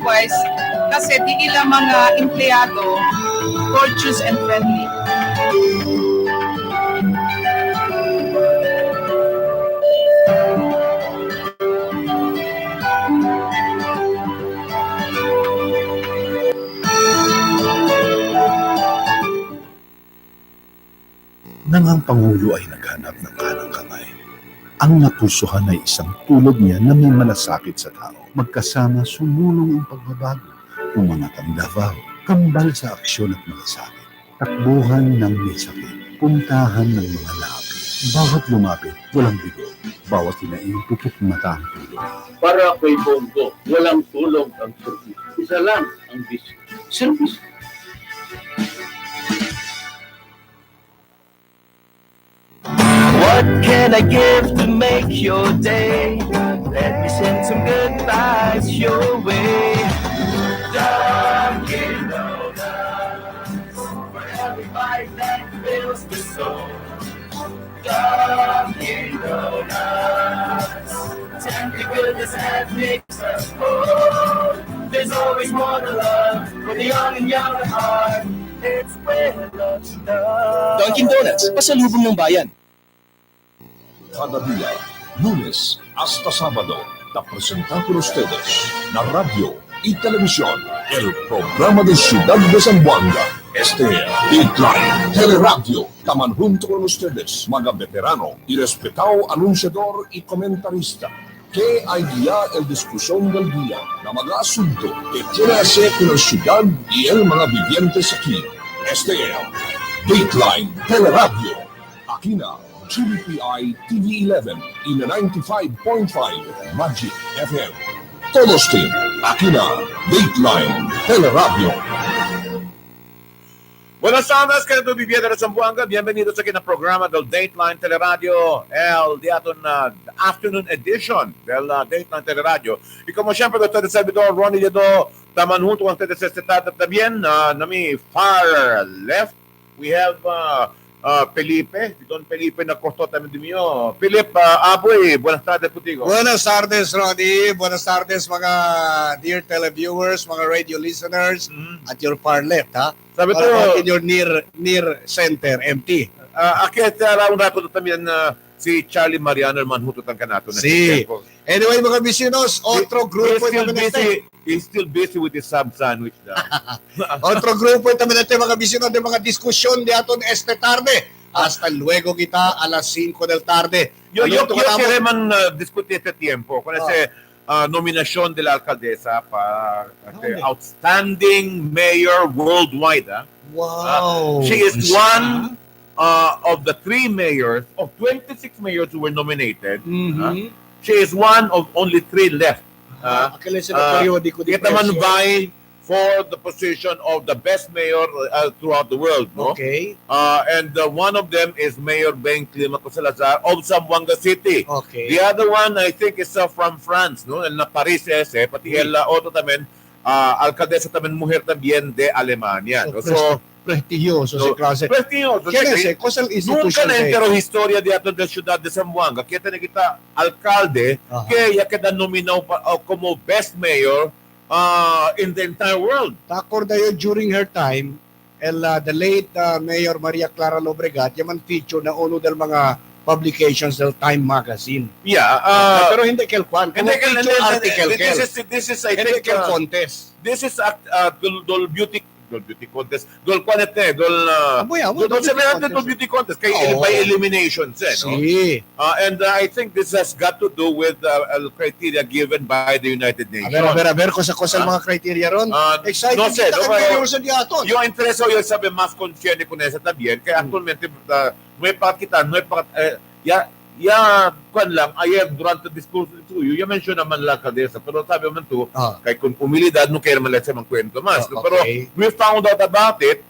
Likewise, kasi di ilang mga empleyado courteous and friendly. Nang ang Pangulo ay naghanap ng kanang kamay, ang napusuhan ay isang tulog niya na may malasakit sa tao. Magkasama sumulong ang pagbabago, umangat ang Davao, kambal sa aksyon at malasakit. Takbuhan ng may sakit, puntahan ng mga labi. Bawat lumapit, walang bigo. Bawat hinaing pupok mata ang tulog. Para kay Bongo, walang tulog ang service. Isa lang ang bisyo. Service. What can I give to make your day? Let me send some good vibes your way. Dunkin' Donuts, for every bite that fills the soul. Dunkin' Donuts, tender goodness that makes us whole. There's always more to love for the young and young at heart. It's where love's done. Dunkin' Donuts, pasalubong ng bayan. Cada día, lunes hasta sábado, te presenta por ustedes la radio y televisión, el programa de Ciudad de Zamboanga. Este Dateline Teleradyo, taman junto con ustedes, mga veterano y respetado anunciador y comentarista, que hay día el discusión del día, na mga asunto que tiene hacer con la ciudad y el mga vivientes aquí. Este Dateline Teleradyo, aquí na GBPI TV11 y na 95.5 Magic FM. Todos team, aquí na Dateline Teleradyo. Buenas tardes, queridos vivientes de Zamboanga. Bienvenidos aquí en el programa del Dateline Teleradyo, el día de afternoon edition del Dateline Teleradyo. Y como siempre, el servidor Ronnie Ledo, taman junto con ustedes esta tarde también. Na mi far left, we have Felipe, Don Felipe na kosto también de mío. Philip, Aboy, buenas tardes putigo. Buenas tardes, Ronnie. Buenas tardes, mga dear televiewers, mga radio listeners, at your far left, ha? Sabi ko, in your near center, empty. Aquí está un rato también si Charlie Mariano, el manhututan ka nato. Si. Anyway, mga vecinos, otro grupo He's still busy with his sub sandwich na. Otro grupo también natin, mga vecinos, de mga diskusyon de aton este tarde. Hasta luego kita alas 5 del tarde. Yo queremos discutir este tiempo con ese nominación de la alcaldesa para outstanding mayor worldwide. Wow. She is one of the 3 mayors, of 26 mayors who were nominated. She is one of only 3 left. Kita man by for the position of the best mayor throughout the world. No? Okay. And one of them is Mayor Ben Climaco Salazar of Zamboanga City. Okay. The other one, I think, is from France, no? Na Paris, pati el otro también, alcaldesa también mujer también de Alemania. So, prestigioso si klase. Prestigioso. Cosa Nunca institution na-entero historia di ato del Ciudad de Zamboanga. Kita na kita alcalde, kaya kita nominaw como best mayor in the entire world. Takor dayo during her time, the late Mayor Maria Clara Lobregat, yaman feature na uno del mga publications del Time Magazine. Yeah. Pero hindi kel kwan. Hindi kel article kel. This is I Hindi think kel contest. this is dol beauty contest. Dol kwanete, dol beauty contest kay by elimination Si. and I think this has got to do with criteria given by the United Nations. A ver, cosa mga criteria ron. Excited no sé, kita kayo sa diaton. Yo intereso yo sabe más consciente con esa también que actualmente no hay para quitar, no hay para kwan lang, ayer durante the discourse tuyo, you mention naman la alcaldesa, pero sabi naman to, kay kung umilidad, no kaya naman let's say magkwento mas. Okay. Pero we found out about it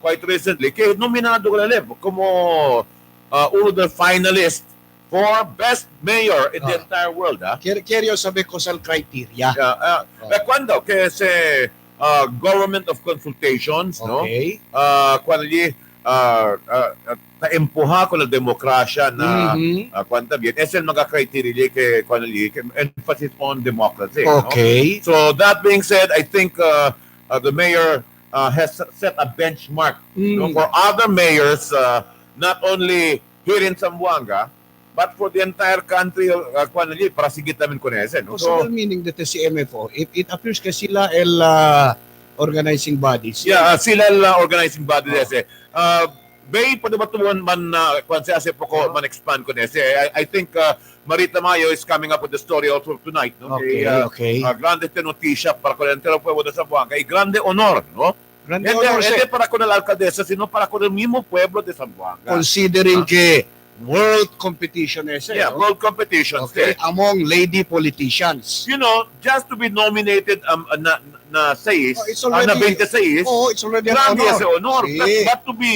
quite recently, kaya nominado ko na como uno of the finalists for best mayor in the entire world. Quiero saber cosa criteria. Kwan daw, kaya government of consultations, Okay. no? Kwan naempuha ko na demokrasya na Mhm. kwanta bien. Esen mga criteria kay emphasis on democracy. Okay. No? So that being said, I think the mayor has set a benchmark no, for other mayors, not only here in Zamboanga, but for the entire country, para sigit namin kunesen. No? Possible meaning that the CMFO, it appears ka sila organizing bodies. Yeah, sila la organizing body dese. Bay pa ba tuwan man kung sa ase po ko man expand ko dese. I think Marita Mayo is coming up with the story also tonight, no? Okay, okay. Grande noticia para con el pueblo de Zamboanga. Y grande honor, no? Grande honor, sir. Hindi para con el alcaldesa, sino para con el mismo pueblo de Zamboanga. Considering que world competition Yeah, world competitions. Okay, among lady politicians. You know, just to be nominated na 6, Oh, it's already- na 26, Oh, it's already an grande ese honor. honor. Sí. But to be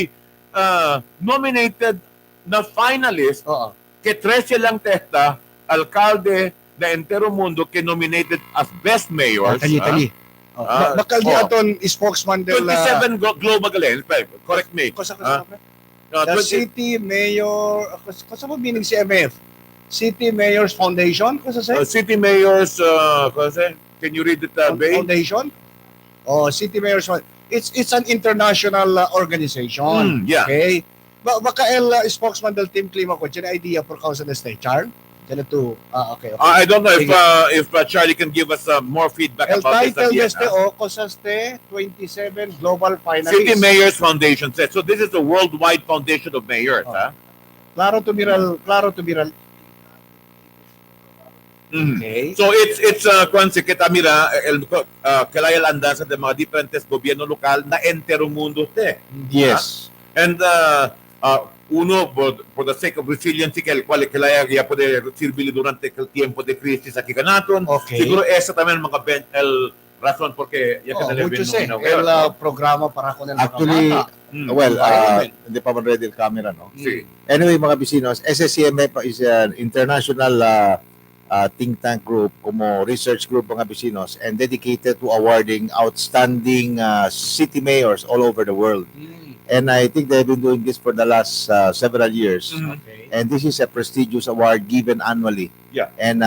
nominated na finalist, Oo. que 13 lang testa, alcalde na entero mundo que nominated as best mayors. Tali. Bakal di aton spokesman del 27 global galen, correct me. The city mayor, kung mo meaning CMF? City Mayors Foundation? Kung sa City mayors, can you read it, Bay? Foundation? Oh, City Mayors Foundation. It's an international organization. Yeah. Okay? Baka spokesman del Team Klima ko, tiyan idea for causa de state charm? Tiyan to, okay. I don't know Sige. if Charlie can give us more feedback El about title this. este consaste 27 global finalists. City Mayors Foundation says. So this is a worldwide foundation of mayors. Oh. Ha? Claro to miral. Mhm. Okay. So it's kung si Kitamira kalayal anda sa mga diferentes gobyerno lokal na entero mundo te. Yes. And uno for the sake of resiliency kaya kalaya ya puede servir durante el tiempo de crisis aquí kanaton. Okay. Siguro esa también mga el razón porque ya Mucho sé. El programa para con el Actually, mga bata. well, Environment. hindi pa man ready yung camera, no? Sí. Anyway, mga vecinos, SSCMF is an international think tank group, como research group, mga vecinos, and dedicated to awarding outstanding city mayors all over the world. And I think they've been doing this for the last several years. Okay. And this is a prestigious award given annually. Yeah. And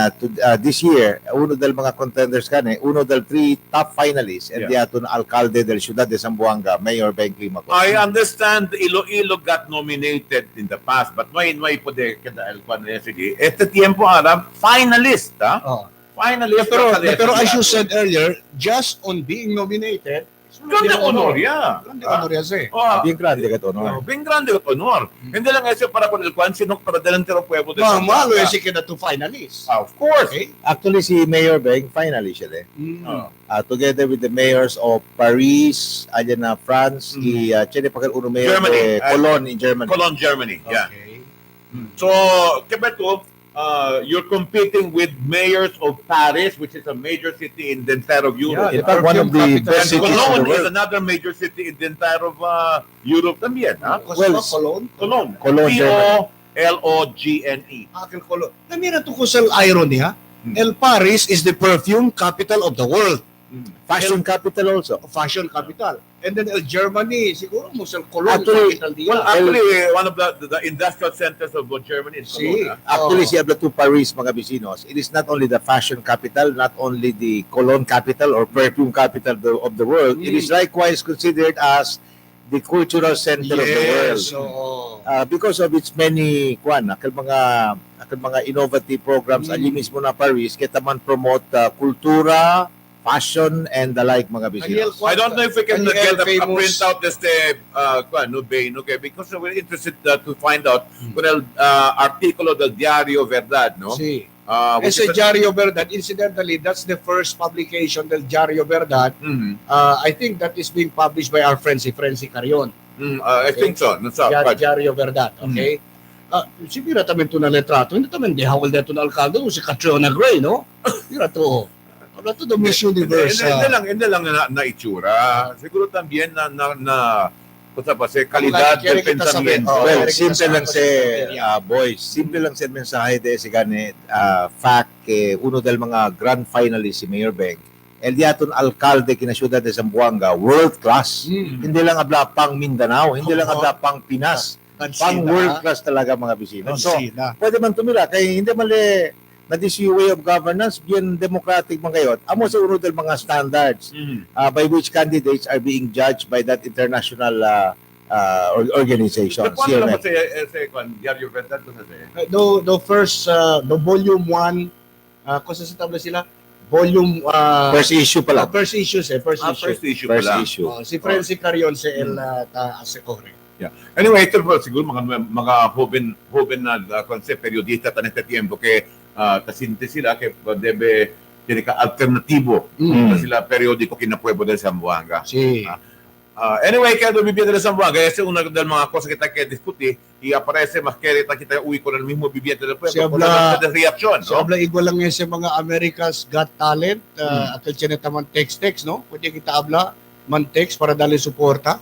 this year, uno del mga contenders kani, uno del 3 top finalists, and Yeah. diaton alcalde del Ciudad de Zamboanga, Mayor Ben Climaco. I understand Iloilo got nominated in the past, but may puede kada el sige. Este tiempo Arab finalist, ha? Oh. Finalist. Pero as you said earlier, just on being nominated, grande honor, yeah. Grande honor yan siya. Oh, Bien grande ka to, no? bien grande honor. Hindi lang ese para con el Juan, sino para del entero pueblo de Malo Zamboanga. yan si kina to finalists. Of course. Okay. Actually, si Mayor Ben, finalist siya Oh. together with the mayors of Paris, ayan na France, tiyan pagkat uno mayor Germany. de Cologne in Germany. Cologne, Germany. Yeah. Okay. So, Quebeto, you're competing with mayors of Paris, which is a major city in the entire of Europe. In fact, one of the best And cities in the Cologne is world. another major city in the entire of Europe también, ha? Well, Cologne. Cologne. Cologne, Cologne. Akin Cologne. Namira to kusal irony ha. Hmm. El Paris is the perfume capital of the world. Fashion capital also. Fashion capital. And then El Germany, siguro mo sa Cologne Actually, capital diya. Well, actually, one of the industrial centers of Germany is See? Cologne. ha? Actually, si habla to Paris, mga vecinos, it is not only the fashion capital, not only the cologne capital or perfume capital of the world, it is likewise considered as the cultural center of the world. Yes. So, Because of its many mga innovative programs, ali mismo na Paris, kita man promote kultura, fashion, and the like, mga vecinos. I don't know if we can Daniel get a famous- print out this okay, because we're interested to find out con el artículo del Diario Verdad, no? see. Which Ese is a- Diario Verdad, incidentally, that's the first publication del Diario Verdad. Mhm. I think that is being published by our friend, si Frenzy Carion. I think so. No, so Diario Verdad, okay? Si Pira tamen to na letrato, hindi tamen di hawal dito na alkalde, si Catriona Gray, no? Pira to. Wala to the Miss Universe. Hindi lang na itsura. Siguro también na cosa pa, kalidad del pensamiento. Oh, Well, Eric, simple lang nasa- si boys. Simple lang si mensahe de si gani fact que uno del mga grand finalists si Mayor Beng el diaton alcalde kina siyudad de Zamboanga, world class. Hindi lang abla pang Mindanao, hindi lang abla pang Pinas, pang world class talaga mga bisino. So, pwede man tumira kay hindi mali na this way of governance, bien democratic man gayot. Amo sa unod del mga standards by which candidates are being judged by that international organization. Paano naman sa Diario Verdad ko sa The first, the volume 1, kung sa tabla sila, volume... first issue pala. First issue. First issue First pala. issue. Si Francis Carion sa El Asecore. Yeah. Anyway, ito po siguro mga hoben na concept periodista tanete tiempo kay kasinte sila kay debe ka alternatibo na sila periodiko kinapuebo del Zamboanga. Si. Anyway, kaya doon bibiyente del Zamboanga, ese una del mga cosa que tayo discuti, y aparece mas kerita kita uwi ko ng mismo bibiyente del pueblo. Si habla de reaksyon, si habla igual lang yan sa mga America's Got Talent, akal siya na man text, no? Pwede kita habla man text para dali suporta.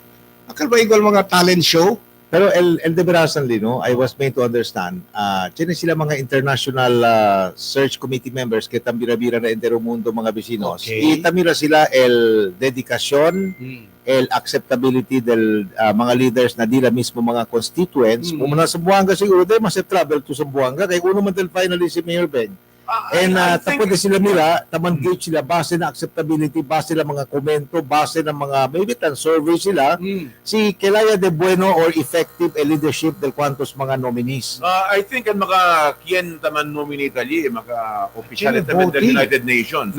Akal ba igual mga talent show? Pero el de Berasanli, no, I was made to understand, tiyan sila mga international search committee members kay tambira-bira na entero mundo mga bisinos. Okay. Itamira sila el dedikasyon, el acceptability del mga leaders na dila mismo mga constituents. Kung sa Zamboanga siguro, dahil mas travel to Zamboanga, kaya uno man del finalist si Mayor Beng. And tapos na sila nila, taman-gauge sila, base na acceptability, base na mga komento, base na mga, maybe tan survey sila, si Kelaya de Bueno or effective leadership del quantos mga nominees. I think ang maka kien taman nominate ali, maka official del United Nations.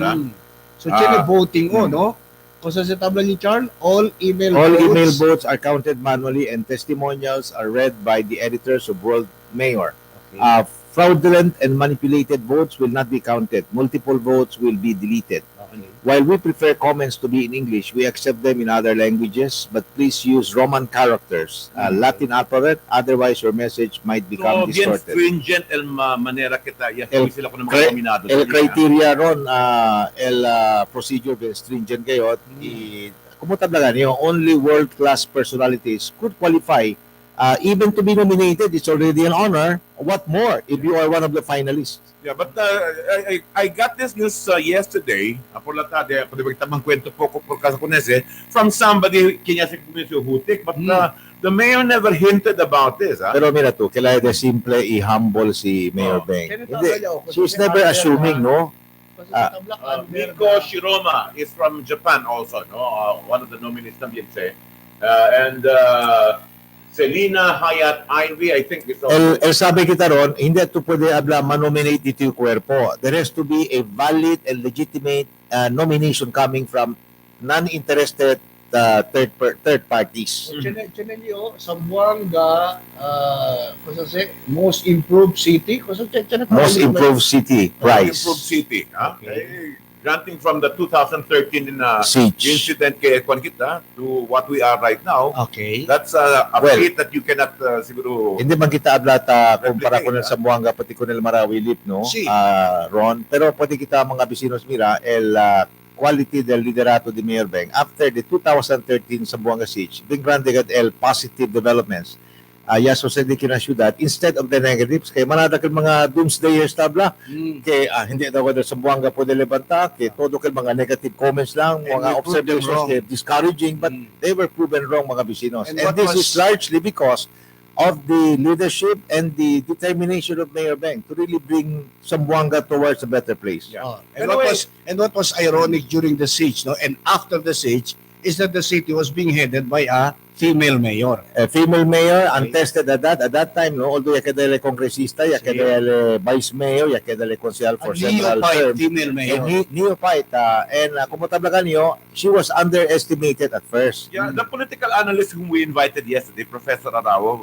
So, siya voting no? Kung sa tabla ni Charles, all email votes are counted manually and testimonials are read by the editors of World Mayor. Okay. Fraudulent and manipulated votes will not be counted. Multiple votes will be deleted. Okay. While we prefer comments to be in English, we accept them in other languages, but please use Roman characters, Latin alphabet, otherwise your message might become bien distorted. stringent el manera kita sila ko ng mga nominado. El criteria ron, procedure bien stringent kayo. Kumutablagan niyo, only world-class personalities could qualify even to be nominated. It's already an honor. What more if you are one of the finalists? Yeah, but I got this news yesterday, por la tarde, pwede tamang kwento po por casa kunese, from somebody kanya si Kumisyo Hutik, but the mayor never hinted about this. Pero mira to, kailangan de simple i-humble si Mayor Beng. She's never assuming, no? Miko Shiroma is from Japan also, no? One of the nominees también say. And Selena Hayat Ivy, I think is also. Sabi kita ron, hindi ito pwede manominate dito yung kwerpo. There has to be a valid and legitimate nomination coming from non-interested third parties. Zamboanga, most improved city. Most improved city, price. Most improved city. Okay. Granting from the 2013 Siege. incident kay Juanquita to what we are right now, Okay. that's a feat that you cannot siguro. Hindi man kita ablata kumpara ko ng Zamboanga pati ko ng Marawi Lip, no? Si. Ron, pero pati kita mga bisinos mira el quality del liderato de Mayor Beng after the 2013 Zamboanga siege, being granted el positive developments. So sa di kina syudad, instead of the negatives, kay manada kay mga doomsdayers tabla, kay hindi daw wala Zamboanga po delebanta, kay todo kay mga negative comments lang, mga observations kay discouraging, but they were proven wrong mga bisinos. And this is largely because of the leadership and the determination of Mayor Beng to really bring Zamboanga towards a better place. Yeah. And what was ironic during the siege, no, and after the siege, is that the city was being headed by a female mayor. A female mayor, untested at that time, no, although yakadele kongresista, yakadele vice mayor, yakadele konsehal for several terms. Female mayor. Neophyte, and kumutablakan niyo, she was underestimated at first. Yeah, the political analyst whom we invited yesterday, Professor Arao,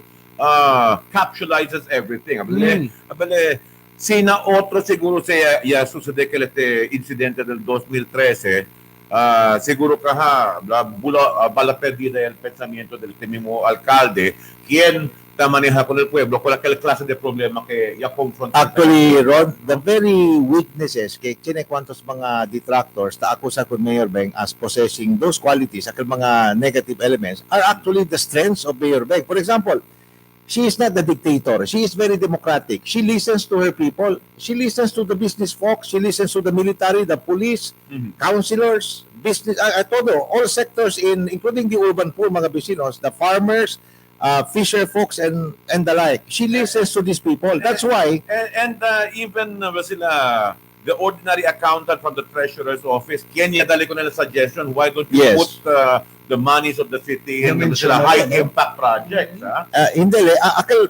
capsulizes everything. Abale, sina otro siguro sa sucede que este incidente del 2013, siguro ka bala perdida el pensamiento del mismo alcalde, quien maneja con el pueblo, con aquel clase de problema que ya confronta. Actually, Ron, the very weaknesses kay kine kwantos mga detractors ta akusa con Mayor Beng as possessing those qualities, aquel mga negative elements, are actually the strengths of Mayor Beng. For example, she is not the dictator. She is very democratic. She listens to her people. She listens to the business folks. She listens to the military, the police, councilors, business, all sectors including the urban poor, mga vecinos, the farmers, fisher folks, and the like. She listens to these people. That's why. And even sila, the ordinary accountant from the treasurer's office, Kenya, dali ko nila suggestion, why don't you Yes. put the monies of the city in sila high-impact projects? Hindi, akal,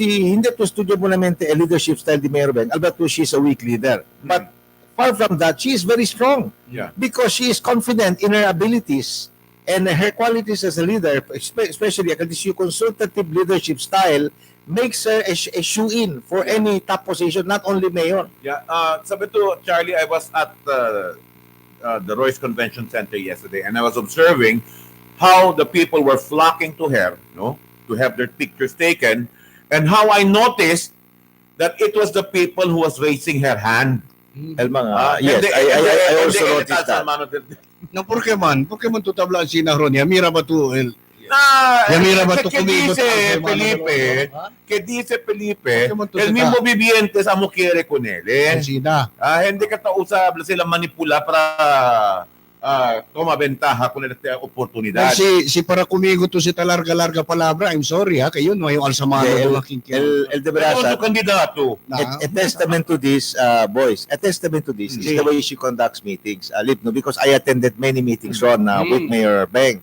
hindi to studio mo naman a leadership style di Mayor Ben, albeit she's a weak leader. But far from that, she is very strong. Yeah. Because she is confident in her abilities and her qualities as a leader, especially this consultative leadership style, makes her a shoe-in for any top position, not only mayor. Yeah, sabi to Charlie, I was at the Royce Convention Center yesterday, and I was observing how the people were flocking to her, to have their pictures taken, and how I noticed that it was the people who was raising her hand. El mga, yes, I also noticed that. No, porque man tutablaan si Nahronia, mira ba tu mira ba tu que dice Felipe, el mismo viviente sa mukiere con él. Sina. Hindi ka tausab sila manipula para tumabentaha kung nila oportunidad. Si para kumigo to si talarga-larga palabra, I'm sorry kayo no yung alsamado do aking El de Brasa, kandidato. a testament to this, boys, a testament to this is the way she conducts meetings. Lip, no, because I attended many meetings Ron with Mayor Beng.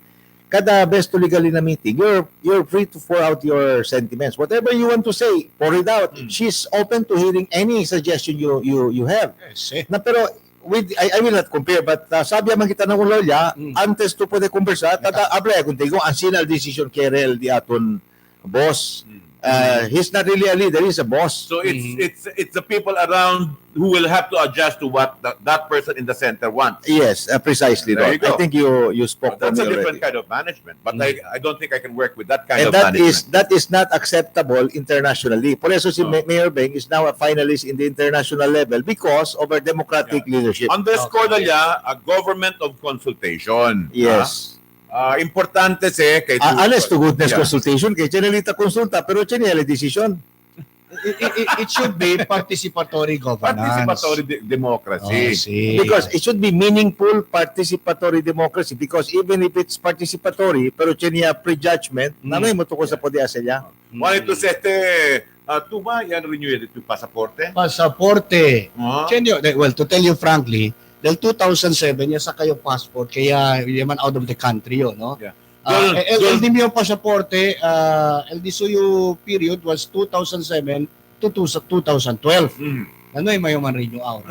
Kada best to legally na meeting, you're free to pour out your sentiments. Whatever you want to say, pour it out. She's open to hearing any suggestion you have. Yes, Na pero I will not compare, but sabi man kita ng ulolya, antes to pwede conversa, habla kung tigo ang sinal decision kerel di aton boss. He's not really a leader, he's a boss. So it's the people around who will have to adjust to what that person in the center wants. Yes, precisely. There you go. I think you spoke That's on a me different already. kind of management. But I don't think I can work with that kind And of management. that is not acceptable internationally. Por eso si Mayor Beng is now a finalist in the international level because of her democratic leadership. Underscore na niya, a government of consultation. Yes. Importante kay Honest to goodness consultation kay Chenelita konsulta pero Chenel decision. it should be participatory governance. Participatory democracy. Because it should be meaningful participatory democracy because even if it's participatory pero Chenia prejudgment na may motuko sa podiya sa niya. Wanted to set tuba yan renew to pasaporte. Pasaporte. Well, to tell you frankly, del 2007 yan sa kayo passport kaya yaman out of the country no. Yeah. El DMO pasaporte, el disuyo period was 2007 to 2012. Ano ay mayuman renew out.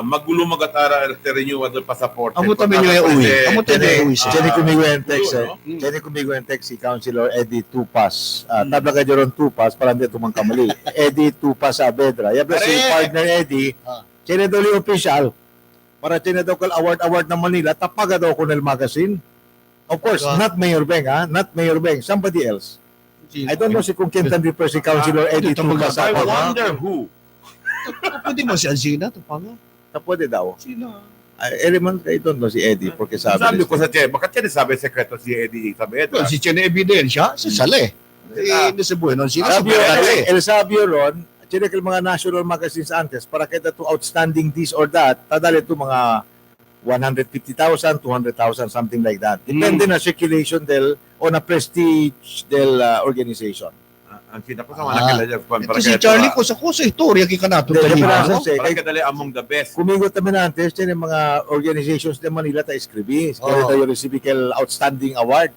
Magulo magatara renew ang pasaporte. Amo tabi nyo uwi. Amo tabi uwi. Jenny kumigo yung text si Councilor Eddie Tupas. Tabla ka dyan Tupas para hindi tumang kamali. Eddie Tupas Saavedra. Yabla si partner Eddie. Jenny doli official. Para Jenny daw kal award ng Manila. Tapaga daw ko nil magazine. Of course, not Mayor Beng, not Mayor Beng. Somebody else. I don't know si kung Quintan Reaper si Councilor Eddie Tupas. I wonder who. Pwede mo si Alzina to pa nga. Pwede daw. Sino? Element I don't know si Eddie porque sabi ko sa Che, bakit yan sabi sekreto si Eddie Isabel? Si Chene Evidencia, si Sale. Hindi sa buhay nun. El Sabio Ron, chinek mga national magazines antes para kita to outstanding this or that, tadali to mga 150,000, 200,000, something like that. Depende na circulation o na prestige organization. Ang sinapo sa mga nakilala para si Charlie ko sa historia kika nato para kadali among the best. Kumigot naman antes yan yung mga organizations de Manila ta escribí. Kaya tayo receive outstanding award.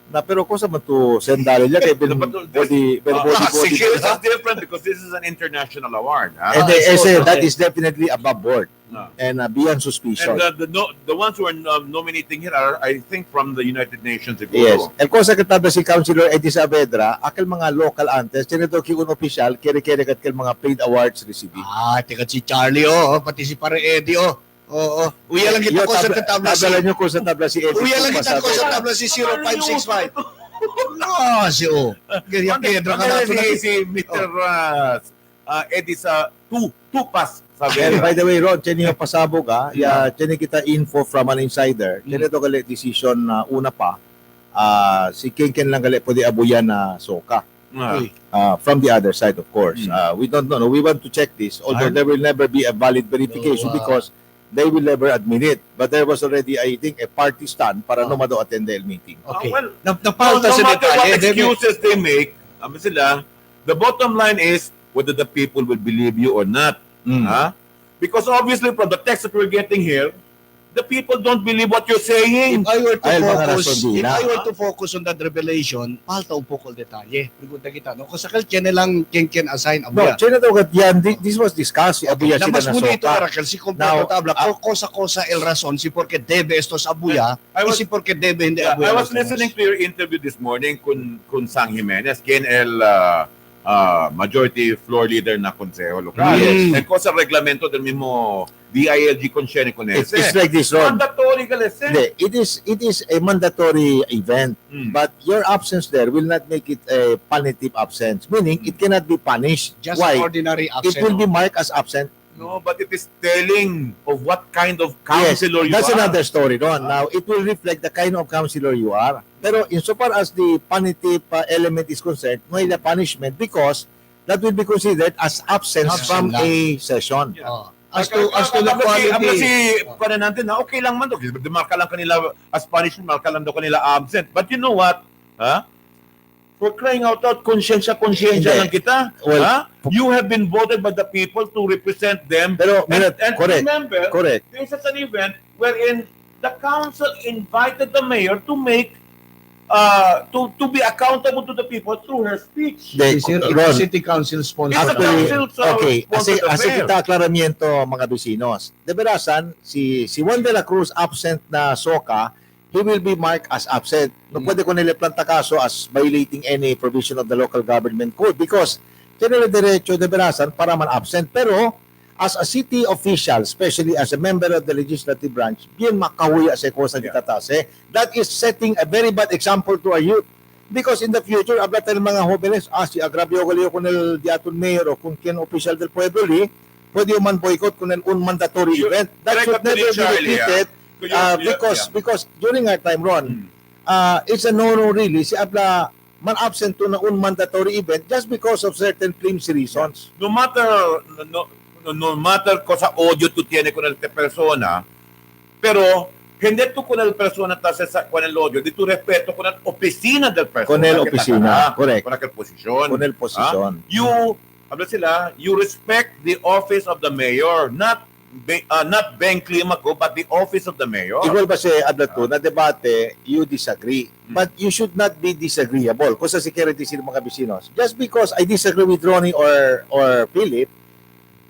Na pero ko sa man to sendali niya kay body It's different because this is an international award. And they say that is definitely above board and beyond suspicion. And the ones who are nominating here are, I think, from the United Nations. Yes. El cosa que tabla si Councilor Eddie Saavedra, akal mga local antes, tinedo ki un official, kere-kere kat mga paid awards received. Teka si Charlie pati si pare Eddie Oo. Uya lang kita ko sa tabla si... Tabla nyo ko sa tabla si Eddie. Uya lang kita ko sa tabla si 0565. Si O. Ganyan Pedro ka nato na. Si Mr. Eddie sa Tupas. And by the way, Rod, Chenio pasabog Chenio kita info from an insider. Chenio to gali decision na una pa, si Ken lang gali pwede abuyan na soka. from the other side, of course. We don't know. We want to check this, although there will never be a valid verification because they will never admit it. But there was already, I think, a party stand para no attend the meeting. Okay. Well, Napalta no sa matter what detalye. excuses they make, sila, the bottom line is whether the people will believe you or not. Because obviously from the text that we're getting here, the people don't believe what you're saying. If I were to Ay, mga focus, rason if din, I were to focus on that revelation, palta po ko detalye. Pregunta kita, no? Kung sakal tiyan nilang ken assign No, abuya. China daw yan, this was discussed. Abuya sila Namas na muna ito, soka. Raquel, si completo Now, tabla. Cosa el razón, si porque debe estos abuya, I was- y si porque debe hindi Yeah, abuya. I was los listening demás. to your interview this morning kun Sang Jimenez, ken el majority floor leader na konseho lokal. Yes. And ko sa reglamento del mismo DILG Consiene con It's ese. like this, Ron. Mandatory ka lesen. Hindi, it is a mandatory event, but your absence there will not make it a punitive absence, meaning it cannot be punished. Just Why? ordinary It absent. will be marked as absent. No, but it is telling of what kind of Yes, counselor you that's are. another story, Ron. Now, it will reflect the kind of counselor you are. Pero insofar as the punitive element is concerned, may the punishment because that will be considered as absence Absent from lang. a session. Oh. As to the Abla quality. si kuwan natin na okay lang man to. Marka lang kanila as punishment, marka lang daw kanila absent. But you know what? Ha? For crying out loud, konsensya Hindi. lang kita. Well, ha? You have been voted by the people to represent them. Pero, And correct, remember, correct. this is an event wherein the council invited the mayor to make to be accountable to the people through her speech. The, Ron, City Council sponsor. It's a actually, council okay, sponsored kasi affair. kita aklaramiento mga bisinos. De verasan, si Juan de la Cruz absent na soka, he will be marked as absent. No pwede ko nila planta kaso as violating any provision of the local government code because general derecho de verasan para man absent. Pero as a city official, especially as a member of the legislative branch, bien makahuya sa kosa kita tase. That is setting a very bad example to our youth. Because in the future, habla tayo ng mga jóvenes, si agravio ko liyo kung el diaton mayor o kung kien official del pueblo pwede yung man boycott kung un mandatory event. That should never be repeated because during our time, Ron, it's a no-no really. Si abla man absent to na un mandatory event just because of certain flimsy reasons. No matter cosa odio tu tiene con el persona, pero hindi tu con el persona con el odio, di tu respeto con el oficina del persona. Con el oficina, correct. Con aquel position. Con el posisyon. Habla sila, you respect the office of the mayor, not Ben Climaco, but the office of the mayor. Igual ba si Adlato na debate, you disagree. But you should not be disagreeable. Kung sa security sila mga bisinos. Just because I disagree with Ronnie or Philip,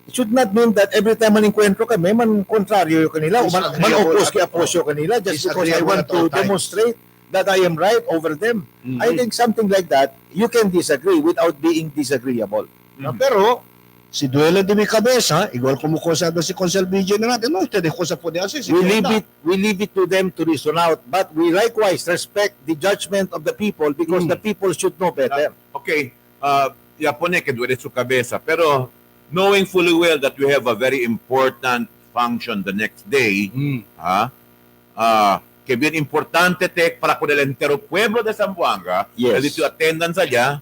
it should not mean that every time man-encuentro kami, man-kontraryo yung kanila, o man-opos kaya-posyo kanila just because I want to demonstrate that I am right over them. I think something like that, you can disagree without being disagreeable. Pero, si Duelo de mi cabeza, igual kumukusa doon si Consel BJ na natin, no, ito ko sa po niya. We leave it to them to reason out, but we likewise respect the judgment of the people because the people should know better. Okay, yapone que duele su cabeza, pero knowing fully well that we have a very important function the next day, que bien importante para con el entero pueblo de Zamboanga, Yes. dito attendance allá,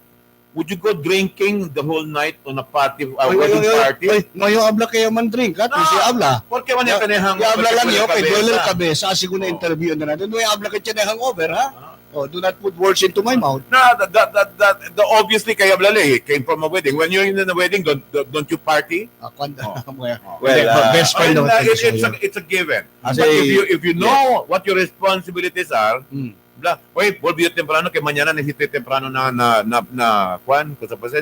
would you go drinking the whole night on a party, wedding party? Ngayon habla kayo man drink, ha? Si habla. Porque man yung kanihang Habla lang yun, kay Duelo cabeza. cabeza, asi ko na interview na natin. Ngayon habla kayo tiyan hangover, ha? Oh, do not put words into my mouth. No, the obviously kaya blale came from a wedding. When you're in a wedding, don't you party? Best friend naman tayo It's a given. As But a- if you know what your responsibilities are, bla, wait, volvió temprano que mañana necesite temprano na Juan, cosa pa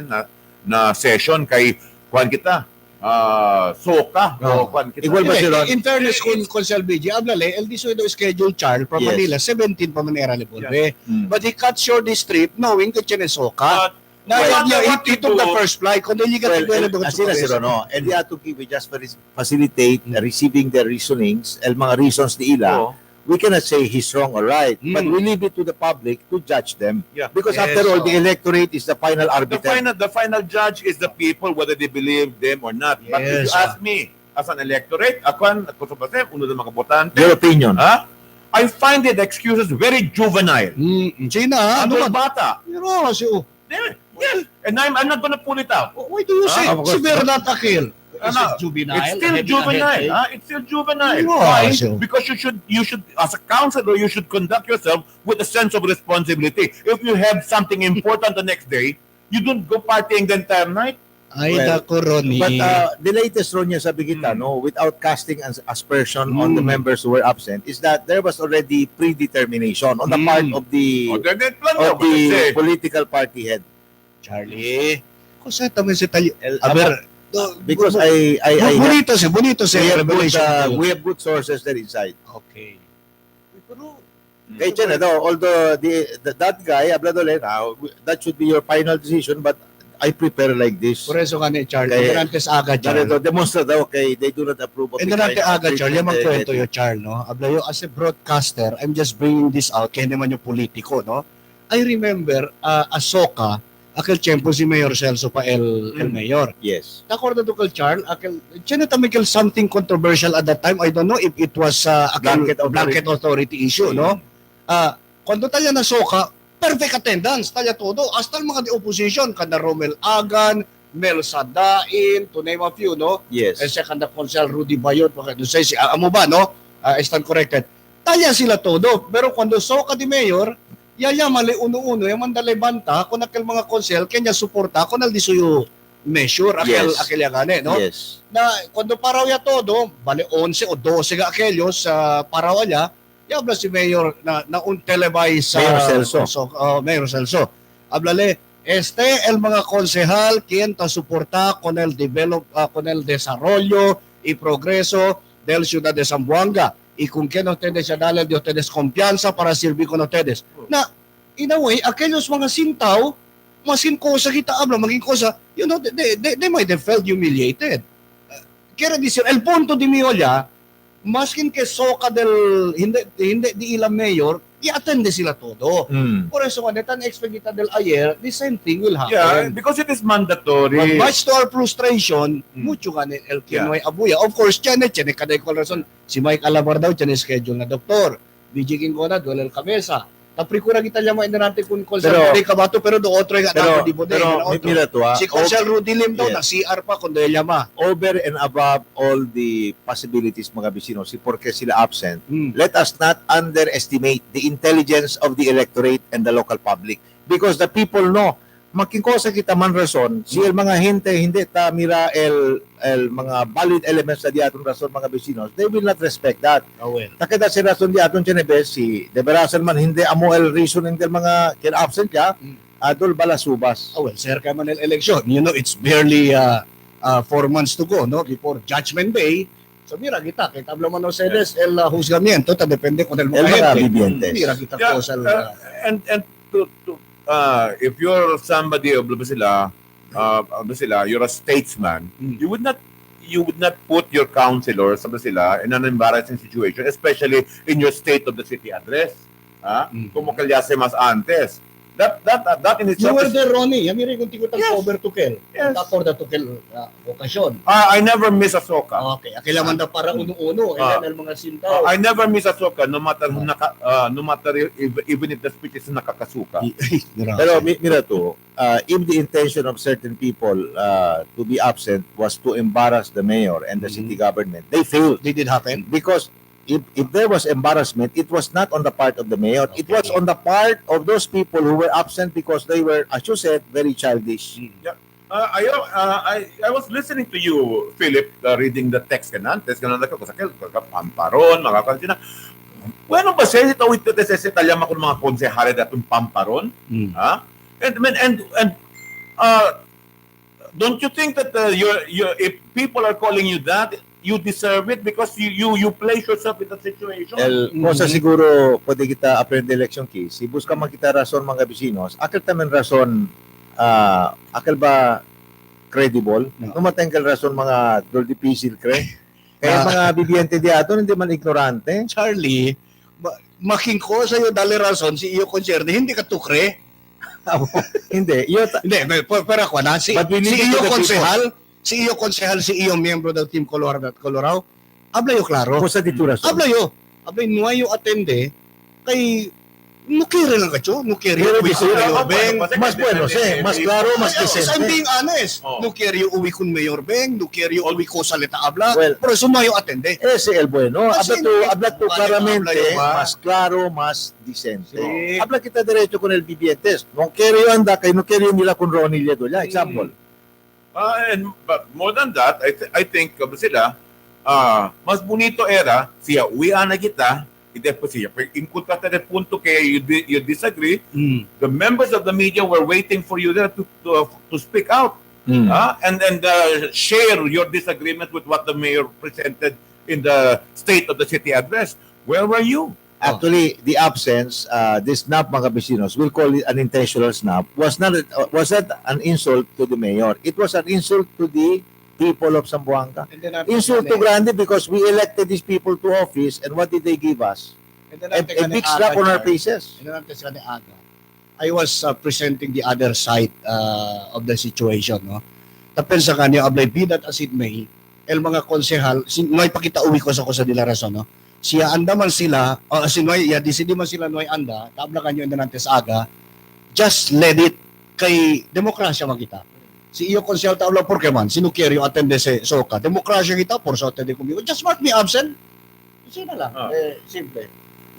na session kay Juan kita. Soka o Juan kita. Igual ba si Ron? In fairness kung Consel BJ, hablale, el diso ito schedule Charles from Yes. Manila, 17 pa Manera Liponbe. But he cut short this trip knowing that siya Soka. Na he took the first flight. Kung hindi ka Duelo doon As in, no? And the Atuki, we just facilitate receiving their reasonings, el mga reasons ni Ila. We cannot say he's wrong or right, but we leave it to the public to judge them. Yeah. Because Yes, after all, so- the electorate is the final The arbiter. final judge is the people whether they believe them or not. But if you Yes, ask me as an electorate, ako sa pasem, uno ng mga botante, Your opinion. I find the excuses very juvenile. China, ha? Ano Ano ba? bata? Pero kasi, Yes. And I'm not gonna pull it out. Why do you say of course. severe not akil? Is Ano? it juvenile? It's still Heavy na juvenile. headache? It's still juvenile. No, Why? so- Because you should, as a counselor, you should conduct yourself with a sense of responsibility. If you have something important the next day, you don't go partying the entire night. Ay, Well, naku, Ronnie. But the latest ron niya sabi kita, no, without casting aspersion on the Mm. members who were absent, is that there was already predetermination on the part of the Plan of the political party head. Charlie. Kung saan tayo si tayo? Aber, Because I bonito si we have good, revelation. we have good sources there inside. Okay. Pero, Kaya dyan, although that guy, Abladole, now, that should be your final decision, but I prepare like this. por eso ka ni Charlie. Kaya- Indantes aga, Charlie. Narito, demonstra daw, okay, they do not approve of Indantes kind of aga, Charlie. Yung treatment, magkwento yung Charlie, no? Ablayo, as a broadcaster, I'm just bringing this out, kaya naman yung politiko, no? I remember, Asoka, aquel tiempo si Mayor Celso pa el Mayor. Yes. According to Charles, Michael something controversial at that time. I don't know if it was blanket authority issue, no? Cuando tayo nasoka, perfect attendance, tayo todo. Hasta el mga opposition, kada Romel Agan, Mel Sadain, to name a few, no? Yes. And second the Consel Rudy Bayot, si amo ba, no? Stand corrected. Taya sila todo. Pero cuando soka di Mayor, yaya mali uno-uno, yung mandalay banta, kung nakil mga konsel, kanya suporta, kung naldisuyo measure, akil yagane, no? Yes. Na, cuando paraw ya todo, bali 11 o 12 ga aquello sa paraw niya, yabla si Mayor na un televise Mayor Celso. Mayor Celso. Hablale, el mga konsehal, quien ta suporta con el desarrollo y progreso del ciudad de Zamboanga. Y con quien ustedes ya dale de ustedes confianza para servir con ustedes. Na, in a way, aquellos mga sintaw, masin cosa kita habla, maging cosa, you know, they might have felt humiliated. Quiero decir, el punto de mi olla, maskin que soka hindi di ilang mayor, i-attende sila todo. Por eso, tan expect kita del ayer, the same thing will happen. Yeah, because it is mandatory. But much to our frustration, mucho ganit el Kinoy Abuya. Of course, tiyan kaday ko rason, si Mike Alabar daw, tiyan schedule na doktor. BJ Kingona, duel el Cabeza. Tapri-kura kita niya mga natin kung Consel Rudy Cabato, pero do otro yung atako di Bodega. mira to, Si Consel Rudy Lim daw, Yes. na CR pa, kung doon llama. over and above all the possibilities, mga bisino, si porque sila absent, let us not underestimate the intelligence of the electorate and the local public. Because the people know, makingkosa kita man rason, si el mga hindi ta mira el mga valid elements na di aton rason, mga bisinos, they will not respect that. Takeda si rason di aton chenebes, si de verasan man hindi amo el reason ng mga kin absent ya, adol balasubas. Sir ka man el election. You know, it's barely 4 months to go, no? Before Judgment Day. So mira kita, kay tabla man ustedes el juzgamiento, ta depende con el El mga gente. vivientes. Mira kita Yeah, ko sa and if you're somebody of you're a statesman, you would not put your counselors in an embarrassing situation, especially in your state of the city address. Como kalyase mas antes. That in You itself were is, there, Ronnie. Yung mira kung tigutan Yes. cover tukel. Yes. Tapos na tukel okasyon. I never miss a soka. Okay. Kailangan na para uno-uno. And then, mga sintaw. I never miss a soka, no matter even if the speech is nakakasuka. Pero mira to, if the intention of certain people to be absent was to embarrass the mayor and the city government, they failed. Did it happen? Because if there was embarrassment, it was not on the part of the mayor. It was on the part of those people who were absent because they were, as you said, very childish. I was listening to you, Philip, reading the text kanantes, pamparon, mga kansina. Bueno ba siya ito ito sa talyama ko mga konsehale datong pamparon? And don't you think that if people are calling you that, you deserve it because you place yourself in that situation? Cosa siguro pwede kita aprende election case. Si busca man kita rason mga bisinos, akal tamen rason akal ba credible? No. Numatengkel rason mga doldi pisil kre. Kaya mga bibiyente di ato hindi man ignorante. Charlie, making ko sa'yo dali rason si iyo konserte, hindi ka tukre. Hindi, Hindi, pero ako na. Si But we need iyo to the konsehal, si iyo miyembro del Team Colorado, habla yo klaro. cosa dito rason. Habla yo nuayo atende, kay no quiere lang kacho, no quiere Pero uwi dice, kun Mayor oh, Beng. bueno, Mas bueno, mas claro, mas As I'm decente. being honest, Oh. no quiere uwi kun Mayor Beng, no quiere uwi ko sa Leta Abla, Well, pero sumayo atende. Ese el bueno. Kasi Habla tú habla claramente, yung más claro, más decente. Sí. Habla kita derecho con el Vivientes. No quiero yo anda, kay no quiero yo mila con Ronnie Ledo. Ya, example. But more than that, I think sila, mas bonito era siya uwian na kita e depois siya incontra de punto que you disagree. The members of the media were waiting for you there to speak out and share your disagreement with what the mayor presented in the State of the City address. Where were you? Actually, the absence, this snap mga vecinos, we'll call it an intentional snap, was not an insult to the mayor. It was an insult to the people of Zamboanga. Insult to grande because we elected these people to office and what did they give us? A big slap on our faces. I was presenting the other side of the situation, no. Tapos sa kanya ablay bidat as it may, el mga konsehal, may pakita uwi ko sa Dela Rason, no. Siya andaman sila, sinway ya disidi man sila noy anda, tabla kanyo nantes aga. Just let it kay demokrasya makita. Si iyo konsehal tabla porque man sinukiero attende sa soka. Demokrasya kita por sa attende kumigo. Just mark me absent. Sino lang. Simple.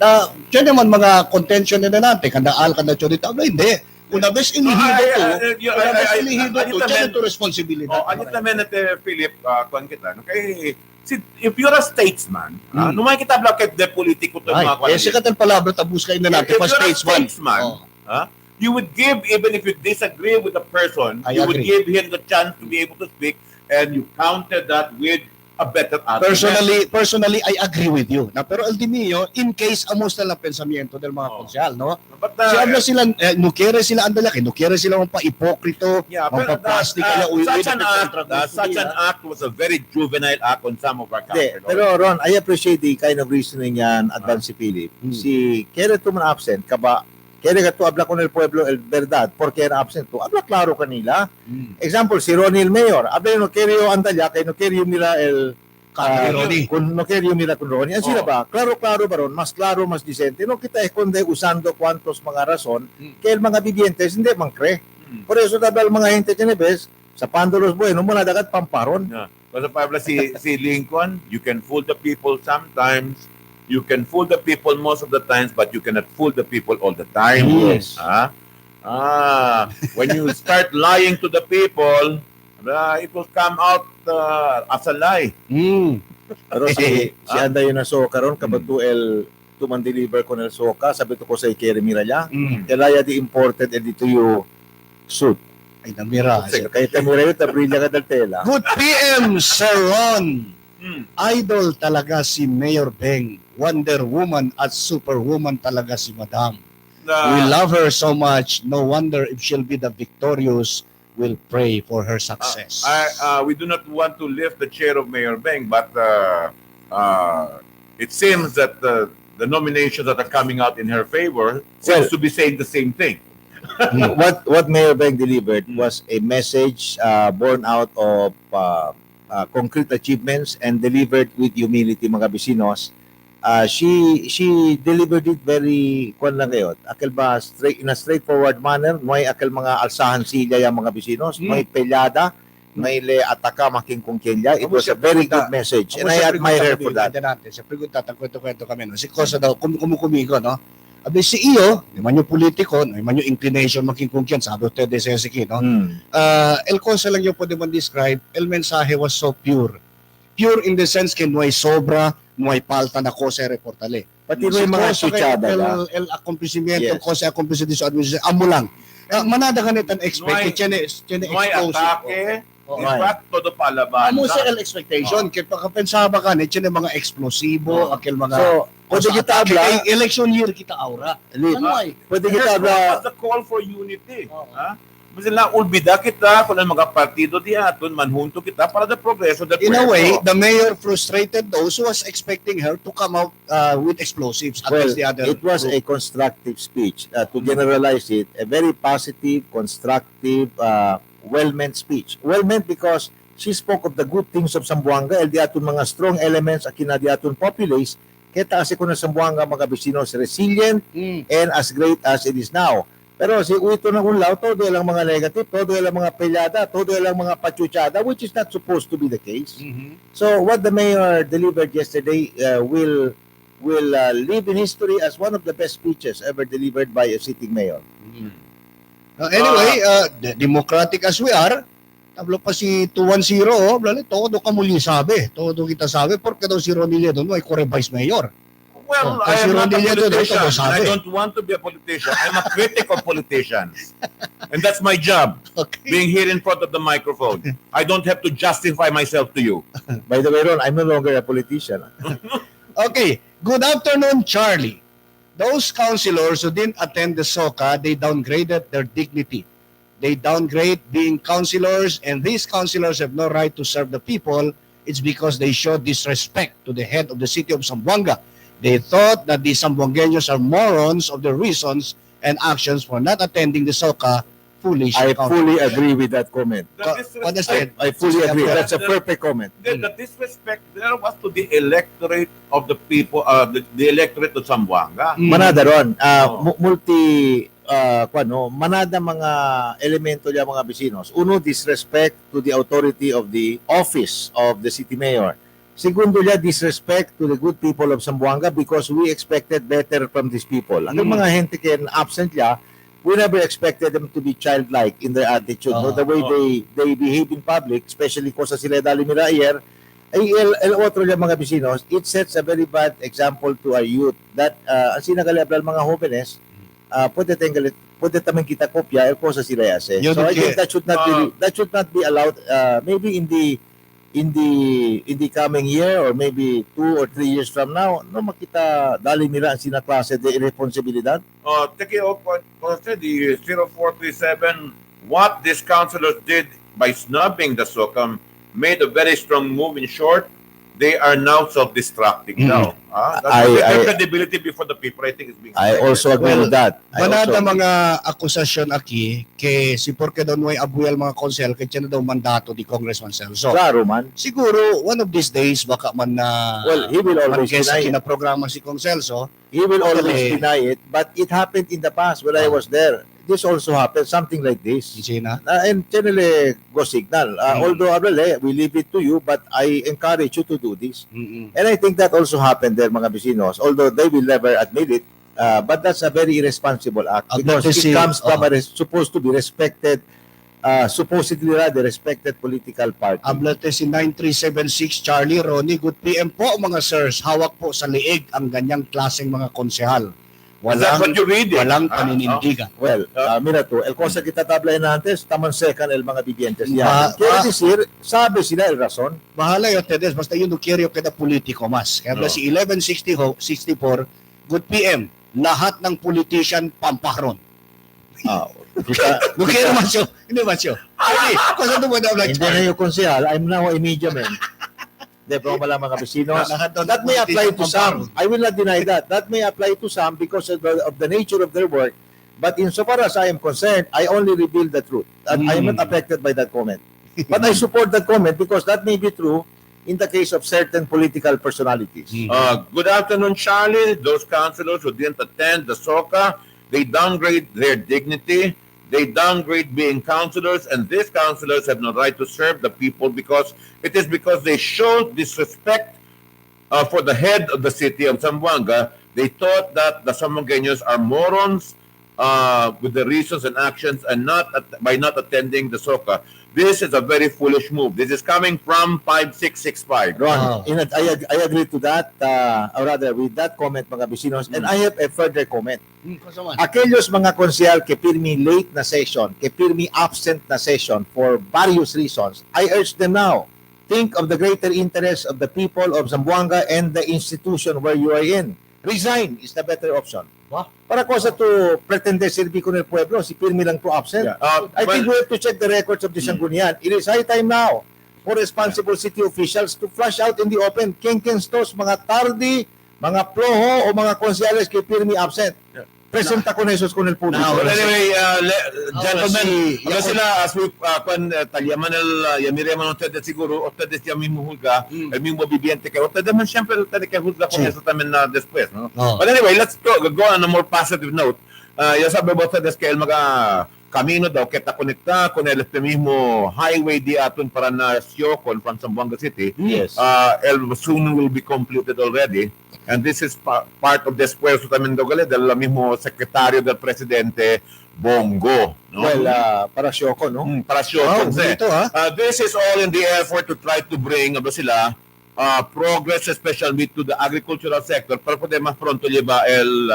Na, dyan naman mga contention na natin, kandaal, kanda dito, hindi. Una bes inihido to, dyan ito responsibilidad. Anit naman natin, Philip, kung kita, kay, if you're a statesman, numay kita blakit de politiko to mga kwan. Sikat ang palabra, tabus kayo na natin, pa statesman. You would give, even if you disagree with the person, you would give him the chance to be able to speak, and you counter that with a better argument. Personally, I agree with you. Na pero el Dimio, in case amos na lang pensamiento del mga konsyal, no? But Si habla sila, nukere sila andalaki, nukere sila mga pa-ipokrito, mga pa-plastic, such an act was a very juvenile act on some of our country. Pero Ron, I appreciate the kind of reasoning yan, Advance si Philip. Si kaya to man absent, kaba, kaya ka to habla con el pueblo, el verdad, porque era absent to, habla klaro kanila. Example, si Ronnie el Mayor, habla no quiero andalya, kaya no quiero nila el no quiero nila con Ronnie. Ang sila ba? Klaro baron, mas klaro, mas decente. No kita esconde usando cuantos mga rason, que el mga vivientes hindi man kre. Por eso tabal mga gente tinebes, sa pandolos bueno, muna dagat pamparon. Kasi Pablo, si Lincoln, you can fool the people sometimes. You can fool the people most of the times, but you cannot fool the people all the time. Yes. When you start lying to the people, it will come out as a lie. Pero si anda yun na soka ron, kabatu el tuman-deliver ko ng soka, sabi to ko sa ikere miraya, telaya di imported and dito yung suit. Ay, namira. Kaya tamira yun, tabrilya ka del tela. Good PM, Sir Ron. Idol talaga si Mayor Beng. Wonder Woman at Superwoman talaga si Madam. We love her so much. No wonder if she'll be the victorious, we'll pray for her success. We do not want to lift the chair of Mayor Beng, but it seems that the nominations that are coming out in her favor seems to be saying the same thing. What Mayor Beng delivered was a message born out of concrete achievements and delivered with humility, mga bisinos. She delivered it very lang kayo. Akil ba in a straightforward manner, may akil mga alsahan sila yung mga bisinos, may pelyada, may le ataka making kung kenya. It was a very good message and I admire her for that. Siyempre kung tatagkwento kami, no? Si Kosa daw, kumukumigo, no? Abi si iyo, di man yung politiko, di man yung inclination making kung kyan, sabi ko de Sesiki, no? El Kosa lang yung pwede man describe, el mensahe was so pure. Pure in the sense que no hay sobra, no hay palta na cosa reportale. Pati no yung mga chuchada. El accomplishment, cosa accomplishment sa administration, amo lang. Manada ganitan expect, tiene explosive. In fact, todo palaban. Amo sa expectation, kaya pakapensaba ka, tiene mga eksplosibo, akil mga... So, pwede kita habla. Election year kita aura. Pwede kita habla. The call for unity. Kasi na ulbida kita kung ang mga partido di aton manhunto kita para the progreso del In a way, the mayor frustrated those who was expecting her to come out with explosives against the other it was a constructive speech. To generalize it, a very positive, constructive, well-meant speech. Well-meant because she spoke of the good things of Zamboanga, el di aton mga strong elements akin na di aton populace, kita kasi kung Zamboanga mga Bisinos resilient and as great as it is now. Pero si Uito ng Unlaw, todo lang mga negative, todo lang mga pelyada, todo lang mga pachuchada, which is not supposed to be the case. So what the mayor delivered yesterday will live in history as one of the best speeches ever delivered by a sitting mayor. Anyway, democratic as we are, tablo pa si 210, todo ka muli sabi. Todo kita sabi, porque daw si Ronilio doon ay vice mayor. Well, I am not a politician. I don't want to be a politician. I'm a critic of politicians. And that's my job, being here in front of the microphone. I don't have to justify myself to you. By the way, Ron, I'm no longer a politician. Okay, good afternoon, Charlie. Those councilors who didn't attend the SOCA, they downgraded their dignity. They downgrade being councilors, and these councilors have no right to serve the people. It's because they showed disrespect to the head of the city of Zamboanga. They thought that the Zamboangueños are morons of the reasons and actions for not attending the SOCA. Foolish. I fully agree with that comment. I fully agree. That's a perfect comment. The disrespect there was to the electorate of the people, the electorate of Zamboanga. Manada ron, manada mga elemento niya mga Bisinos. Uno, disrespect to the authority of the office of the city mayor. Segundo niya, disrespect to the good people of Zamboanga because we expected better from these people. Ang mga gente kaya absent niya, we never expected them to be childlike in their attitude. No? The way they behave in public, especially kung sa sila dalimira ayer, ay el otro niya mga Bisinos, it sets a very bad example to our youth that ang sinagalabral mga jóvenes, pwede tamang kita kopya el cosa sila yase. So I think that should not be allowed maybe in the coming year or maybe 2 or 3 years from now, no makita dalimira ang sinaklase de irresponsibilidad. Take off the 0437, what these councilors did by snubbing the SOCAM made a very strong move. In short, they are now self-destructing now. Their credibility before the people, I think, is being I also agree with that. Manada mga akusasyon aki kay si porque daw may abuyal mga konsel kay tiyan daw mandato di Congressman Celso. Claro man. Siguro one of these days baka man na he will always deny it. Programa si Kong Celso. He will always deny it, but it happened in the past when I was there. This also happened, something like this. And generally, go signal. Although, we leave it to you, but I encourage you to do this. And I think that also happened there, mga Bisinos, although they will never admit it. But that's a very irresponsible act because it comes from a supposed to be respected, supposedly rather respected political party. Ablate si 9376 Charlie, Ronnie, good PM po mga sirs. Hawak po sa liig ang ganyang klaseng mga konsehal. Walang paninindigan. Well, mira to, el cosa que tatablayan antes, taman second el mga bibientes yan. Quiere decir, sabe sila el razón. Bahala yun, Tedes, basta yun nukiryo kada politiko mas. Kaya si 1164, good PM, lahat ng politician pamparon. Nukiryo mas yun. Hindi mas yun. Hindi na yung konsehal, I'm now a media man. That may apply to some. I will not deny that. That may apply to some because of the nature of their work. But insofar as I am concerned, I only reveal the truth. And I am not affected by that comment. But I support that comment because that may be true in the case of certain political personalities. Good afternoon, Charlie. Those councilors who didn't attend the SOCA, they downgrade their dignity. They downgrade being councilors, and these councilors have no right to serve the people because they showed disrespect for the head of the city of Zamboanga. They thought that the Zamboangueños are morons with the reasons and actions and by not attending the SOCA. This is a very foolish move. This is coming from 5665. Ron, I agree to that, or rather with that comment, mga Bisinos, and I have a further comment. Aquellos mga konsyal que pirmi late na session, que pirmi absent na session for various reasons, I urge them now, think of the greater interest of the people of Zamboanga and the institution where you are in. Resign is the better option. Para cosa to pretender servir con el pueblo, si pirmi lang to absent. I think we have to check the records of the Sanggunian. It is high time now for responsible city officials to flush out in the open tos, mga tardi, mga ploho o mga konsyales que pirmi absent. presenta con esos con el público. But anyway, gentlemen, Ahora sí, sila as we talyaman yamiremos ustedes siguro, ustedes ya mismo juzga, el mismo viviente que ustedes man siempre ustedes que juzga con eso también después, ¿no? But anyway, let's go on a more positive note. Ya sabe ustedes que el mga camino daw que está conectada con este mismo highway di aton para na Siocon from Zamboanga City. Yes. Soon will be completed already. And this is part of the esfuerzo también del mismo secretario del presidente Bongo. No? Well, para Siocon, no? Para Siocon. bonito, This is all in the effort to try to bring progress, especially to the agricultural sector, para poder más pronto llevar el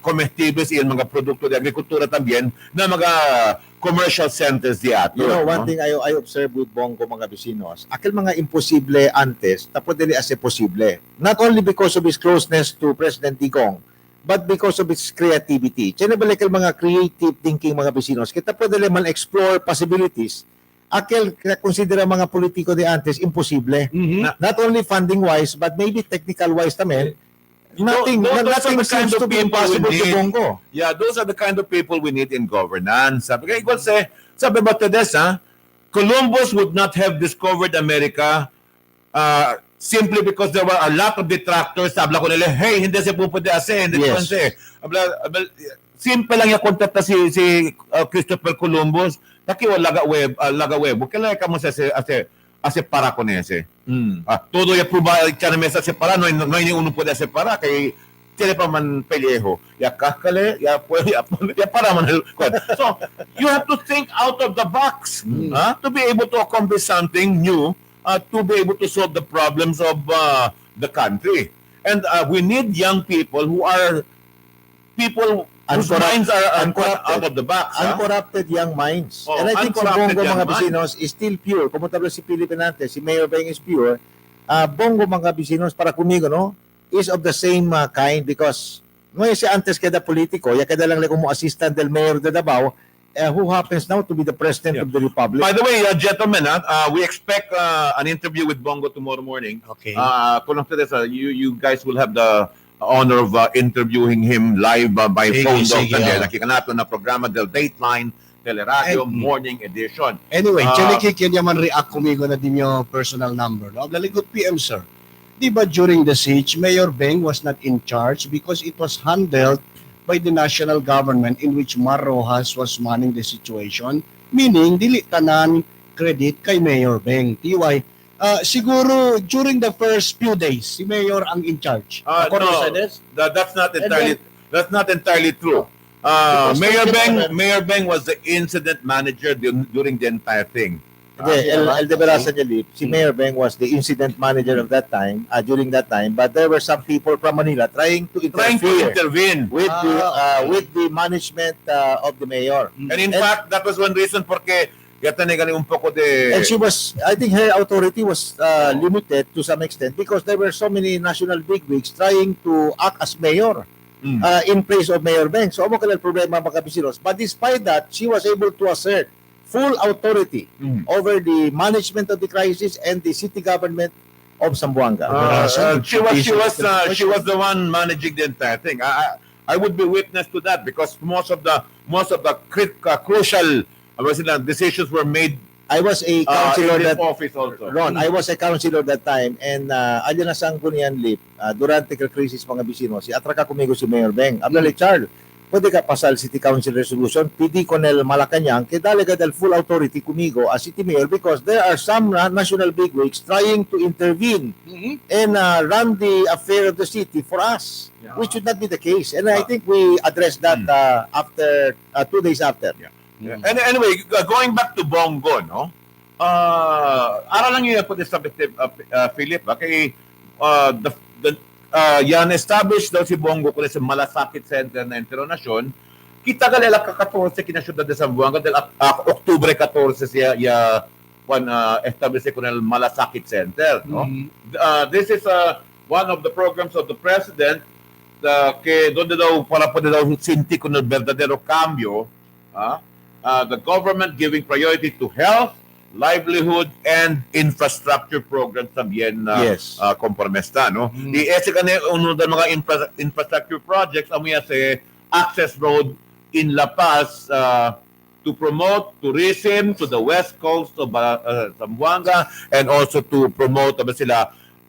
comestibles y el mga produkto de agricultura también na mga commercial centers di ato. You know, one thing I observe with Bongo mga vecinos, aquel mga imposible antes, tapos dili ase posible. Not only because of his closeness to President Digong, but because of his creativity. Kaya balik ang mga creative thinking mga vecinos, kita pwede man explore possibilities. Aquel considera mga politiko di antes imposible. Not only funding wise, but maybe technical wise tamén. Nothing seems to be impossible to Bongo. Yeah, those are the kind of people we need in governance. Sabi ba Teresa, Columbus would not have discovered America simply because there were a lot of detractors. Sabla ko nila, hey, hindi siya pupwede ase, hindi Yes. siya simple lang yung kontakta si Christopher Columbus. Taki laga web. Kailangan ka mo sa ase para con ese. Todo ya prueba que na mesa separa, no hay ninguno puede separar kay tiene pa man pellejo. Ya kaskale, ya para man. So, you have to think out of the box to be able to accomplish something new, to be able to solve the problems of the country. And we need young people who are whose minds are out of the box. Uncorrupted young minds. Oh, And I think si uncorrupted Bongo young mga vecinos is still pure. Como tabla si Pilipinante, si Mayor Beng is pure. Bongo mga vecinos para kumigo, no? Is of the same kind because no si antes kada politiko, ya kada lang como assistant del Mayor de Davao, who happens now to be the President of the Republic. By the way, gentlemen, we expect an interview with Bongo tomorrow morning. Okay. Kung ustedes, you guys will have the honor of interviewing him live by phone. Nakikita natin na programa del Dateline Teleradyo Morning Edition. Anyway, Chelikik, yan yaman react kumigo na din yung personal number. No? Good PM, sir. Di ba during the siege, Mayor Beng was not in charge because it was handled by the national government in which Mar Rojas was manning the situation, meaning dili tanan credit kay Mayor Beng. TY, siguro during the first few days, si Mayor ang in charge. No, that's not entirely true. Mayor Beng was the incident manager during the entire thing. El de Veraza Jalip, si Mayor Beng was the incident manager of that time, during that time, but there were some people from Manila trying to intervene with the management of the mayor. And in fact, that was one reason porque un poco de... And she was, I think her authority was limited to some extent because there were so many national bigwigs trying to act as mayor in place of Mayor Beng. So, ano kailan problema mga kabisinos? But despite that, she was able to assert full authority over the management of the crisis and the city government of Zamboanga. She was the one managing the entire thing. I would be witness to that because most of the crucial decisions were made. I was a councilor in this that office also. Ron, I was a councilor that time and alya na sang kunian lip durante the crisis mga bisino si atraka kumigo si Mayor Beng. Abdali Charles, pwede ka pasal City Council resolution PD Conel Malacanang kay dalaga del full authority kumigo as city mayor because there are some national bigwigs trying to intervene and run the affair of the city for us, which should not be the case. And I think we addressed that after 2 days after. And anyway, going back to Bongo, no? Ara lang yun po sa Philip, kay yan established daw si Bongo kung sa Malasakit Center na Internasyon. Kita galala ka 14 kinasyudad de Zamboanga del Oktubre 14 siya established ko na Malasakit Center, no? This is one of the programs of the president que donde daw para poder daw sinti ko ng verdadero cambio, the government giving priority to health, livelihood, and infrastructure programs también conforme está, no? Y ese kanya uno ng mga infrastructure projects amuya access road in La Paz to promote tourism to the west coast of Zamboanga and also to promote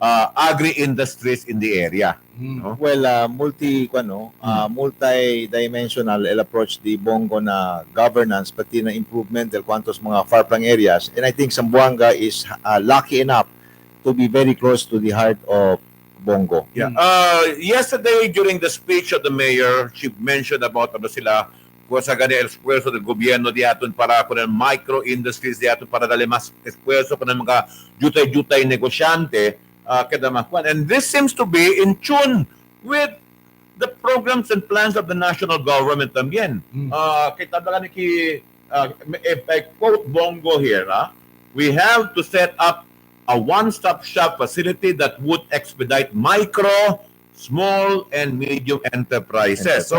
agri-industries in the area. No? Well, multi-dimensional el approach di Bongo na governance pati na improvement del quantos mga far-flung areas. And I think Zamboanga is lucky enough to be very close to the heart of Bongo. Yeah. Yesterday, during the speech of the mayor, she mentioned about sila kung sa ganyan esfuerzo ng gobyerno diaton para kung micro-industries diaton para dali mas esfuerzo kung mga jutay-jutay negosyante kadamakuan. And this seems to be in tune with the programs and plans of the national government también. Kita ba if I quote Bongo here, we have to set up a one-stop shop facility that would expedite micro, small, and medium enterprises. So,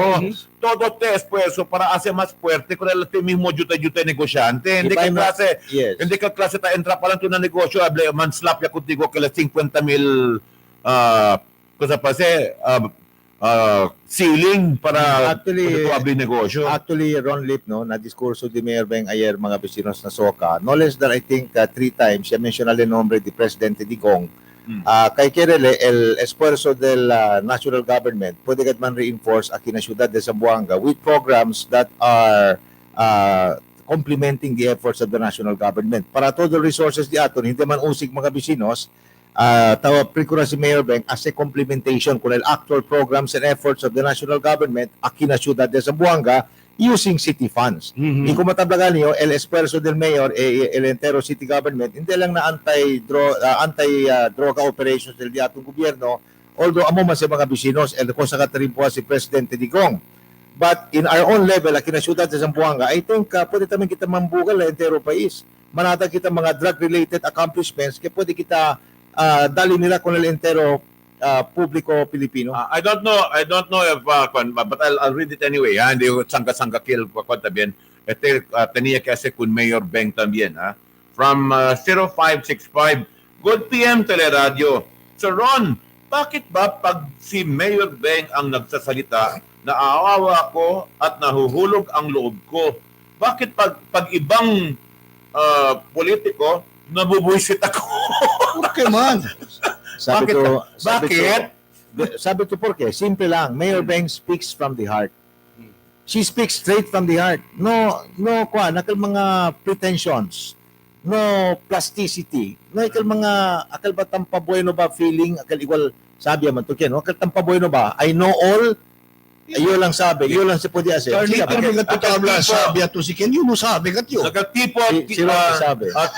todo te esfuerzo para hacer más fuerte kung relative mismo jutay-jutay negosyante. Hindi ka klase ta entra pa lang to na negosyo, manslap ya contigo que las 50,000 cosa pa ceiling para abri negosyo. Actually, Ron Lip, na diskurso di Mayor Beng ayer mga vecinos na Soka, no less than I think 3 times, siya mencional el nombre di Presidente Digong. Kay Kirele, el esfuerzo del national government pwede kat man reinforce aquí na Ciudad de Zamboanga with programs that are complementing the efforts of the national government. Para todo resources di aton, hindi man usig mga bisinos, tawa prikura si Mayor Beng as a complementation kung el actual programs and efforts of the national government aquí na Ciudad de Zamboanga using city funds. Y kung matablagan niyo, el esfuerzo del mayor, el entero city government, hindi lang na anti-droga operations del diatong gobyerno, although amo man sa mga bisinos, el kung sakat rin po si Presidente Digong. But in our own level, aquí na Ciudad de Zamboanga, I think pwede naman kita mambugal na entero pais. Manata kita mga drug-related accomplishments, kaya pwede kita dali nila kung el entero publiko Pilipino. I don't know if but I'll read it anyway. Hindi sangka kill kwanta bien. Tenía que hacer con Mayor Beng también. From 0565 Good PM Teleradyo. So Ron, bakit ba pag si Mayor Beng ang nagsasalita, naaawa ko at nahuhulog ang loob ko? Bakit pag ibang politiko, nabubuisit ako? Okay man. Bakit? Sabi to porque, simple lang. Mayor Beng speaks from the heart. She speaks straight from the heart. Nakal mga pretensions. No plasticity. No ikal mga, akal ba tampabueno ba feeling, akal igual, sabi man to ken, akal tampabueno ba, I know all, Iyo lang sabi, iyo lang si pwede ase. Carlito, mga tutabla, sabi ato si Ken, yun mo sabi katyo.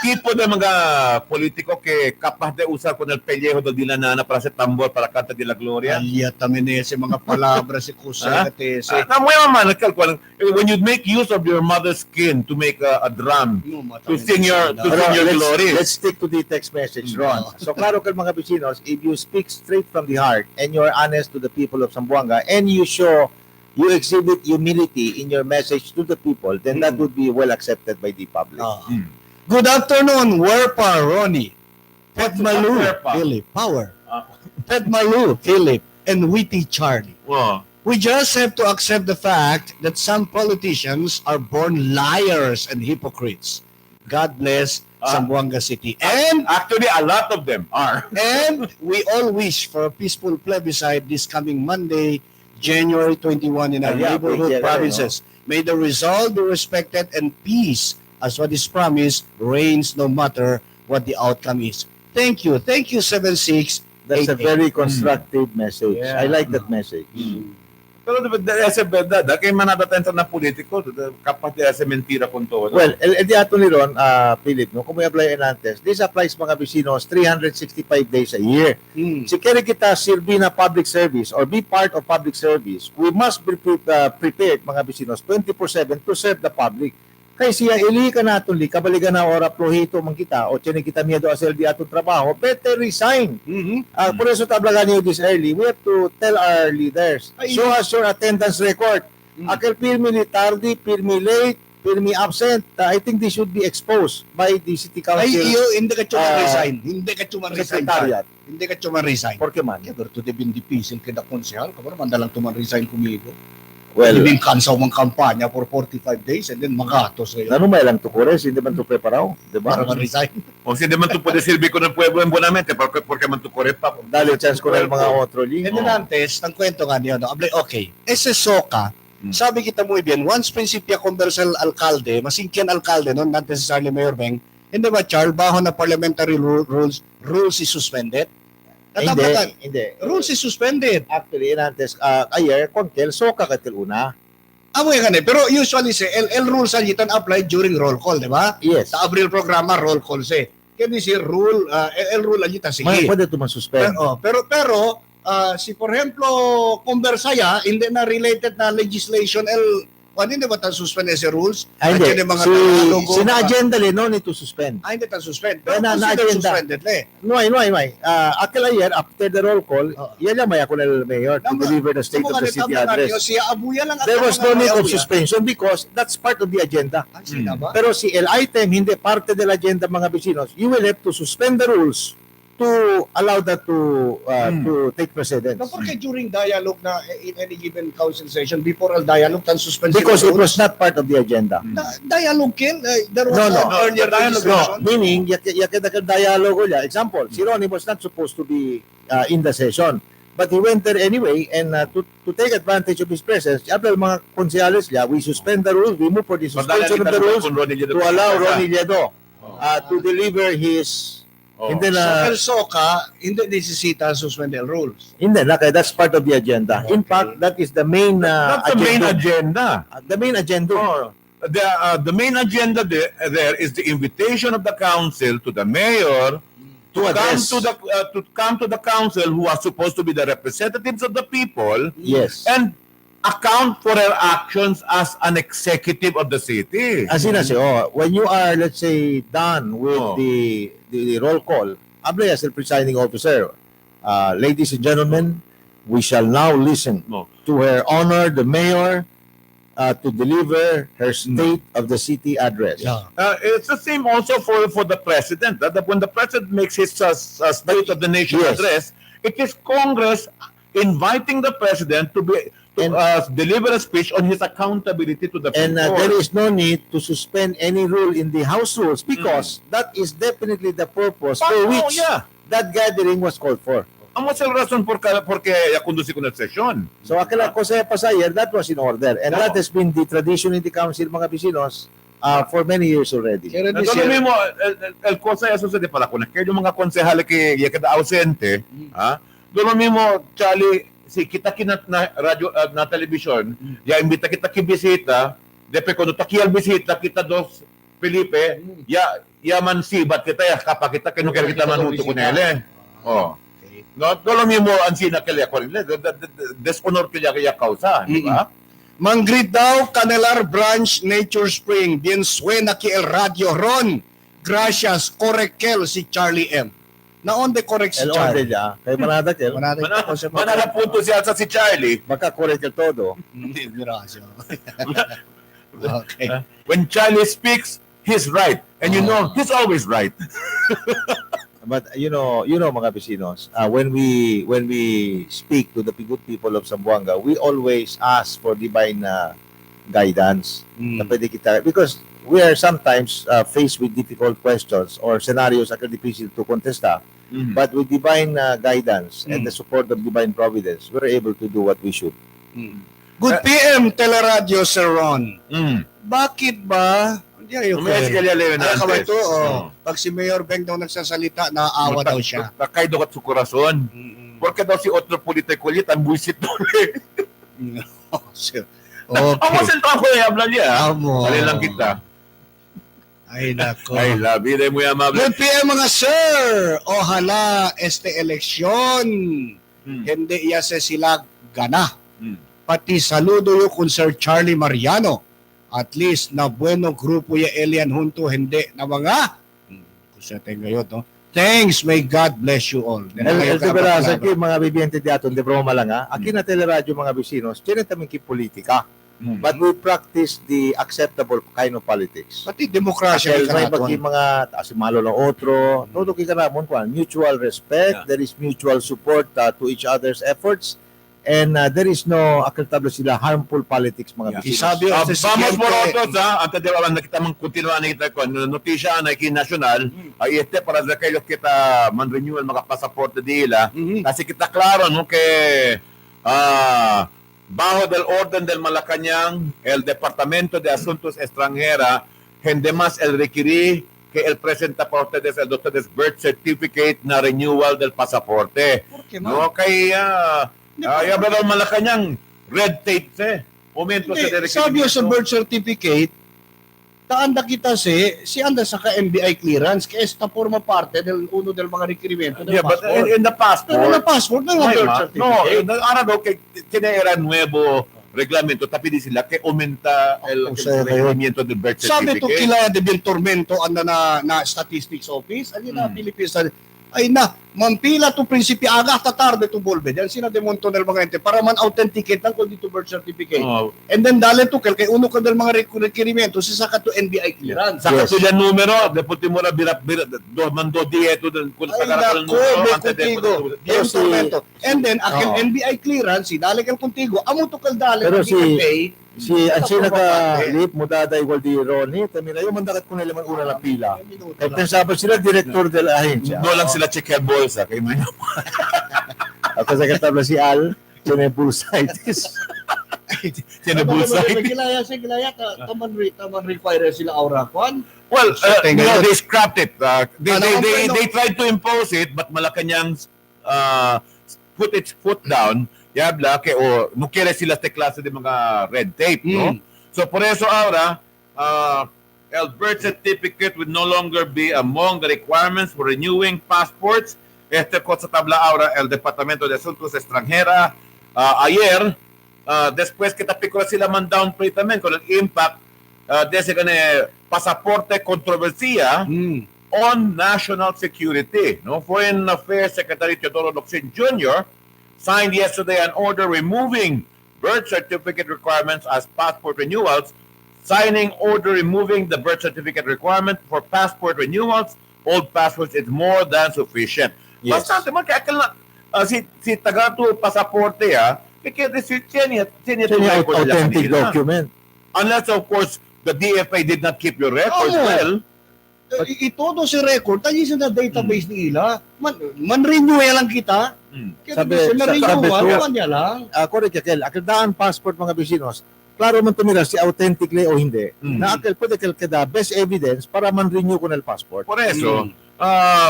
Tipo de mga politiko que capaz de usar con el pellejo del dilanana para hacer tambor para canta de la gloria. Alya tamin ese mga palabra si Kusay at ese. When you make use of your mother's skin to make a drum, to sing your glory. Let's stick to the text message, Ron. So klaro kal mga vecinos, if you speak straight from the heart and you're honest to the people of Zamboanga and you exhibit humility in your message to the people, then that would be well accepted by the public. Good afternoon, Werpa Ronnie, Pedmalu, Philip, Power, Pedmalu, Philip, and Witty Charlie. Wow. We just have to accept the fact that some politicians are born liars and hypocrites. God bless Zamboanga City. And actually, a lot of them are. And we all wish for a peaceful plebiscite this coming Monday, January 21 in our neighborhood provinces. May the result be respected and peace, as what is promised, reigns no matter what the outcome is. Thank you. Thank you, 76. That's a very constructive message. Yeah. I like that message. Pero esa verdad, kay manadatan na politiko, kapag esa mentira kung to. Well, el diato ni Ron, Philip, kung may apply antes, this applies mga vecinos 365 days a year. Si kaya kita sirbi na public service or be part of public service, we must be prepared mga vecinos 24/7 to serve the public. Kaya siya, ili ka natin, kabaligan na ora prohito man kita, o tiyan kita miedo asel di atong trabaho, better resign. Por eso tablagan niyo this early, we have to tell our leaders, show us your attendance record. Akil pirmi tardy, pirmi late, pirmi absent, I think this should be exposed by the city council. Ay, iyo, hindi ka tsuma resign. Hindi ka tsuma resign. Secretariat. Hindi ka tsuma resign. Por qué man? Kaya berto de bin difícil kada konsehal, kabar mandalang tuman resign kumigo. Well, Hindi kansaw mang kampanya for 45 days and then magatos ngayon. ano may lang tukures, hindi man to preparaw, di ba? Para ma-resign. O si naman to puede silbi ko ng pueblo en Bonamente porque man to correct pa. Dali chance ko ng mga otro And then antes, ang kwento nga niyo, no? Okay, ese soka, sabi kita muy bien, once principia conversal alcalde, masingkian alcalde, no? Not necessarily Mayor Beng, hindi ba, Charles, baho na parliamentary rules is suspended? Hindi. Rules is suspended. Actually, inantes, ayer, kontel, soka katil una. Amo yan pero usually el rules agitan applied during roll call, di ba? Yes. Sa Abril programa, roll call se. Kaya si rule, el rule agitan, sige. May pwede ito masuspend. Pero si por ejemplo, conversaya, hindi na related na legislation, hindi ba suspend ese rules? Hindi. At yung mga Tagalog, Sina-agenda le, no need to suspend. hindi ta suspend. Pero Na consider agenda. suspended le. May. Aquel ayer, after the roll call, yan lang may ako ng mayor to deliver the state of the city address. Siya abuya lang. There was no need of suspension because that's part of the agenda. Sina ba? Pero si el item hindi parte del agenda mga vecinos, you will have to suspend the rules to allow that to take precedence. No, porque during dialogue na in any given council session, before all dialogue, tan suspend Because it rules. was not part of the agenda. Dialogue kin, there was No, earlier dialogue. No, meaning, dialogue ulit. Example, si Ronnie was not supposed to be in the session. But he went there anyway, and to take advantage of his presence, after mga konsehales niya, we suspend the rules, we move for the suspension of the rules to allow Ronnie Liedo to deliver his... Hindi na... So, el SOCA, hindi necesita suspend the rules. Hindi na, kaya that's part of the agenda. In fact, that is the main That's the main agenda. The main agenda. The main agenda there is the invitation of the council to the mayor to come to the council who are supposed to be the representatives of the people. Yes. And account for their actions as an executive of the city. As in, when you are, let's say, done with the roll call, hable as the presiding officer, ladies and gentlemen, we shall now listen to Her Honor, the Mayor, to deliver her State of the City address. Yeah. It's the same also for the president. That when the president makes his State of the Nation address, it is Congress inviting the president to deliver a speech on his accountability to the people. And there is no need to suspend any rule in the House rules because that is definitely the purpose for which that gathering was called for. Ang masal rason porque conduce ko na session. So akala ko sa pasayer, that was in order. And that has been the tradition in the council, mga vecinos, for many years already. Nagano mo, el cosa eso se de para con aquello mga konsehale que ya queda ausente, doon mo, Charlie, si kita na radio na television, ya imbita kita kibisita, depe kuno takial bisita kita dos Felipe, ya mansibat kita ya kapag kita kinukir kita manuto ko nele. No, dolo mo ansina kaya ko rin. Dishonor kaya kausa, di ba? Manggrid daw, Canelar Branch Nature Spring, bien suena ki el radio Ron. Gracias, correkel si Charlie M. Naon de correct si El Charlie. order niya, kay manadakel, Manala punto siya sa si Charlie. baka correct el todo. Hindi, gracias. Okay. When Charlie speaks, he's right. And you know, he's always right. But you know mga vecinos, when we speak to the good people of Zamboanga, we always ask for divine guidance. Na pwede kita, because we are sometimes faced with difficult questions or scenarios that are difficult to contest. But with divine guidance and the support of divine providence, we're able to do what we should. Good PM, Teleradyo, Sir Ron. Bakit ba? Pag si Mayor Beng daw nagsasalita, naawa daw siya. Takay daw at sa corazon. Porque daw si otro politikulit, ang buisit doon. Okay. Ang masento ako habla niya. Amo. Alin lang kita. Ay, nako. Ay, labi na mo yung amable. Good PM, mga sir! Ojalá este eleksyon hindi yase sila gana. Pati saludo yo kung Sir Charlie Mariano. At least na bueno grupo ya alien junto hindi na mga kusete ngayon, no? Thanks, may God bless you all. Sa mga bibiyente di aton, de broma lang Aki na teleradyo mga vecinos, tiyan namin ki politika. But we practice the acceptable kind of politics. Pati demokrasya May bagi mga asimalo ng otro, todo ki kanamon mutual respect, there is mutual support to each other's efforts. and there is no acceptable sila harmful politics mga vecinos. Isabi Vamos por otros, antes de hablar, kita continuar kita con noticia na national, para sa aquellos que man-renew el mga pasaporte nila, kasi kita claro, no, que bajo del orden del Malacañang, el Departamento de Asuntos Extranjera, gente más el requirí que él presenta para ustedes el birth certificate na renewal del pasaporte. ¿Por qué, No, kaya habla del Malacañang, red tape momento sa Sabi sa birth certificate, taanda kita si anda sa ka-NBI clearance, kaya esta forma parte del uno del mga requiremento del but passport. in the passport, Pero na passport na yung birth certificate. no, que tiene era nuevo reglamento, tapi di sila que aumenta el requerimiento del birth Sabi to certificate. kila de Tormento anda na statistics office, ali na Philippines ay na, mampila to prinsipi aga hasta tarde to volve. Diyan sila demonto del mga ente para man authenticate lang kung dito birth certificate. And then dale to kay uno ka del mga requiremento si saka to NBI clearance. Saka to yan numero, deputy mo na mando dieto kung Ay pagkakaroon nako, may kuntigo. Diyan Tormento. And then akin NBI clearance, si dale kal kuntigo, amo to kal dale Pero ang si naka-lip mo dada igual di Ronnie, tamina yung mandakat ko nila man una na pila. Kaya pensaba sila director de la agencia. no lang sila check bolsa kay man. Ako sa katabla si Al, tiene bursitis. Tiene bullseye. Kilaya taman require sila aura kwan. Well, they scrapped it. Ano, They tried to impose it, but Malacañang put its foot down. Yabla, no quiere sila este klase de mga red tape, no? So, por eso ahora, el birth certificate would no longer be among the requirements for renewing passports. Cosa tabla ahora el Departamento de Asuntos Extranjera. Ayer, después que tapicó sila man down play también con el impact de ese pasaporte controversia on national security. No? Foreign Affairs Secretary Teodoro Locsin Jr. signed yesterday an order removing birth certificate requirements as passport renewals. Signing order removing the birth certificate requirement for passport renewals. Old passports is more than sufficient. Yes. Bastante man kaya si tagato pasaporte kaya Authentic document. Unless of course the DFA did not keep your records well. Itodo si record, tayo sa database nila. Man-renew lang kita. Sabi niya lang. Correct, akil passport mga bisinos, klaro man tumira si authentically o hindi. Na akil pwede kada best evidence para man-renew ko ng passport. Por eso,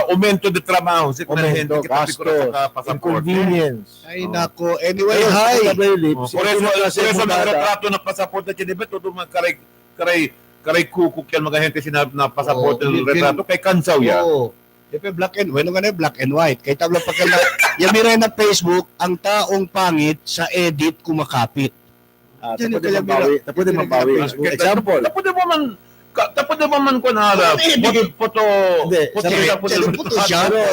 aumento de trabajo. Aumento, gastos, inconvenience. Ay nako. Anyway, Pero, hi. Por eso nagretrato ng pasaporte kinibet todo mga karay kukuk yan mga gente na pasaporte ng retrato kay kansaw yan. Siyempre black and white, black and white. Kaya tabla pa kala, yamira na Facebook, ang taong pangit sa edit kumakapit. Pwede mabawi. Example. Tapos mo man ko na photo. Pero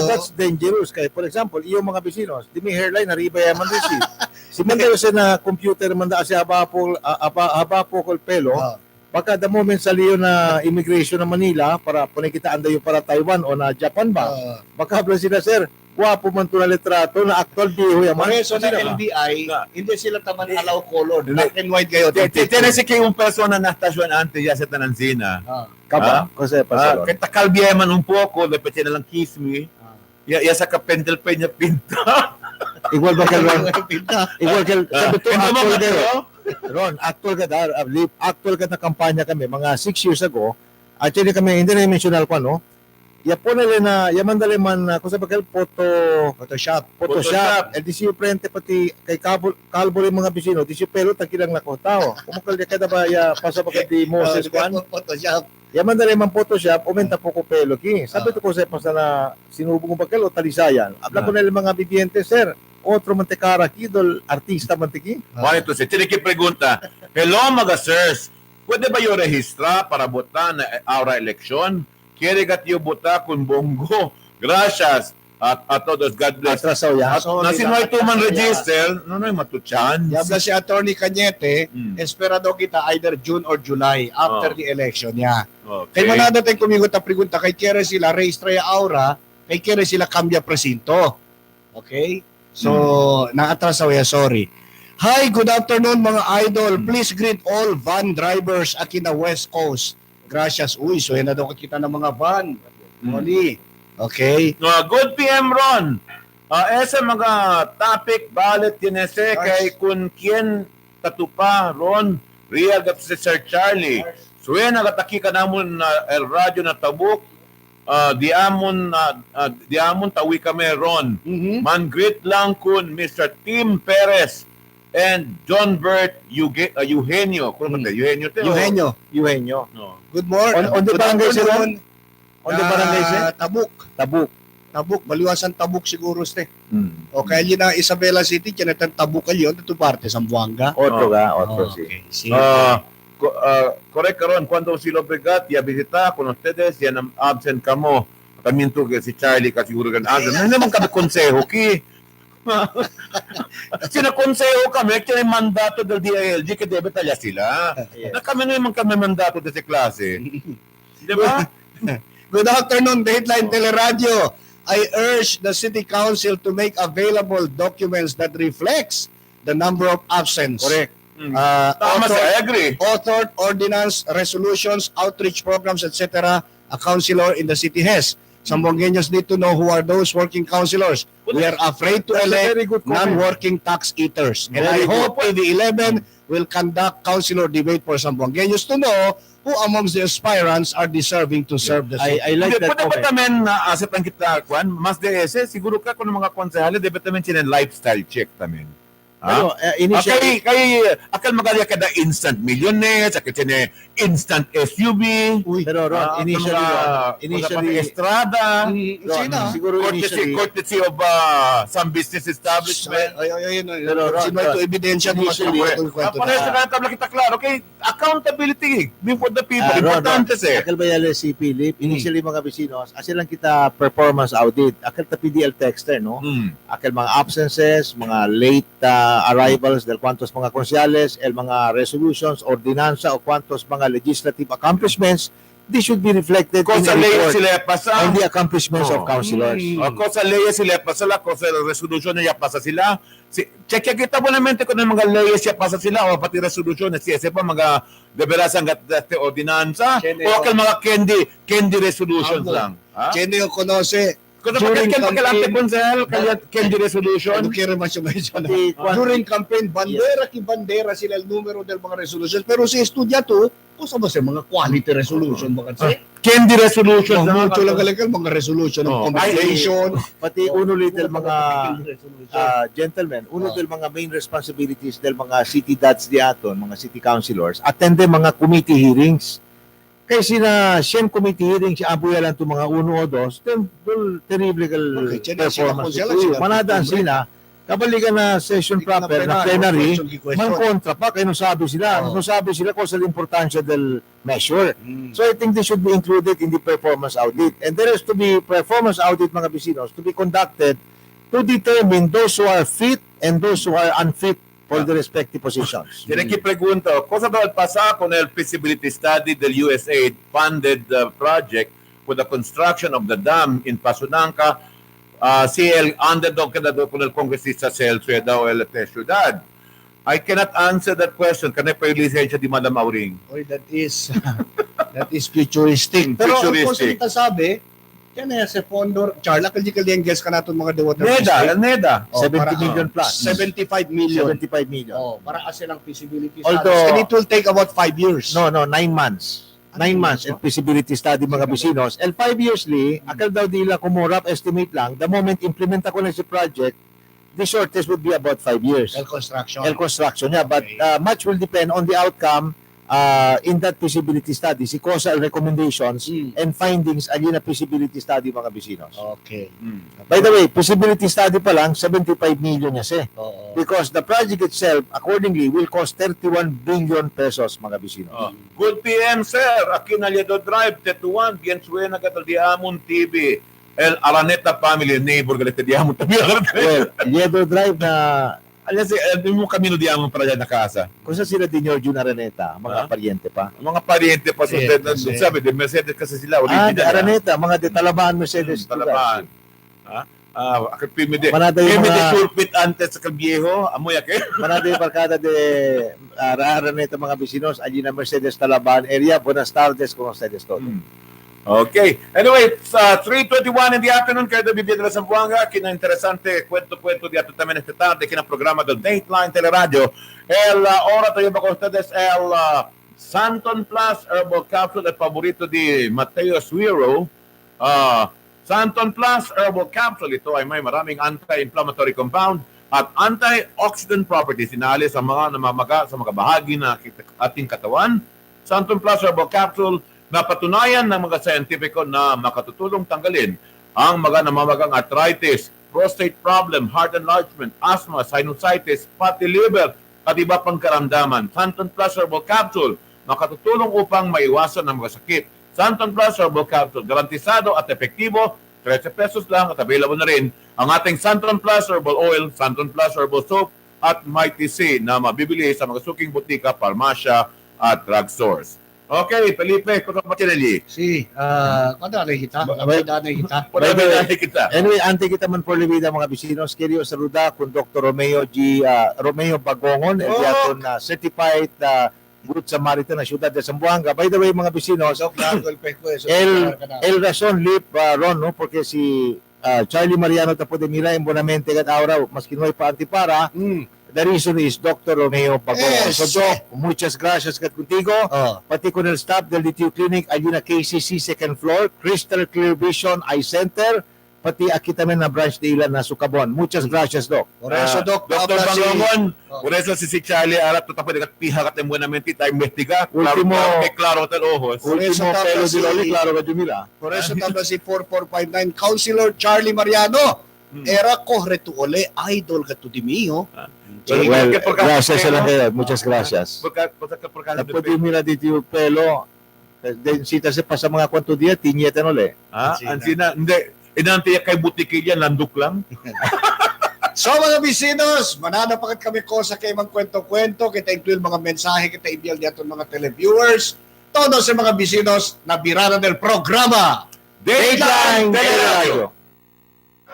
that's dangerous. Kaya for example, yung mga bisinos, di may hairline, nariba yaman din si Mandayo sa na computer, manda siya haba po kol pelo, baka the moment sa liyo na immigration na Manila, para panikitaan dayo para Taiwan o na Japan ba, baka habla sila, sir, guwapo man to na litrato na actual biho yaman. So na LBI, hindi sila taman allow color. Black and white kayo. Tiene si kay un persona na stasyon antes ya sa Tanansina. Kaba? Kasi pasalo. Kaya takalbiya man un poco, dapat siya nalang kiss me. Ya sa kapendel pa niya pinta. Igual ba kayo? Igual kayo. Sabi to, actual kayo. Ron, actual ka na kampanya kami, mga 6 years ago. Actually kami, hindi na mentional ko, no? Yapo na yaman dali man, kung sa bagay, Photoshop. Eh, di siyo prente pati kay kalbo rin mga bisino, di siyo pelo, takilang nakotao. Kumakal di kada ba, pasa bagay di Moses Juan. Photoshop. Yaman dali man Photoshop, umenta po ko pelo ki. Sabi to ko sa pasa na sinubong ko bagay, o talisayan. Abla ko na mga bibiyente, sir. Otro mantekara ki, dol artista manteki. Ito siya, tiniki pregunta, hello mga sirs, pwede ba yung rehistra para botar na aura eleksyon? Quiere gatyo buta con bongo. Gracias a todos. God bless. Na sinuay tuman register, no matuchan. Yabla si Attorney Cañete, esperado kita either June or July after the election niya. Okay. Kaya manada tayong kumigo ta pregunta, kay kere sila registra ya aura, kay kere sila cambia presinto. Okay? So, naatras ako, sorry. Hi, good afternoon mga idol. Please greet all van drivers aquí na West Coast. Gracias. Uy, so yan na daw kita ng mga van. Mali. Okay. Good PM, Ron. Ese mga topic ballot tinese kay kun kien tatupa, Ron. Real gat si Sir Charlie. So yan, nagataki ka namon na el radyo na tabuk. Diamon tawi kami, Ron. Man greet lang kun Mr. Tim Perez and John Bert Eugenio. Eugenio. No. Good morning. On the barangay sila? On the barangay sila? Tabuk. Maliwasan Tabuk siguro ste. O kaya yun na Isabela City, yan natin Tabuk yun, ito parte sa Zamboanga. Otro Okay. Correct, Ron. Cuando si Lopegat ya visita con ustedes, yan absent kamo. Kaminto que si Charlie kasi siguro gan absent. Hindi naman kami konseho ki. Sinakonseho kami, kaya mandato del DILG que debe talya sila. Na kami naman kami mandato de si klase. Di ba? Good afternoon, Dateline Teleradyo. I urge the City Council to make available documents that reflects the number of absence. Correct. Tama siya, I agree. Authored ordinance, resolutions, outreach programs, etc. a councilor in the city has. Sambuangueños need to know who are those working councilors. We are afraid to That's a very elect good comment. non-working tax eaters. And I Very hope AV11 will conduct councilor debate for Sambuangueños to know who amongst the aspirants are deserving to serve the city. I like that Pwede ba comment. tamen na asset ang kita, Kwan? Mas ese, siguro ka kung mga konsehali, debe tamen sinin lifestyle check tamen. Pero, initially, Akal magali ka da instant millionaires, akal sinin instant SUV, pero Ron, initially, Estrada, Sino? siguro initially, courtesy of some business establishment. Pero, Sino ito ebidensya mo? Pareho sa tabla kita klaro, okay, accountability before the people, importante siya. akal bayale si Philip, initially mga vecinos, asil lang kita performance audit, akal ta PDL texter, no? Akal mga absences, mga late arrivals del cuantos mga konsyales, el mga resolutions, ordinansa o cuantos mga legislative accomplishments, they should be reflected in Cosa the leye report sila pasa. and the accomplishments of councilors. Cosa leye sila pasala, cosa resolution niya pasa sila. Check kita mo naman kung mga leyes siya pasa sila o pati resolution siya pa mga deberasang ordinansa o akal mga candy resolutions lang. Ha? Sino yung konose? Kung During napakalante campaign- konsehal, kaya candy resolution. Ano kira mas yung Pati- During campaign, bandera sila el numero del mga resolutions. Pero si estudyado, kusa ba sa mga quality resolution? Candy resolution. Mucho lang galing mga resolution Oh. ng conversation. Pati uno little mga gentlemen, uno del mga main responsibilities del mga city dads di aton, mga city councilors, attend mga committee hearings. Kaya sina siyem committee hearings, si abuya lang ito mga uno o dos, terrible performance. Manadaan sila, kabalikan na session proper, na plenary, man kontra pa, kaya nung sabi sila kung sa importansya del measure. So I think they should be included in the performance audit. And there is to be performance audit, mga vecinos, to be conducted to determine those who are fit and those who are unfit for the respective positions. Tiene que pregunto, cosa daw pasa con el feasibility study del USAID funded project for the construction of the dam in Pasunanca, si el underdog kada daw con el congresista Celso daw el ciudad. I cannot answer that question. Kanay pa yung lisensya di Madam Auring. Oy, that is futuristic. Pero ang Futuristic. kung sabi, yan na sa Fondor, Charla, kaldi yung guess ka natin mga dewater. NEDA. 70 million plus. 75 million. 75 million. Para kasi lang feasibility Although- studies. And it will take about 5 years. No, 9 months. 9 months and feasibility study, mga vecinos. And 5 yearsly, akal daw dila kumurap estimate lang, the moment implement ako na si project, the shortest would be about 5 years. El construction. Yeah, but much will depend on the outcome in that feasibility study, si COSA recommendations and findings alin na feasibility study, mga vecinos. Okay. By the way, feasibility study pa lang 75 million niya Oo. because the project itself accordingly will cost 31 billion pesos, mga vecinos. Good PM, sir. Aquí na Liedo Drive, Tetuan, bien suena katal di Amon TV. El Araneta family, neighbor, galita di Amon TV. Well, Liedo Drive na Alam si, mo kamino di Amon para dyan na casa. kung saan sila din Giorgio Araneta, mga paryente pa. Mga pariente pa sa sabi, de Mercedes kasi sila. Original. Araneta, mga de Talabaan Mercedes. Talabaan. Ha? Manado yung Pimide mga pulpit antes sa kabyeho. Amoy ake. manado yung barkada de raaran nito mga bisinos allí na Mercedes Talaban area. Buenas tardes, kung ustedes todo. Okay. Anyway, sa 3:21 in the afternoon, kayo na bibigyan nila sa Buanga, kina-interesante kwento-kwento di ato también esta tarde, kina-programa del Dateline Teleradyo. Ahora tayo ba con ustedes Santon Plus Herbal Capsule, el favorito di Mateo Suiro. Santon Plus Herbal Capsule, ito ay may maraming anti-inflammatory compound at antioxidant properties. Inalis ang mga namamaga sa mga bahagi na ating katawan. Santon Plus Herbal Capsule, napatunayan ng mga scientifico na makatutulong tanggalin ang mga namamagang arthritis, prostate problem, heart enlargement, asthma, sinusitis, fatty liver, at iba pang karamdaman. Santon Plus Herbal Capsule, makatutulong upang maiwasan ang mga sakit. Santon Plus Herbal Capsule, garantisado at epektibo, 13 pesos lang at available na rin ang ating Santon Plus Herbal Oil, Santon Plus Herbal Soap, at Mighty C na mabibili sa mga suking butika, parmasya at drugstores. Okay, Felipe, kung makinali. Kada na hita? Kada na hita? Kita. Anyway, ante kita man por libida mga bisinos. Querio saluda con Dr. Romeo Bagongon, el aton certified Good Samaritan na siyudad de Zamboanga. By the way, mga bisinos, el razón lip Ron, no? Porque si Charlie Mariano tapo de mira en bonamente kat aura, maski no hay pa antipara, the reason is Dr. Romeo Bagongon. Yes. So, Doc, muchas gracias kat contigo. Pati con el staff del DTU Clinic, ayun na KCC second floor, Crystal Clear Vision Eye Center, pati aquí también na branch de Ilan na Sukabon. Muchas gracias, Doc. Por eso, Doc, Dr. habla si- Bangongon, por eso si Charlie Arap, tú tapos de piha ka buenamente tayo investiga. Último- Claro, te ojos. Por eso Último tapos pelo de si- Loli, claro que yo mira. Por eso tabla si 4459 Councilor Charlie Mariano. Era correcto ole idol ka to di mio. Well, gracias a la gente. Muchas gracias. Porque Tapos yung mira dito yung pelo, densita se pasa mga kwanto dia, tinyeta no le. Ansina, hindi. Inantiya kay butikilya, landok lang. So mga bisinos, mananapakat kami ko sa kay mga kwento-kwento, kita include mga mensahe, kita i-mail dito mga televiewers. Todos sa mga bisinos na birada del programa. Dateline Teleradyo.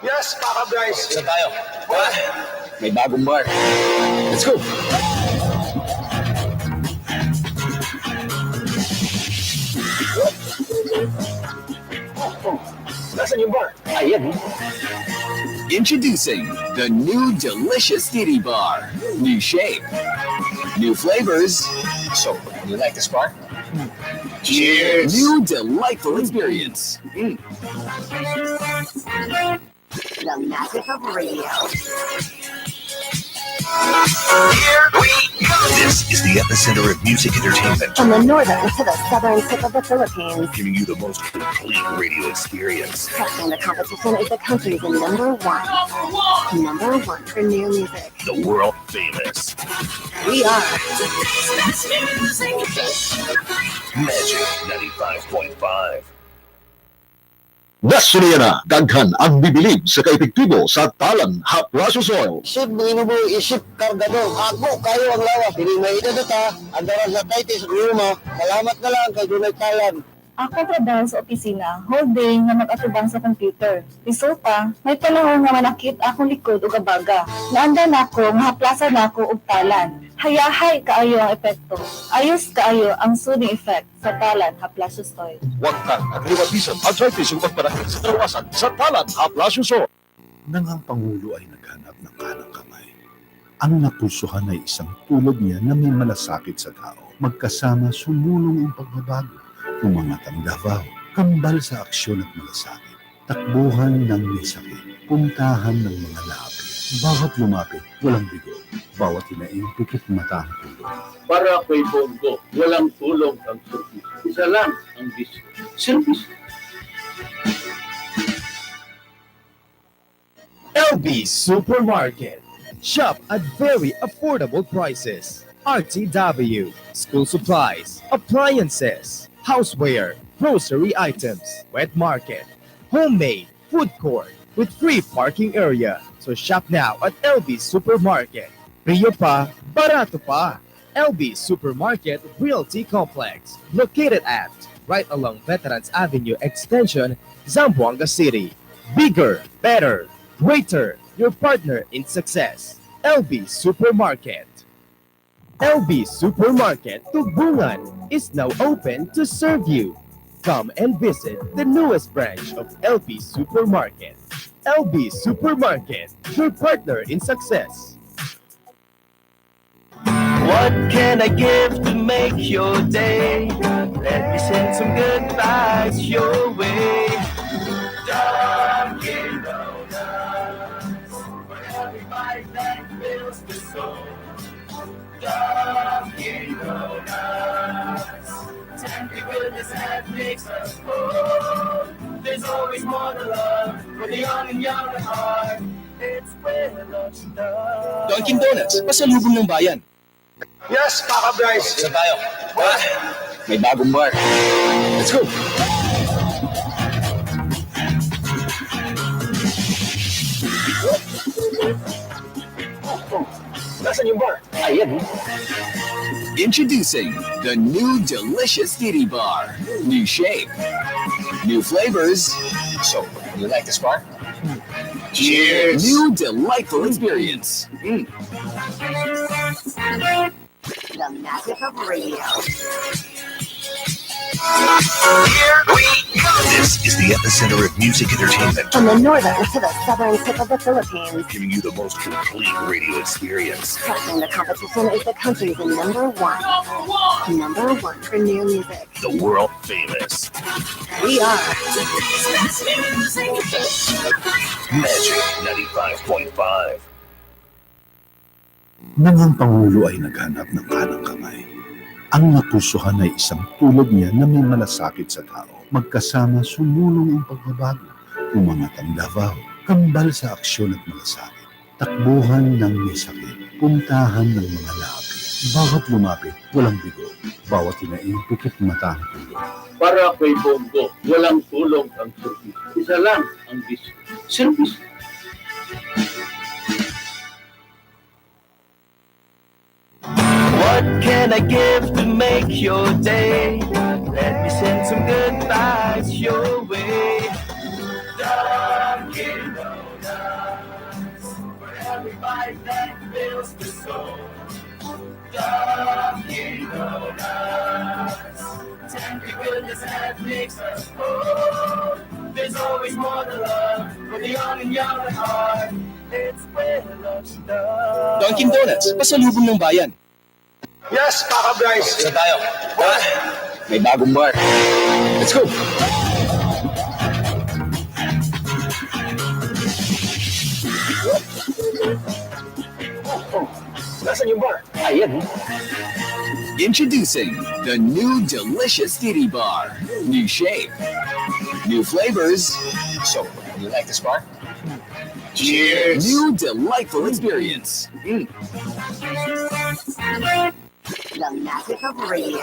Yes, mga guys. Isa tayo. May bagong bar. Let's go. Nasaan yung bar? Ayan. Introducing the new delicious Titty Bar. New shape, new flavors, So, you like this bar? Cheers! new delightful experience. The magic of radio. This is the epicenter of music entertainment, From the northern to the southern tip of the Philippines, giving you the most complete radio experience. trusting the competition is the country's number one. Number one for new music. The world famous We are Magic 95.5. Gasolina, daghan ang bibilib sa kaepektibo sa talan Haplasius Oil. Isip binubo, isip kargado. Ako, kayo ang lawas. Hindi may idadata. Andaran sa titis, ruma. Salamat na lang kay Dunay Talan. Ako trabaho sa opisina, whole day nga mag-atubang sa computer. Resulta, may panahon nga manakit akong likod o gabaga. Naanda na ako, mahaplasa na ako og talan. Hayahay kaayo ang epekto. Ayos kaayo ang soothing effect sa talan Haplasius Oil. Huwag kang nagliwatisan arthritis ug pagparakit sa kalawasan sa talan Haplasius Oil. Nang ang Pangulo ay naghanap ng kanang kamay, ang napulsuhan ay isang tulad niya na may malasakit sa tao. Magkasama sumulong ang pagbabago, umangat ang Davao, kambal sa aksyon at malasakit, takbuhan ng may sakit, puntahan ng mga lapi. Bawat lumapit, walang bigo. Bawat hinaing, pikit mata ang tulong. Para kay Bongo, walang tulong ang service. Isa lang ang bisyo. Service. LB Supermarket. Shop at very affordable prices. RTW, school supplies, appliances, houseware, grocery items, wet market, homemade, food court, with free parking area. So shop now at LB Supermarket. Rio pa, barato pa. LB Supermarket Realty Complex, located at right along Veterans Avenue Extension, Zamboanga City. Bigger, better, Waiter, your partner in success. LB Supermarket. LB Supermarket Tugbugan is now open to serve you. Come and visit the newest branch of LB Supermarket. LB Supermarket, your partner in success. What can I give to make your day? Let me send some good vibes your way. Dunkin' Donuts, for every bite that fills the soul. Dunkin' Donuts, tender goodness that makes us whole. There's always more to love for the young and young at heart. It's where love's done. Dunkin' Donuts, pasalubong ng bayan. Yes, Paka Bryce. Saan tayo? May bagong bar. Let's go! Nasaan yung bar? Ayan. Introducing the new delicious Titty Bar. New shape, new flavors. So, you like this bar? Cheers! New delightful experience. The magic of radio. Here we go. This is the epicenter of music entertainment, From the northern to the southern tip of the Philippines, giving you the most complete radio experience. cracking the competition is the country's number one. Number one for new music. The world famous We are Magic 95.5. Nang ang Pangulo ay naghanap ng kanang kamay, ang napusuhan ay isang tulad niya na may malasakit sa tao. Magkasama sumulong ang pagbabago, umangat ang Davao, kambal sa aksyon at malasakit. Takbuhan ng may sakit, puntahan ng mga labi. Bawat lumapit, walang bigo. Bawat hinaing, pikit mata ang tulong. Para kay Bongo, walang tulong ang service. Isa lang ang bisyo. Service. What can I give to make your day? Let me send some good vibes your way. Dunkin' Donuts, for every bite that fills the soul. Dunkin' Donuts, tender goodness that makes us whole. There's always more to love for the young and young at heart. It's where love's done. Dunkin' Donuts, pasalubong ng bayan. Yes, Paka Bryce. Saan tayo? May bagong bar. Let's go! Nasaan yung bar? Ayan. Introducing the new delicious Titty Bar. New shape, new flavors. So, you like this bar? Cheers! New delightful experience. the magic of radio.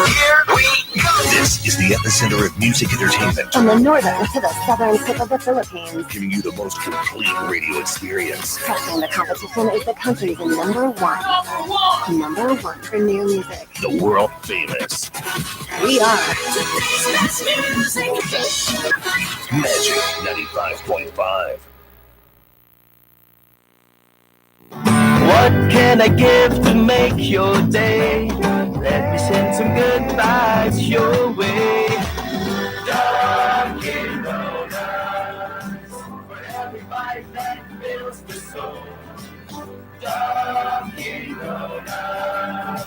Here we go. This is the epicenter of music entertainment, From the northern to the southern tip of the Philippines, giving you the most complete radio experience. cracking the competition is the country's number one. Number one for new music. The world famous We are Magic 95.5. What can I give to make your day? Let me send some good vibes your way. Dunkin' Donuts, for every bite that fills the soul. Dunkin' Donuts,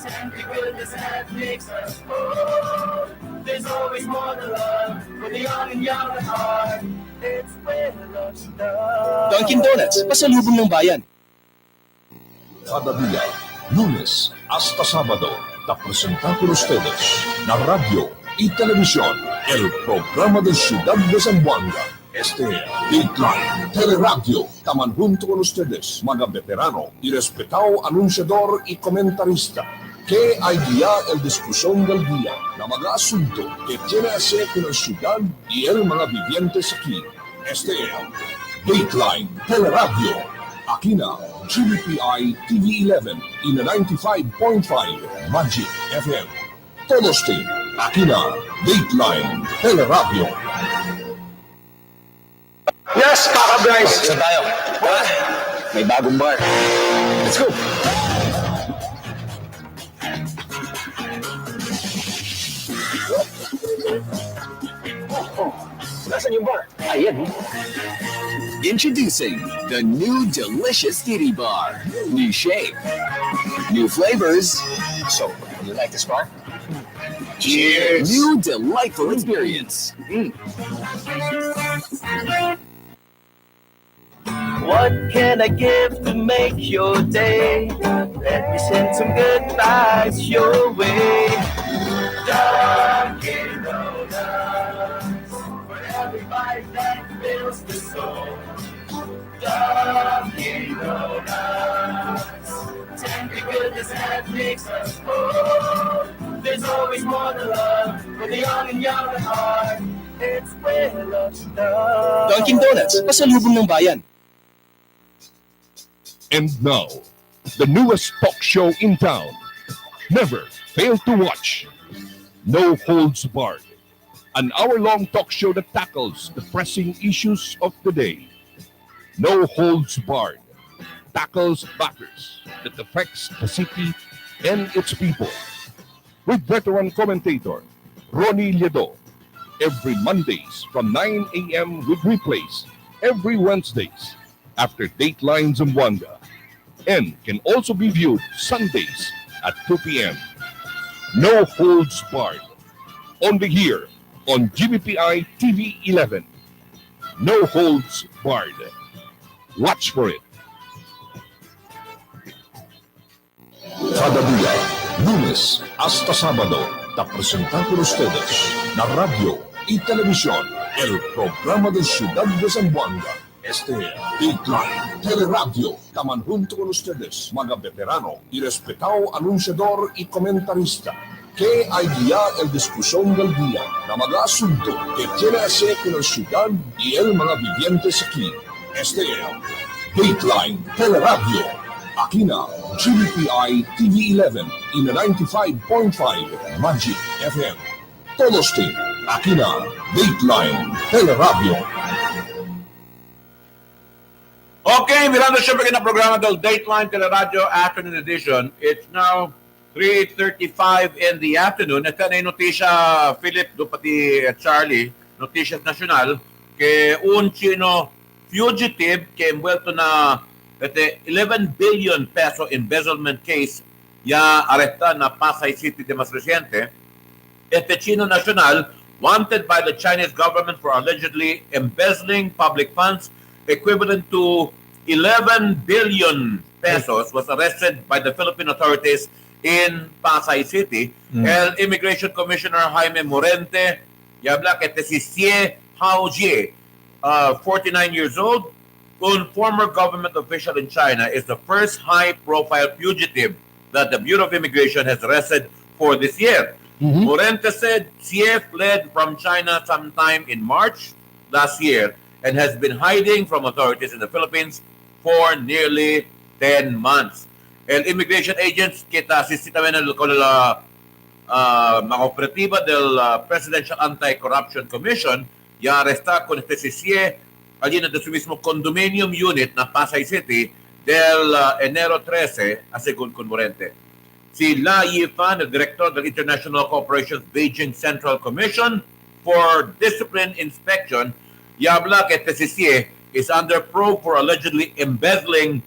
tender goodness that makes us whole. There's always more to love for the young and young at heart. It's where love's done. Dunkin' Donuts, pasalubong ng bayan. Cada día, lunes hasta sábado, te presenta con ustedes la radio y televisión, el programa de Ciudad de Zamboanga. Dateline Teleradyo, taman junto con ustedes, mga veterano y respetado anunciador y comentarista, que hay día el discusión del día, na mga asunto que tiene hacer con la ciudad y el mga vivientes aquí. Dateline Teleradyo, aquí na GBPI TV11 y na 95.5 Magic FM. Todos aquí na Dateline Teleradyo. Yes, kaka-Bryce! Saan tayo? May bagong bar. Let's go! Nasaan yung bar? Ayan. Introducing the new delicious titty bar. New shape. New flavors. So, you like this bar? Cheers! New delightful experience. What can I give to make your day? Let me send some good vibes your way. Dunkin' Donuts, for every bite that fills the soul. Dunkin' Donuts, tender goodness that makes us whole. There's always more to love for the young and young at heart. It's where love's done. Dunkin' Donuts, pasalubong ng bayan. And now, the newest talk show in town. Never fail to watch. No Holds Barred. An hour-long talk show that tackles the pressing issues of the day. No Holds Barred. Tackles matters that affects the city and its people. With veteran commentator Ronnie Liedo. Every Mondays from 9 a.m. with replays every Wednesdays after Dateline Zamboanga, and can also be viewed Sundays at 2 p.m. No Holds Barred. Only here on GBPI TV 11. No Holds Barred. Watch for it. Cada día, lunes hasta sábado, te presentan con ustedes la radio y televisión, el programa de Ciudad de Zamboanga. Este Dateline Teleradyo, taman junto con ustedes, mga veterano y respetado anunciador y comentarista, que hay guía el discusión del día na mga asunto que tiene hacer con la ciudad y el mga vivientes aquí. Este Dateline Teleradyo, aquí na GBPI TV 11 y na 95.5 Magic FM. Todos team, aquí na Dateline Teleradyo. Okay, mirando siyempre na programa del Dateline Teleradyo Afternoon Edition. It's now 3:35 in the afternoon. Ito na yung notisya, Philip, pati Charlie, notisyas nasyonal, que un chino fugitive que envuelto na 11 billion peso embezzlement case ya arresta na Pasay City de mas reciente. Este chino nacional, wanted by the Chinese government for allegedly embezzling public funds equivalent to 11 billion pesos, was arrested by the Philippine authorities in Pasay City. El Immigration Commissioner Jaime Morente, y habla que si Xie Haojie, 49 years old, un former government official in China, is the first high-profile fugitive that the Bureau of Immigration has arrested for this year. Morente said Xie fled from China sometime in March last year and has been hiding from authorities in the Philippines for nearly 10 months. El immigration agents kita asistita también con la operativa del Presidential Anti-Corruption Commission ya arresta con este Xie allí en su mismo condominium unit na Pasay City del enero 13, según con Morente. Si La Yifan, el director del International Corporation's Beijing Central Commission for Discipline Inspection, y habla que este Xie is under probe for allegedly embezzling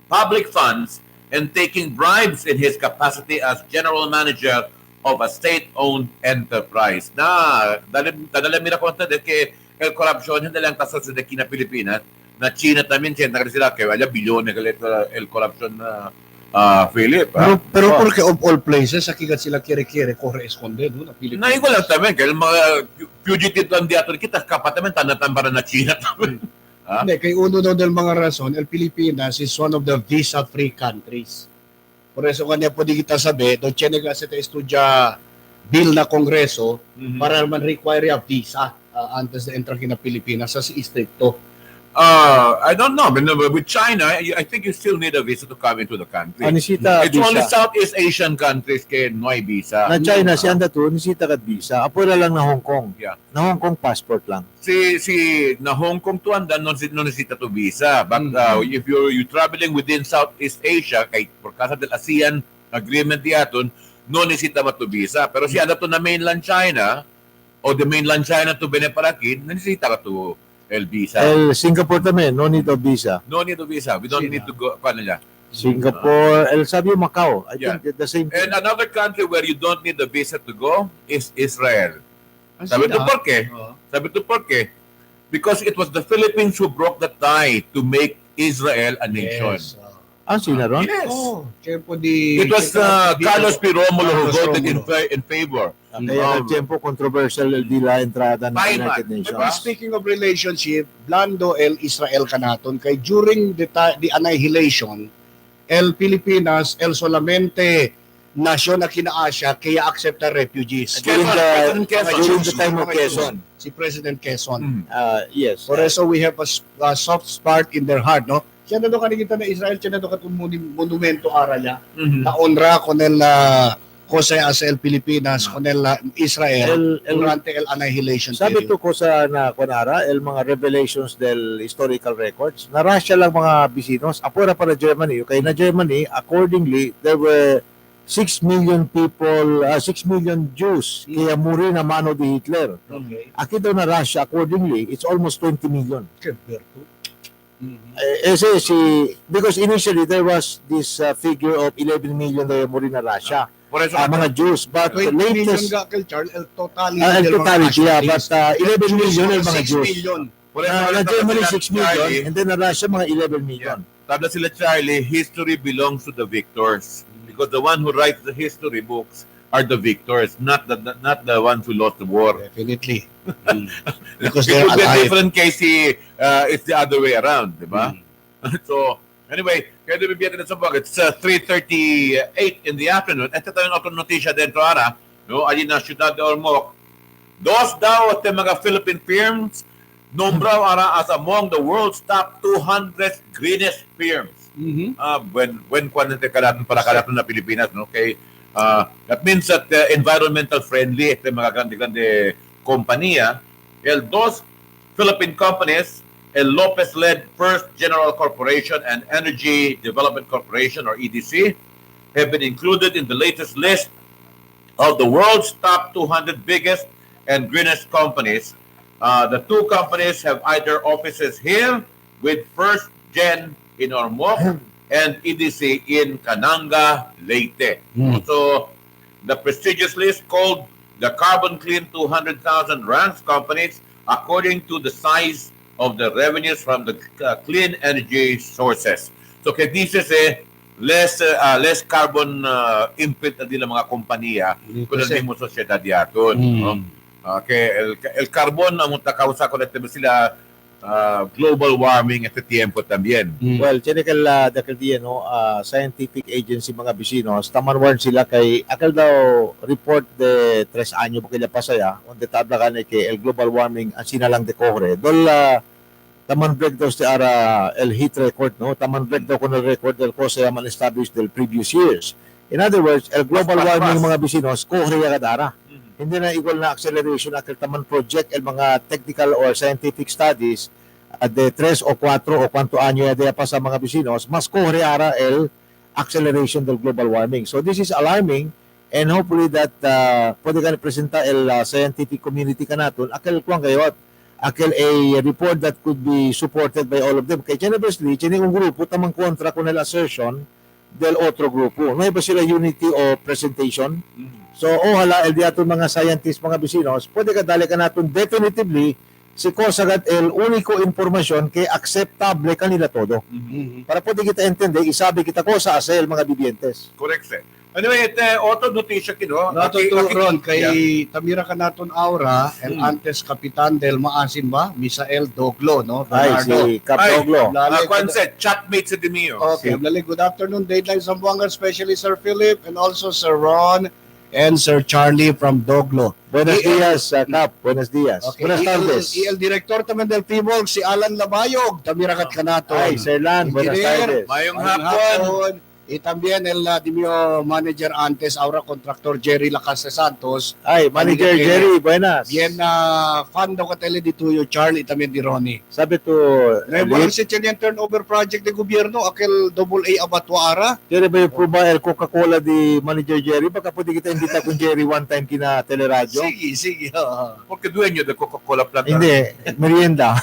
public funds and taking bribes in his capacity as general manager of a state-owned enterprise. Na, dala mira konta de que el corruption hindi lang kaso sa dekina Pilipinas, na China también siya sila que vaya bilyones el corruption na Philip. Pero porque of all places, aquí ka sila kere-kere corresponde, no? Na Pilipinas. Naiko lang también, kaya mga fugitive lang diato, kita kapat naman, tanatambara na China también. Hindi, kay uno daw del mga rason, el Pilipinas is one of the visa-free countries. Por eso kanya pwede kita sabi, doon tiene ka sa estudya bill na kongreso para man require a visa antes de entrar kina Pilipinas sa istrikto. I don't know. But with China, I think you still need a visa to come into the country. Nisita It's only visa. Southeast Asian countries kaya no hay visa. Na China, si anda to, nisita kat visa. Apura lang na Hong Kong. Yeah. Na Hong Kong passport lang. Si na Hong Kong to anda non necesita to visa. But if you traveling within Southeast Asia, kay por causa del ASEAN agreement diaton, no necesita mo to visa. Pero si anda to na mainland China o the mainland China to Beneparakid, necesita ka to el visa. El Singapore tamen, no need of visa. No need of visa. We don't need to go. Paano niya? Singapore, El Sabio, Macau. I Yeah. think the same thing. And another country where you don't need a visa to go is Israel. Sabi to por qué? Sabi to por qué? Because it was the Philippines who broke the tie to make Israel a nation. Sila ron? Yes. Tiempo It was Carlos P. Romulo who voted in favor. Kaya nagtiempo controversial el di la entrada ng United Nations. But speaking of relationship, blando el Israel kanaton kay during the annihilation, el Pilipinas, el solamente nasyon na kina-Asia kaya accept the refugees. During the time of Quezon. Si President Quezon. Yes. For so we have a soft spot in their heart, no? Siya na doon kanigita na Israel, siya na doon monumento araya. Na honra con el Jose as el Pilipinas, con el Israel, durante el annihilation Sabi period. to ko sa na kunara, el mga revelations del historical records, na Russia lang mga bisinos, apura para Germany. Okay, na Germany, accordingly, there were 6 million people, 6 million Jews, kaya muri na mano di Hitler. Okay. Aki daw na Russia, accordingly, it's almost 20 million. Because initially there was this figure of 11 million na muri na Russia. Mga Jews, but the latest el totality, but 11 million ay mga Jews. Na Germany 6 million, Charlie, and then na Russia mga 11 million. Tabla sila Charlie, history belongs to the victors. Because the one who writes the history books are the victors, not the ones who lost the war. Definitely. Because they're it would be a alive. different case it's the other way around, di ba? So, anyway, kaya di bibiyatan na sa bag. It's 3:38 in the afternoon. Ito tayo ng otong notisya dentro ara, no? Ayun na Ciudad de Ormoc. Dos daw at mga Philippine firms nombraw ara as among the world's top 200 greenest firms. When kwante kalatun para kalatun na Pilipinas, no? Okay. That means that environmental friendly ito mga grande kompanya. El dos Philippine companies, El Lopez-led First General Corporation and Energy Development Corporation or EDC have been included in the latest list of the world's top 200 biggest and greenest companies. The two companies have either offices here with First Gen in Ormoc and EDC in Cananga, Leyte. So, the prestigious list called the Carbon Clean 200,000 Rands companies according to the size of the revenues from the clean energy sources. So, kaya this is less carbon imprint na nila mga kompanya kung hindi mo sosyedad yaton. Okay, el carbon ang utakausa ko natin sila global warming at tiempo también. Well, tinikal dakal diyan no, scientific agency mga bisinos, taman warn sila kay akal daw report de 3 anyo pa kila pasaya on the tabla kan kay el global warming ang sinalang de cohre. Dol taman break daw si ara el heat record no, taman break daw kun el record del cosa man established del previous years. In other words, el global warming mga bisinos cohre ya kadara. Hindi na equal na acceleration at taman project el mga technical or scientific studies de 3 o 4 o kwanto anyo ya pa sa mga bisinos, mas kohre ara el acceleration del global warming. So this is alarming and hopefully that pwede ka presenta el scientific community ka natin, akal kuwang kayo akal a report that could be supported by all of them. Kaya generously, yung grupo tamang kontra con el assertion del otro grupo. May ba sila unity o presentation? So, hala, el diato mga scientists, mga bisinos, pwede ka dali ka natin definitively si Kosagat el único informasyon kay acceptable kanila todo. Para pwede kita entende, isabi kita ko sa asel mga bibientes. Correct, sir. Anyway, otro notisya kino. Ron, kay Tamira ka naton aura, el antes kapitan del Maasin ba? Misael Doglo, no? Ay, si Cap Doglo. Kwanse, chatmate sa Dimio. Okay, good afternoon, Dateline Zamboanga, especially Sir Philip and also Sir Ron and Sir Charlie from Doglo. Buenos dias, Kap. Buenos dias. Okay. Buenas tardes. EL Director taman del Timog, si Alan Labayog, tamirakat kanato. Ay, Sir Lan, buenas tardes. Mayong hapon. Y también el Dimio Manager antes, ahora Contractor Jerry Lacaste Santos. Ay, Manager Jerry, buenas. Bien fan daw ka tele di tuyo, Charlie, también di Ronnie. Sabi to, Ngayon si yung turnover project ng gobyerno, aquel AA Abattoara. Jerry ba yung pruba el Coca-Cola di Manager Jerry? Baka pwede kita invita kung Jerry one time kina Teleradyo? Sige. Porque dueño de Coca-Cola Plata. Hindi, merienda.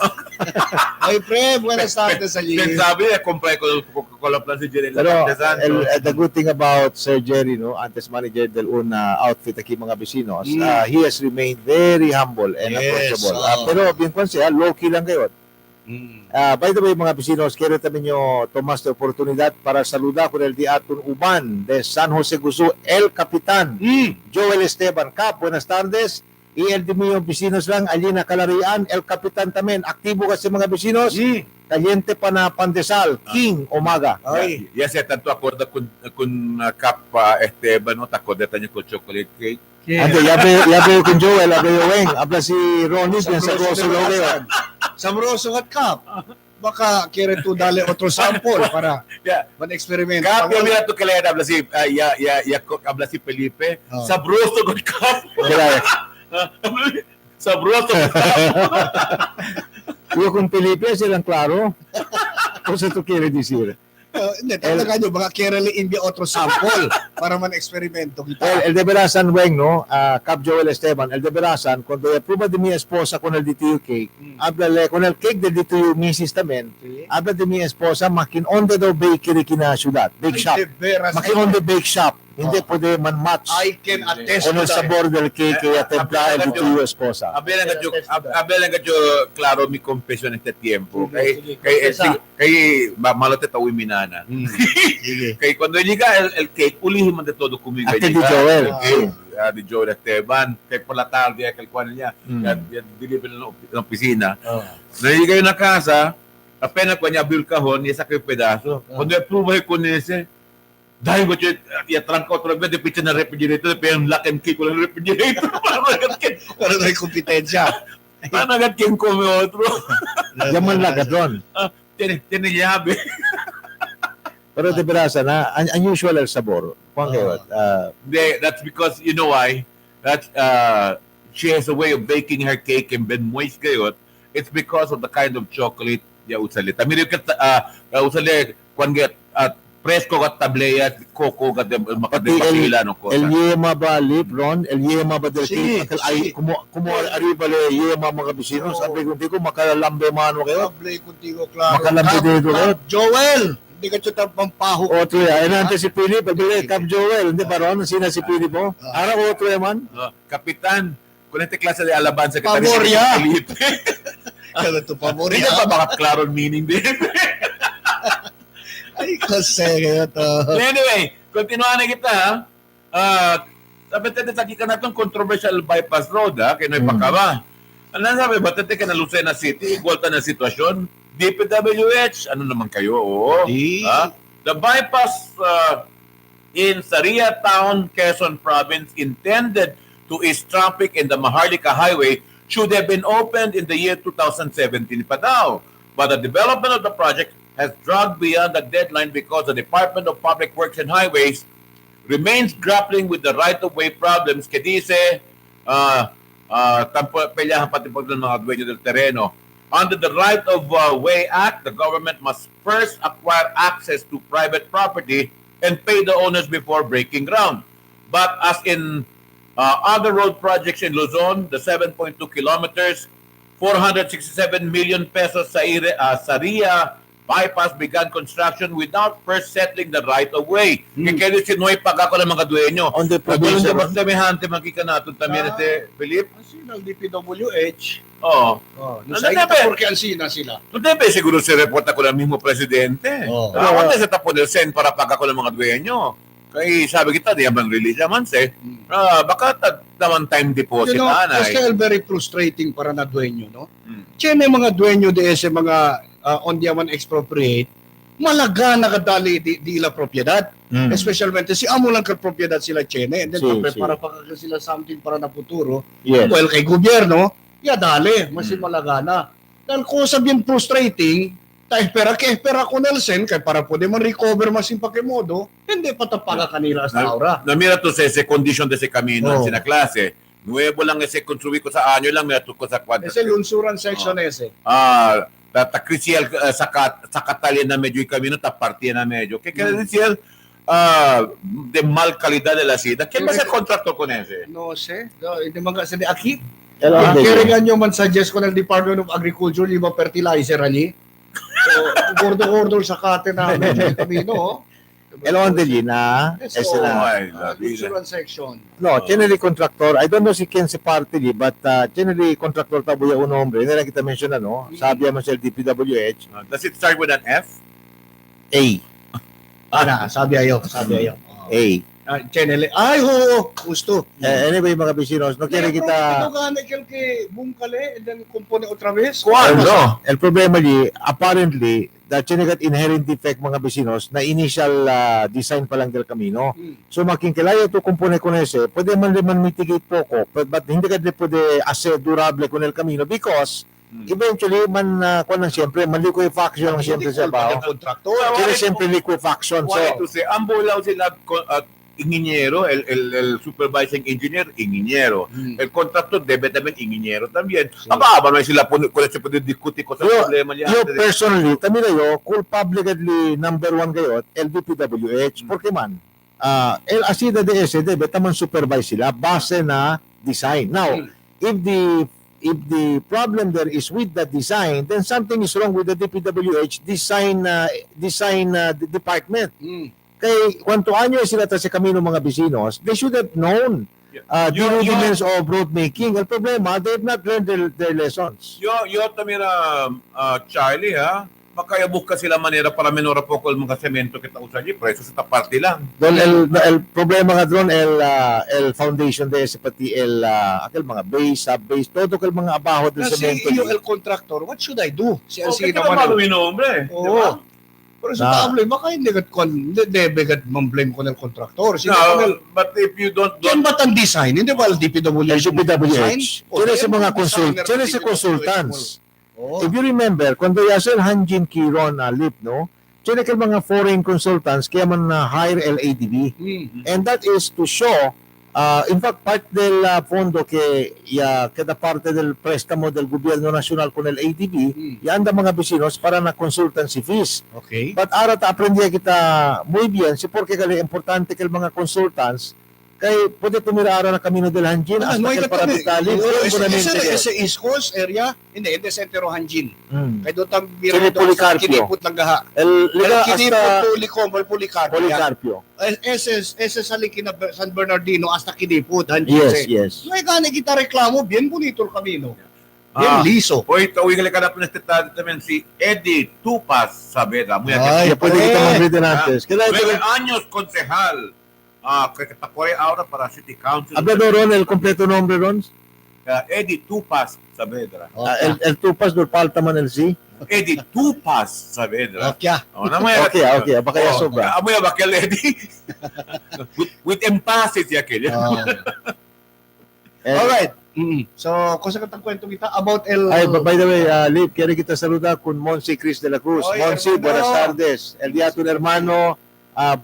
Ay, pre, buenas tardes sa iyo. Sabi, compré ko ng Coca-Cola Plata si Jerry. Pero the good thing about Sir Jerry, no, antes manager del una outfit aquí mga vecinos, he has remained very humble and approachable. Pero bien kung siya, low-key lang kayo. By the way, mga vecinos, quiero también yo tomas de oportunidad para saludar con el diaton uban de San Jose Guzú, el Capitán Joel Esteban. Kap, buenas tardes. Y el de mga vecinos lang, allí na Kalarian, el Capitán también. Aktibo kasi mga vecinos. Caliente pa na pandesal, King Umaga. Ay, yes, tanto acorda con Kap Esteban, no, acorda niya con chocolate cake. Ante, ya veo con Joel, ya veo Weng. Habla si Ronnie, bien sabroso lo veo. Sabroso at Kap. Baka quiere tú darle otro sample para man-experiment. Kap, yung mira to kalera, habla si Felipe. Sabroso con Kap. Sabroso con Kap. Yo con Felipe, silang claro. Cosa tú quieres decir? Hindi, talaga nyo, baka quiere le envia otro sample para man-experimento kita. El de Verasan, Weng, no? Cap Joel Esteban, el de Verasan, cuando aprueba de mi esposa con el DTU cake, háblale, con el cake del DTU misis también, habla de mi esposa, makin-on the bakery kina ciudad, bake shop. Makin-on the bake shop. Hindi pwede man-match. I can attest con el sabor del cake que atempla el DTU esposa. Hablan yo claro mi confesión este tiempo. Kay malote tawi minana. Kay cuando llega el cake, ulihin man de todo conmigo. Ate di Joel. Di Joel Esteban. Kay por la tarde, aquel cual niya, deliver ng opisina. Naliliga yun na casa, apenas kung niya abrió el cajón, niya saca yung pedazo. Cuando aprueba con ese, dahil ba siya tranca otra vez de pizza na refrigerator, pero yung lock and key ko ng refrigerator. Para na yung kompetensya. Paano agad kiyang come otro? Yaman lagat doon. Tiene llave. Pero de Verasan, unusual el sabor. That's because, you know why? That's, she has a way of baking her cake and ben moist gayot. It's because of the kind of chocolate niya usalit. Tamiri ka usalit, kung get, presko kat tableya, coco kat makadipakila no cosa. El yema ba lip, Ron? El yema ba del cake? Ay, como arriba le yema mga vecinos. Sabi ko, hindi ko makalambe mano kayo. Hablé contigo, claro. Makalambe dito kayo. Joel! Hindi ka siya pampaho. Otro yan. Ayun si Philip. Pabili, Cap Joel. Hindi pa Ron? Sina si Philip mo? Araw otro yaman? Kapitan, kung ito klase de alabanza ka Pamoria! Kaya ito pamoria. Hindi pa baka klaro meaning din. Ay, kasi ito. Anyway, continuan na kita. Sabi natin sa kika na itong controversial bypass road, kaya naipakaba. Ano sabi, ba't natin ka na Lucena City, igual ta na sitwasyon? DPWH, ano naman kayo? Oo. The bypass in Saria Town, Quezon Province, intended to ease traffic in the Maharlika Highway, should have been opened in the year 2017 pa daw. But the development of the project has dragged beyond the deadline because the Department of Public Works and Highways remains grappling with the right-of-way problems. Kaya dice, pelyahan pati po ng mga dueño del terreno. Under the Right-of-Way Act, the government must first acquire access to private property and pay the owners before breaking ground. But as in other road projects in Luzon, the 7.2 kilometers, 467 million pesos sa Saria bypass began construction without first settling the right-of-way. Kaya sinuhay pag ako ng mga dueño. On the provincial. Doon ba semihante makika natin tamyan ito, Philip? Sino, DPWH. Oo. Nasa ita porque ansina sila. Debe siguro si report ako ng mismo presidente. Pero ako sa tapo del sen para pag ako ng mga dueño. Kaya sabi kita, di naman release naman baka naman time deposit na. It's still very frustrating para na dueño, no? Tiyan yung mga dueño de ese mga on the man expropriate, malaga nakadali di la propiedad. Mm. Especialmente si amo lang ka propiedad sila Chene, and then Si, para sila something para na futuro. Yes. Well, kay gobyerno, dali, mas malaga na. Dahil ko sabihin frustrating, pera ko Nelson, kay para pwede man recover mas yung pakimodo, hindi patapaga kanila sa aura. Mira to se condition de ese camino, Oh. sina clase. Nuevo lang ese construir ko sa anyo lang, mira to ko sa kwadra. Ese lunsuran section ese. Takrisiel sa katalya na medyo yung camino, tapartiya na medyo. Kaya krisiel, de mal calidad de la sida. ¿Quién va a ser contractor con ese? No sé. No, hindi man kasi aquí. Kailangan din. Kaya nga nyo man suggest ko ng Department of Agriculture, yung mga fertilizer ali. So, gordo-gordo sa kate namin yung camino. Kailangan din na. So, lunsuran section. No, generally contractor, I don't know si Ken si party but generally contractor tabo yung nombre. Hindi lang kita mention ano, sabi mo sa DPWH. Does it start with an F? A. Sabi ayo. A. Channel. Ay, ho, gusto. Anyway, mga bisinos, no quiere kita... Ito ka na que bungkale, and then compone otra vez. No, el problema di, apparently, that chinigat inherent defect mga bisinos na initial design pa lang del camino. So makingkilaya to compone con ese, pwede man mitigate poco, but hindi ka pwede ase durable con el camino because eventually kuan lang siyempre liquefaction lang siyempre sa bao. Kaya siyempre liquefaction. So to say, ang bulaw sila ingeniero, el supervising engineer, ingeniero. El contractor debe también ingeniero también. Aba, no sila po se puede discutir con problema niya. Yo personally, también yo culpably number 1 gayot, el DPWH, porque man, el asida DS debe taman supervise sila base na design. Now, if the problem there is with the design, then something is wrong with the DPWH design department. Kay kwanto anyo sila ta sa kamino mga bisinos, they should have known the rudiments of road making. El problema, they have not learned their lessons. Yo tamira Charlie ha, makayabuk ka sila manera para menora poco el mga semento kita usan di preso sa taparte lang. Don el problema nga doon el foundation de ese pati aquel mga base, sub-base, todo el mga abajo del semento. Kasi el contractor, what should I do? Si Okay, naman malo nombre. Oo. Pero sa table, baka hindi gat blame ko ng contractor. But if you don't... Yan ba't ang design? Hindi ba DPWH? Kaya sa mga consultants. If you remember, cuando yasel Hanjin Kiron Lip, no? Kaya ka mga foreign consultants kaya man hire LADB. And that is to show in fact, parte del fondo que queda parte del préstamo del gobierno nacional con el ADB, ya anda mga vecinos para na consultancy fees. Okay. But ahora aprendí kita muy bien, si porque kali importante que el mga consultants kay pwede tumira ara na camino del Hanjin hasta que para Vitali. Ese East Coast area, hindi center o Hanjin. Kay do tam biro do kiniput lang gaha. El kiniput Policarpio. Ese sa Likina San Bernardino hasta kiniput Hanjin. Yes. May gani kita reklamo, bien bonito el camino. Bien liso. Hoy tawag ka na pinestado también si Eddie Tupas Saavedra. Ay, pwede kita mag-read antes. 9 años concejal. Que tapoy ahora para City Council. Habla Ron, el completo nombre, Ron? Eddie Tupas Saavedra. El Tupas, no falta man el sí. Eddie Tupas Saavedra. Okay. Okay. Baka ya sobra. Amoy bakal Eddie. with emphasis yakil. Alright. So, kung sa katang kwento kita about by the way, Liv, quiere kita saludar con Monsi Cris de la Cruz. Monsi, buenas tardes. El día tu hermano,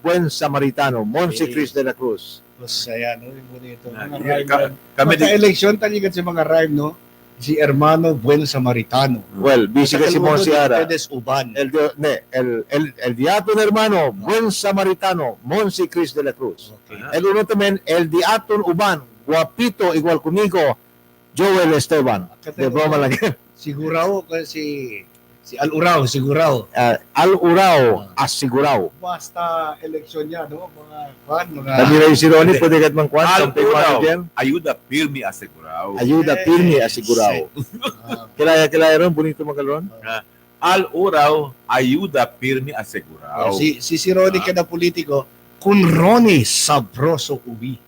Buen Samaritano, Monsi Cris de la Cruz. Ayan, bonito. Kami di election taligan si mga rhyme, no? Si Hermano Buen Samaritano. Well, busy kasi Monsi ara. Uban. El diaton hermano, Buen Samaritano, Monsi Cris de la Cruz. Okay. El uno también, el diaton uban, guapito igual conmigo, Joel Esteban. De broma lang. Sigurao si Al-Urao, sigurao. Al-Urao, asigurao. Basta eleksyon niya, no? Mga Tamira si Ronnie, pwede kat mang kwan. Al-Urao, ayuda firme asegurao. Ayuda firme asegurao. Kilaya ron, bonito magalon. Al-Urao, ayuda firme asegurao. Si Ronnie ka na politiko, kun Ronnie Sabroso Ubi.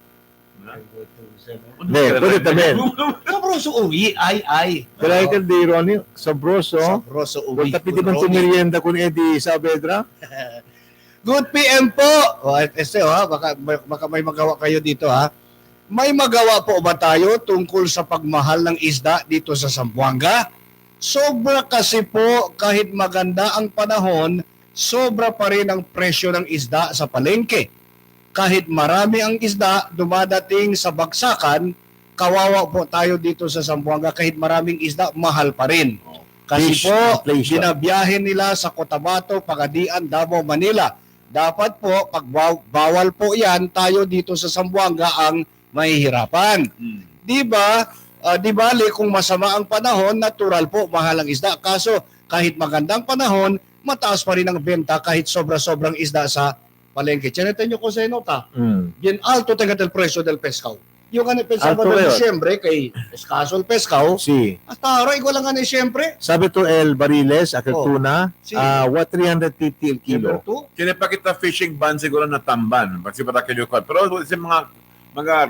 Hindi, pwede tamin. Sabroso uwi, ay. Kailangan di Ronnie, sabroso. Sabroso uwi. Kung tapiti man sumirienda kun Eddie Saavedra. Good PM po. Baka may magawa kayo dito ha. May magawa po ba tayo tungkol sa pagmahal ng isda dito sa Zamboanga? Sobra kasi po, kahit maganda ang panahon, sobra pa rin ang presyo ng isda sa palengke. Kahit marami ang isda dumadating sa bagsakan, kawawa po tayo dito sa Zamboanga, kahit maraming isda, mahal pa rin. Kasi Fish po, inflation. binabiyahe nila sa Cotabato, Pagadian, Davao, Manila. Dapat po, pag bawal po yan, tayo dito sa Zamboanga ang mahihirapan. Di ba? Di bali, kung masama ang panahon, natural po, mahal ang isda. Kaso, kahit magandang panahon, mataas pa rin ang benta kahit sobra-sobrang isda sa palengke. Chanete nyo ko sa inota. Bien alto tenga el precio del pescado. Yung ano pensaba Alto na ngayon. Disyembre kay escaso el pescado. Si. Hasta ahora, igual lang nga Disyembre. Sabi to El Bariles, akal Oh. tuna, Si. what 350 el kilo. Kaya pa kita fishing ban siguro na tamban. Kasi para kayo ko. Pero sa mga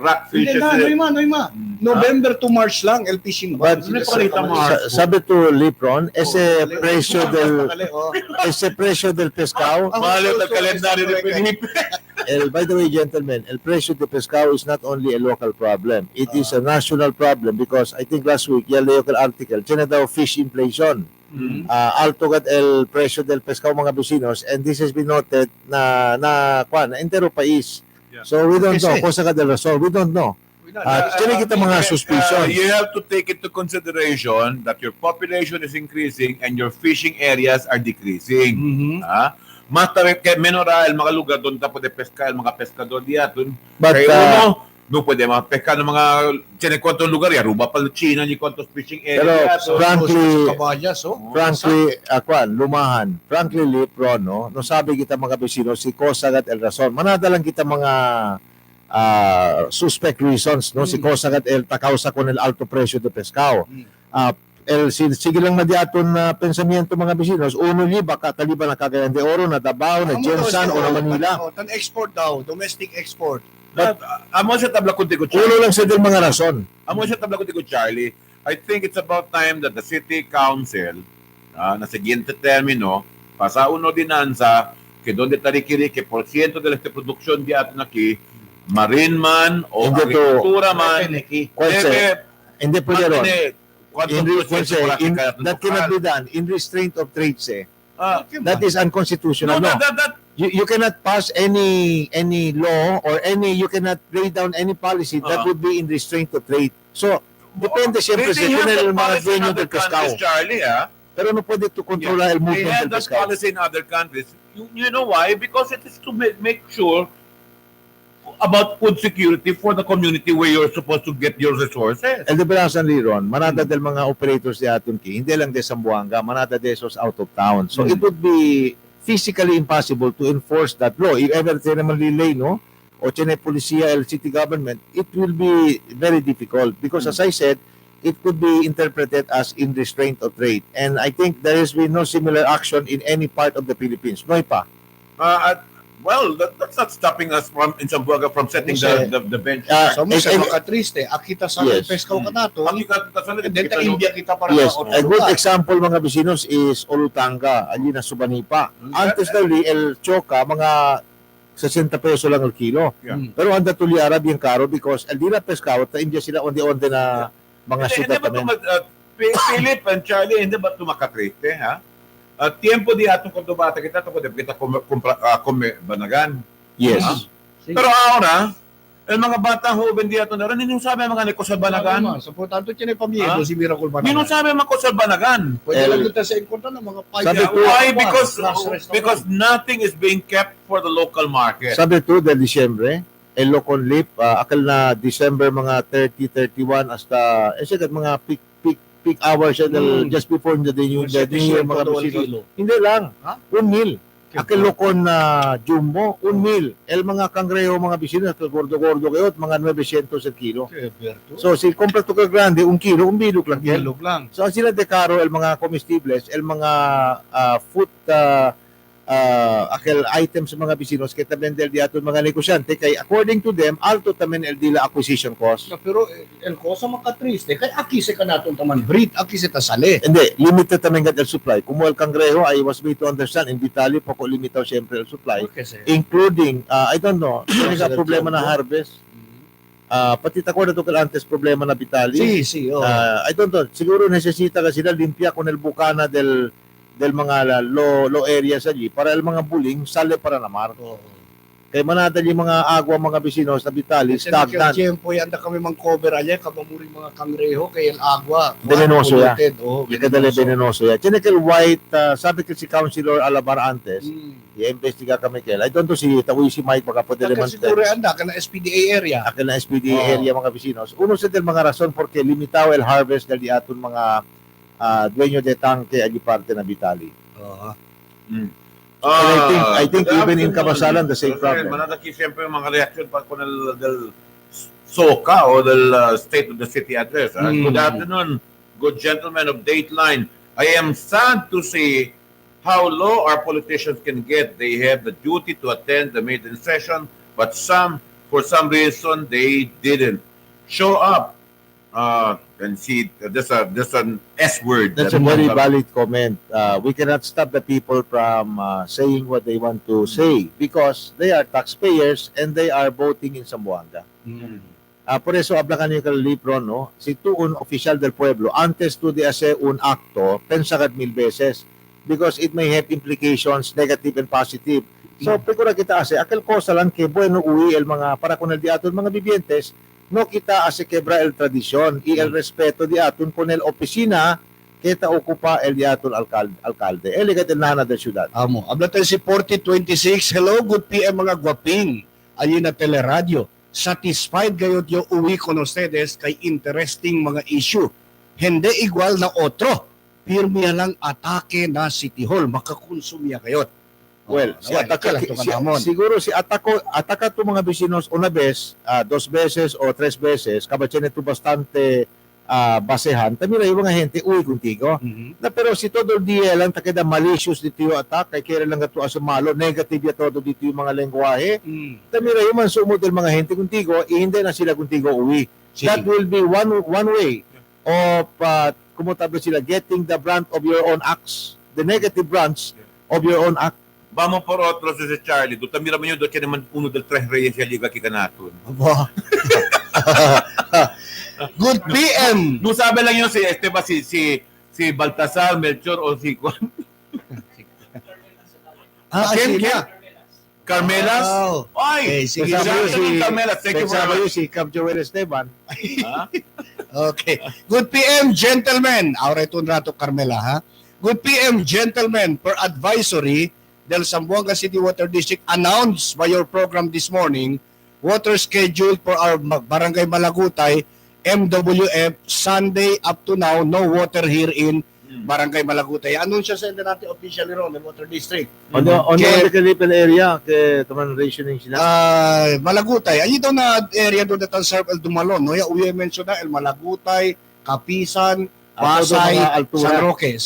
rock Hindi fishes. na, no ima. November to March lang, el fishing ban. But, Sabi to Lipron, ese precio del pescado. Mahal yung kalendaryo ni Felipe. By the way, gentlemen, el precio de pescado is not only a local problem. It is a national problem because I think last week, yung local article, tiyan na daw fish inflation. Alto gat el precio del pescado mga vecinos, and this has been noted na entero país. So we don't know, cosa ka del result, we don't know. Tiyan kita mga suspicion. You have to take into consideration that your population is increasing and your fishing areas are decreasing. Mas menora el mga lugar doon tapos de pesca el mga pescador diaton. But, no pwede mapesca ng mga tiene kwantong lugar ya Aruba pa China ni kwantos fishing Pero area. frankly, Lipron, no sabi kita mga vecinos, si Cosagat el Rason, manadalang kita mga suspect reasons, no si Cosagat el takausa con el alto precio de pescado. Sige lang madiaton na pensamiento mga vecinos, uno baka taliban na Cagayan de Oro, na Davao, na Jensan, o na Manila. Tan export daw, domestic export. But amo sa tabla ko tigo Uno lang sa din mga rason. Amo sa tabla ko tigo Charlie. I think it's about time that the city council na siguiente término pasa uno dinanza que donde tarikiri que por ciento de la producción de atin aquí marine man o agricultura man Hindi pwede ron. That cannot be done in restraint of trade, that is unconstitutional. No, you cannot pass any law or you cannot lay down any policy that would be in restraint of trade. So, depende siyempre sa tunel ng mga dueño del pescado. Charlie, pero no pwede to control el movement they have del that pescado. policy in other countries. You know why? Because it is to make sure about food security for the community where you're supposed to get your resources. El de Belasan Liron, manada del mga operators di aton ki, hindi lang de Zamboanga, manada de esos out of town. So it would be physically impossible to enforce that law. If ever tiene naman relay, no? O tiene polisiya, el city government, it will be very difficult because as I said, it could be interpreted as in restraint of trade. And I think there has been no similar action in any part of the Philippines. No pa. Well, that's not stopping us in Zamboanga from setting the bench. So, makatriste, akita sa pescaw ka nato, denta India kita para yes, a good example mga vecinos is Olutanga, ali na Subanipa. Antes daw el choka, mga 60 peso lang al kilo. Pero anda tuli Arab yung karo because el dila pescado, ta India sila onde-onde na mga sukat kami. Philip and Charlie, hindi ba tumakatriste, ha? Tiempo di atong kontobata kita banagan. Yes. Pero ahora, el mga bata joven di ato na rin, hindi sabi mga neko sa banagan. So, po tanto tiyan ay pamiyado si Miracle Banagan. Hindi sabi mga ko sa banagan. Pwede lang kita sa encounter ng mga Why? Because nothing is being kept for the local market. Sabi to, del Disyembre, el Locon Lip, akal na December mga 30, 31, hasta, mga peak hours just before the new year, mga vecinos. Hindi lang, 1 mil. Akil Locon na jumbo, 1 mil. El mga kangreho, mga vecinos, gordo-gordo kayo, mga 900 el kilo. So, si compra to ka grande, 1 kilo, 1 bilog lang. So, sila dekaro, el mga comestibles, el mga food aquel items sa mga bisinos kay tamen del di aton mga negosyante kay according to them alto tamen el dila acquisition cost. Pero el cosa makatriste kay akise ka naton taman breed, akise ta sali. Hindi, limited tamen el supply. Como el Cangrejo, I was made to understand in Vitali poko limitaw siyempre el supply, including I don't know, hindi ka problema na harvest. Pati tako na to antes problema na Vitali. Si, I don't know, siguro necesita ka sila limpia con el bucana del mga low areas allí para el mga buling sale para namar. Kay manadal yung mga agwa mga bisinos na Vitali stagnant. Kasi tiempo yanda kami mang cover alya kabamuri mga Cangrejo kay el agua. Venenoso ya. Oh, Ikadali venenoso ya. Tinekel white, sabi ko si Councilor Alabar antes, i-investiga kami kel. I don't know si Tawi si Mike baka pwede naman. Siguro anda ka na SPDA area. Akin na SPDA area mga bisinos. Uno sa del mga rason porque limitaw el harvest del di aton mga dueño de tanque allí parte na Vitali. I think even in Kabasalan the same problem. Manataki siyempre yung mga reaction pa con del SOCA o del State of the City Address. Good afternoon, good gentlemen of Dateline. I am sad to see how low our politicians can get. They have the duty to attend the maiden session, but for some reason, they didn't show up. And see, there's an S word. That's a very valid comment. We cannot stop the people from saying what they want to say because they are taxpayers and they are voting in Zamboanga. Por eso hablakan niyo kay Lipron, no? Si tuon oficial del pueblo antes to de hacer un acto, pensagad 1000 veces because it may have implications negative and positive. So, pagkura kita ase, aquel cosa lang que bueno uwi el mga para con el diaton mga vivientes, no kita ase quebra el tradisyon y el respeto di aton con el opisina kita ocupa el di aton alcalde. Eligat el nana del syudad. Amo, habla tayo si 4026. Hello, good PM mga gwaping. Ayun na teleradyo. Satisfied gayot yung uwi con ustedes kay interesting mga issue. Hindi igual na otro. Pirmiya lang atake na City Hall. Makakonsumya kayot. Well, siguro si ataka to mga bisinos una vez, 2 veces o 3 veces, kabatyan ito bastante basehan. Tamira yung mga gente, uy, contigo. Na, pero si todo el día lang, takeda malicious dito yung attack, kay kaya lang ito asumalo, negative ya todo dito yung mga lengguwahe. Tamira yung man sumot yung mga gente contigo, hindi na sila contigo uwi. That will be one way of, kumutabi sila, getting the brunt of your own acts, the negative brunts of your own act. Vamos por otro si Charlie. Tu tamira man yun, doon siya naman uno del 3 reyes siya liga kika natin. Good PM! Doon sabi lang yun si Esteban, si Baltasar, Melchor o si Juan. Sila. Carmelas? Oh. Ay! Sige, si Carmelas. Thank you very much. Si Cap Joel Esteban. Okay. Good PM, gentlemen. Ahora ito rato, Carmela, ha? Good PM, gentlemen, per advisory del Zamboanga City Water District announced by your program this morning, water schedule for our Barangay Malagutay, MWF, Sunday up to now, no water here in Barangay Malagutay. Anunsyo sa natin officially ron, the Water District. On the Calipan area, kay taman rationing sila? Malagutay. Ay daw na area doon na serve El Dumalon. No? Uwi mention na El Malagutay, Kapisan, Pasay, San Roque.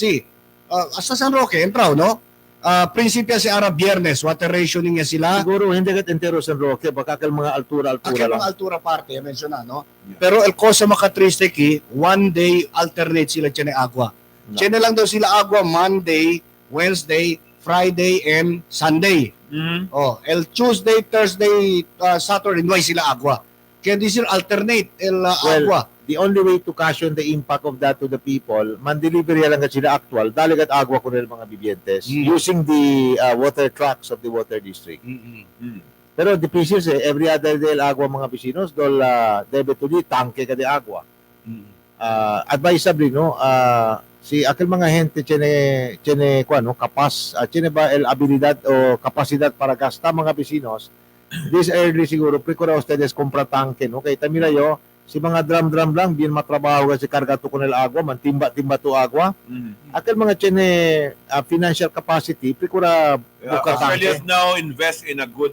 Hasta San Roque, entraw, no? Prinsipya si Ara Biyernes, water rationing niya sila. Siguro hindi kat entero San Roque, baka kal mga altura Akal lang. mga altura parte, mention na, no? Yeah. Pero el cosa makatriste ki, one day alternate sila tiyan agwa. No. Tiyan lang daw sila agwa Monday, Wednesday, Friday, and Sunday. Oh, el Tuesday, Thursday, Saturday, no sila agwa. Kaya di sila alternate el agwa. The only way to cushion the impact of that to the people, man-delivery lang sila actual, dalagat agwa ko rin mga bibientes, using the water trucks of the water district. Pero the pieces, every other day agwa mga bisinos, dol debe to di, tangke ka di agwa. Advisably, no, si aquel mga gente tiene kuano, tiene ba el habilidad o kapasidad para gasta mga bisinos, this early siguro, procura ustedes compra tanke, no, kay tamira yo, si mga drum lang, bien matrabaho kasi karga to kunel agwa, man timba to agwa. Akal mga tiene financial capacity, procura buka tanke. Australians now invest in a good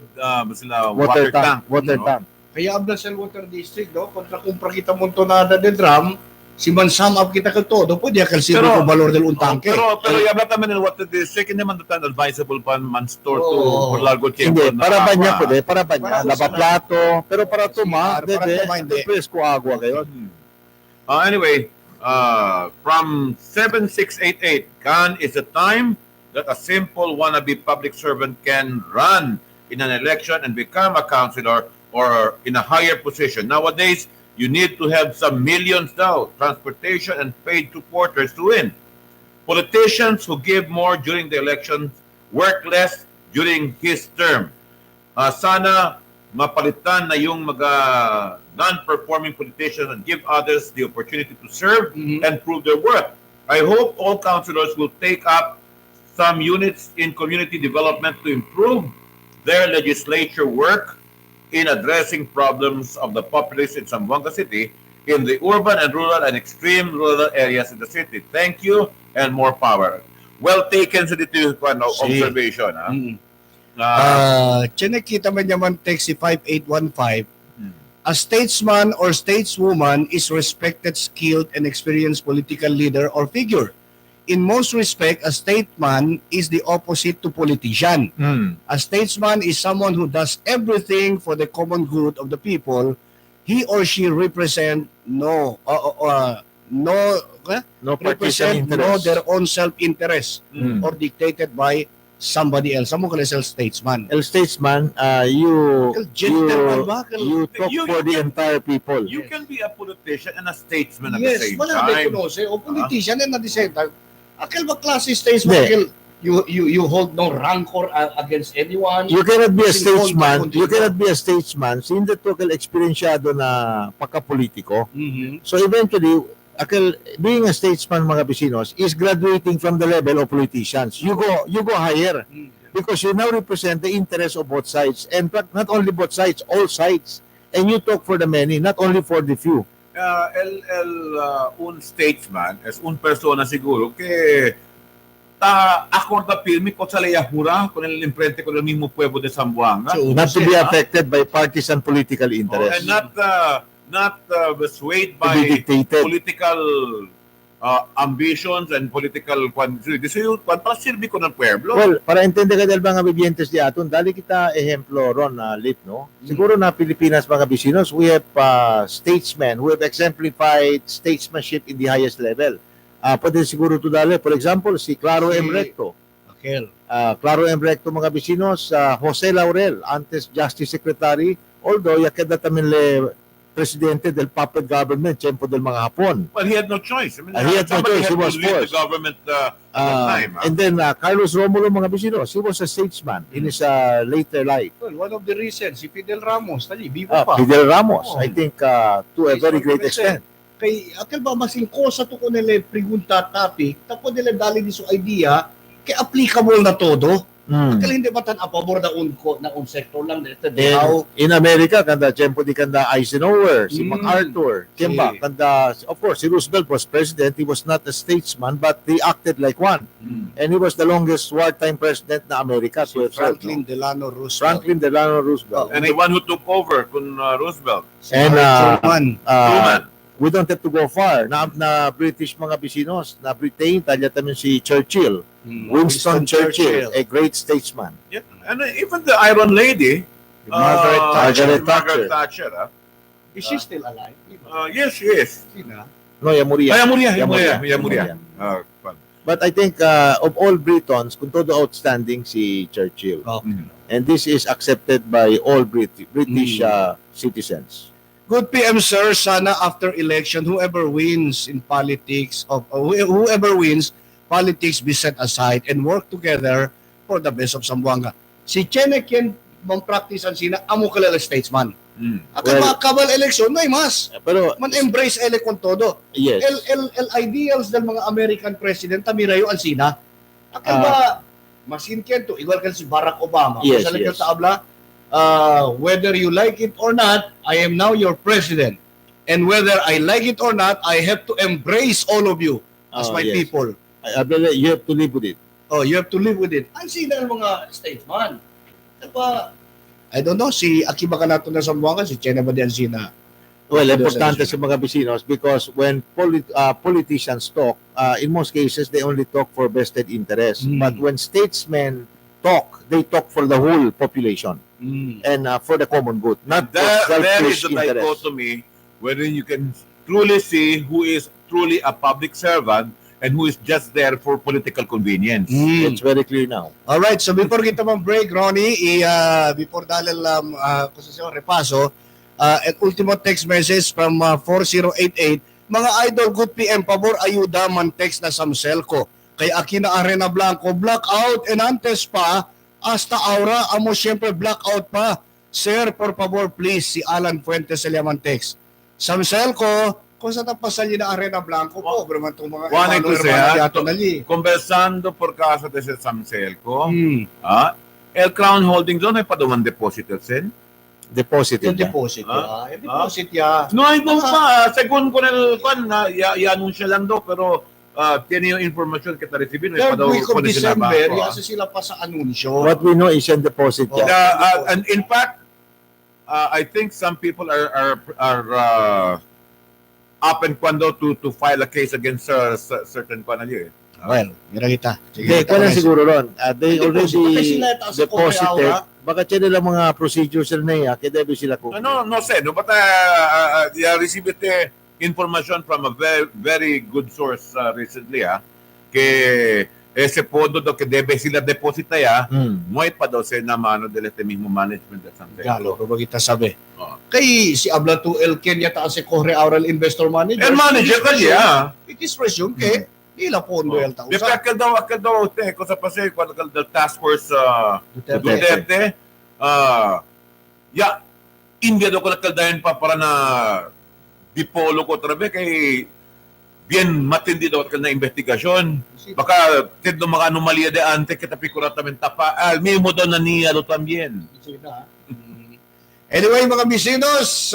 water tank. Water tank. Kaya Abdasel Water District, no? Kontra kumpra kita montonada de drum, si mansam up kita ka todo, pwede akal si Pero- ko valor del untangke. Pero yabat naman what the second naman the advisable pan man store to Oo. for largo tiempo. Hindi, para ba niya pwede, para ba Para niya, sa labaplato, pero para tuma, Para tuma, hindi. presko agua kayo. Anyway, from 7688, can is a time that a simple wannabe public servant can run in an election and become a councilor or in a higher position. Nowadays, you need to have some millions now, transportation and paid supporters to win. Politicians who give more during the election work less during his term. Sana mapalitan na yung mga non-performing politicians and give others the opportunity to serve and prove their worth. I hope all councilors will take up some units in community development to improve their legislature work in addressing problems of the populace in Zamboanga City, in the urban and rural and extreme rural areas in the city. Thank you and more power. Well taken sa dito observation. Kita man naman text si 5815, a statesman or stateswoman is respected, skilled, and experienced political leader or figure. In most respect, a statesman is the opposite to politician. A statesman is someone who does everything for the common good of the people. He or she represent no partisan interest. their own self-interest or dictated by somebody else. Amo kala statesman. El statesman, you Gentleman ba? talk for the entire people. You can be a politician and a statesman at the Yes, same wala ba time. kunose o politician and at the same time. Akil ba klase statesman? Hindi. You hold no rancor against anyone. You cannot be a Kasi hold statesman. back You cannot be a statesman sin the total experiensyado na pagkapolitiko. Mhm. So eventually, being a statesman, mga Bisinos, is graduating from the level of politicians. You go higher because you now represent the interests of both sides, and not only both sides, all sides. And you talk for the many, not only for the few. Un statesman, es un persona siguro que acorda firme con sa leyahura con el imprente con el mismo pueblo de Zamboanga. Not to be affected by partisan political interests. And not swayed To be by dictated. political ambitions and political para sirbi ko ng pueblo. Well, para intende ka dahil mga bibientes di aton, dali kita ehemplo ron na Lip, no? Siguro na Pilipinas mga Bisinos, we have statesmen who have exemplified statesmanship in the highest level. Pwede siguro to dali, for example, si Claro M. Recto. Claro M. Recto mga Bisinos, Jose Laurel, antes Justice Secretary, although yakeda tamin le presidente del puppet government, tiempo del mga Hapon. Well, he had no choice. I mean, He had no somebody choice. He had was to lead forced. the government at that time. And then Carlos Romulo mga Bisinos, he was a statesman in his later life. Well, one of the reasons, si Fidel Ramos, tali, viva pa. Fidel Ramos, Oh. I think to a very great extent. Kay akil ba masingko sa to ko nila pregunta topic, tapo nila dali di so idea, kay applicable na todo. Akil hindi ba tan a pabor na un sector lang dito. In America, kanda tiempo di kanda Eisenhower, si Mm. MacArthur, Kimba, Si- kanda, of course, si Roosevelt was president. He was not a statesman, but he acted like one. And he was the longest wartime president na America. Si Franklin Delano Roosevelt. Franklin Delano Roosevelt. And the one who took over kun Roosevelt. And Truman. we don't have to go far. Na British mga Bisinos, na Britain, talya tamin si Churchill. Winston Churchill, a great statesman. Yeah. And even the Iron Lady, Margaret Margaret Thatcher. Is she still alive? Yes, she is. Sina? No, Yamuria. Yamuria. But I think of all Britons, kung todo outstanding si Churchill. And this is accepted by all British citizens. Good PM, sir. Sana after election, whoever wins in politics, whoever wins, politics be set aside and work together for the best of Zamboanga. Si Chenek yan, practice sina, amo kalala statesman. Well, kabal election, no mas. Pero, man-embrace ele kon todo. Yes. El ideals del mga American president, tamirayo ang sina. Akal ba, masin kento, igual kan si Barack Obama. Yes, Sa yes. sa abla, whether you like it or not, I am now your president. And whether I like it or not, I have to embrace all of you as my yes. people. You have to live with it. Oh, you have to live with it. Ang sina ng mga statesman. Diba, I don't know, si Akiba ka nato na Zamboanga, si Chena ba diyan sina? Well, importante sa mga bisinos because when politicians talk, in most cases, they only talk for vested interest. But when statesmen talk, they talk for the whole population and for the common good, not for There is selfish a interest. dichotomy wherein you can truly see who is truly a public servant and who is just there for political convenience. It's very clear now. Alright, so before kita mag-break, Ronnie, before dahil repaso, at ultimo text message from 4088, mga idol, good PM, pabor ayuda man text na samselko. Kay Akina Arena Blanco, blackout and antes pa, hasta aura, amo siyempre blackout pa. Sir, por favor, please, si Alan Fuentes sa Liaman text. Samselko, kung sa tapasal na Arena Blanco po, naman itong mga Juan, ito siya, nali. conversando por casa de Samselco, El Crown Holding Zone ay padawan depositor sen. Deposit. Yung deposit ya. No, ay doon pa. Según con el i-anunsya lang do, pero tiene yung information kita recibin. Third week of December, yasa sila pa sa anunsyo. What we know is yung deposit. And in fact, I think some people are up and kwando to file a case against certain panali. Well, mira kita. Sige, kaya siguro ron. They already deposited. Baka siya nila mga procedures na niya, kaya debe sila kung... No sé, no, but I received information from a very, very good source recently, que ese podo do que debe sila deposita muy pa daw sa mano del este mismo management de San Pedro. Galo, kung kita sabi. Kay si Ablato El Kenya taas si Corre Aural Investor Manager. El manager kaya. It is presumed que ila pondo el tao. Akal daw, ko sa pasay, kung the task force Duterte, India daw ko nakaldayan pa para na dipolo ko trabe kay bien matindi daw na investigasyon. Baka kendo mga anomalya de ante kita pikuratamente pa al mismo daw na niya do también. Anyway, mga bisinos,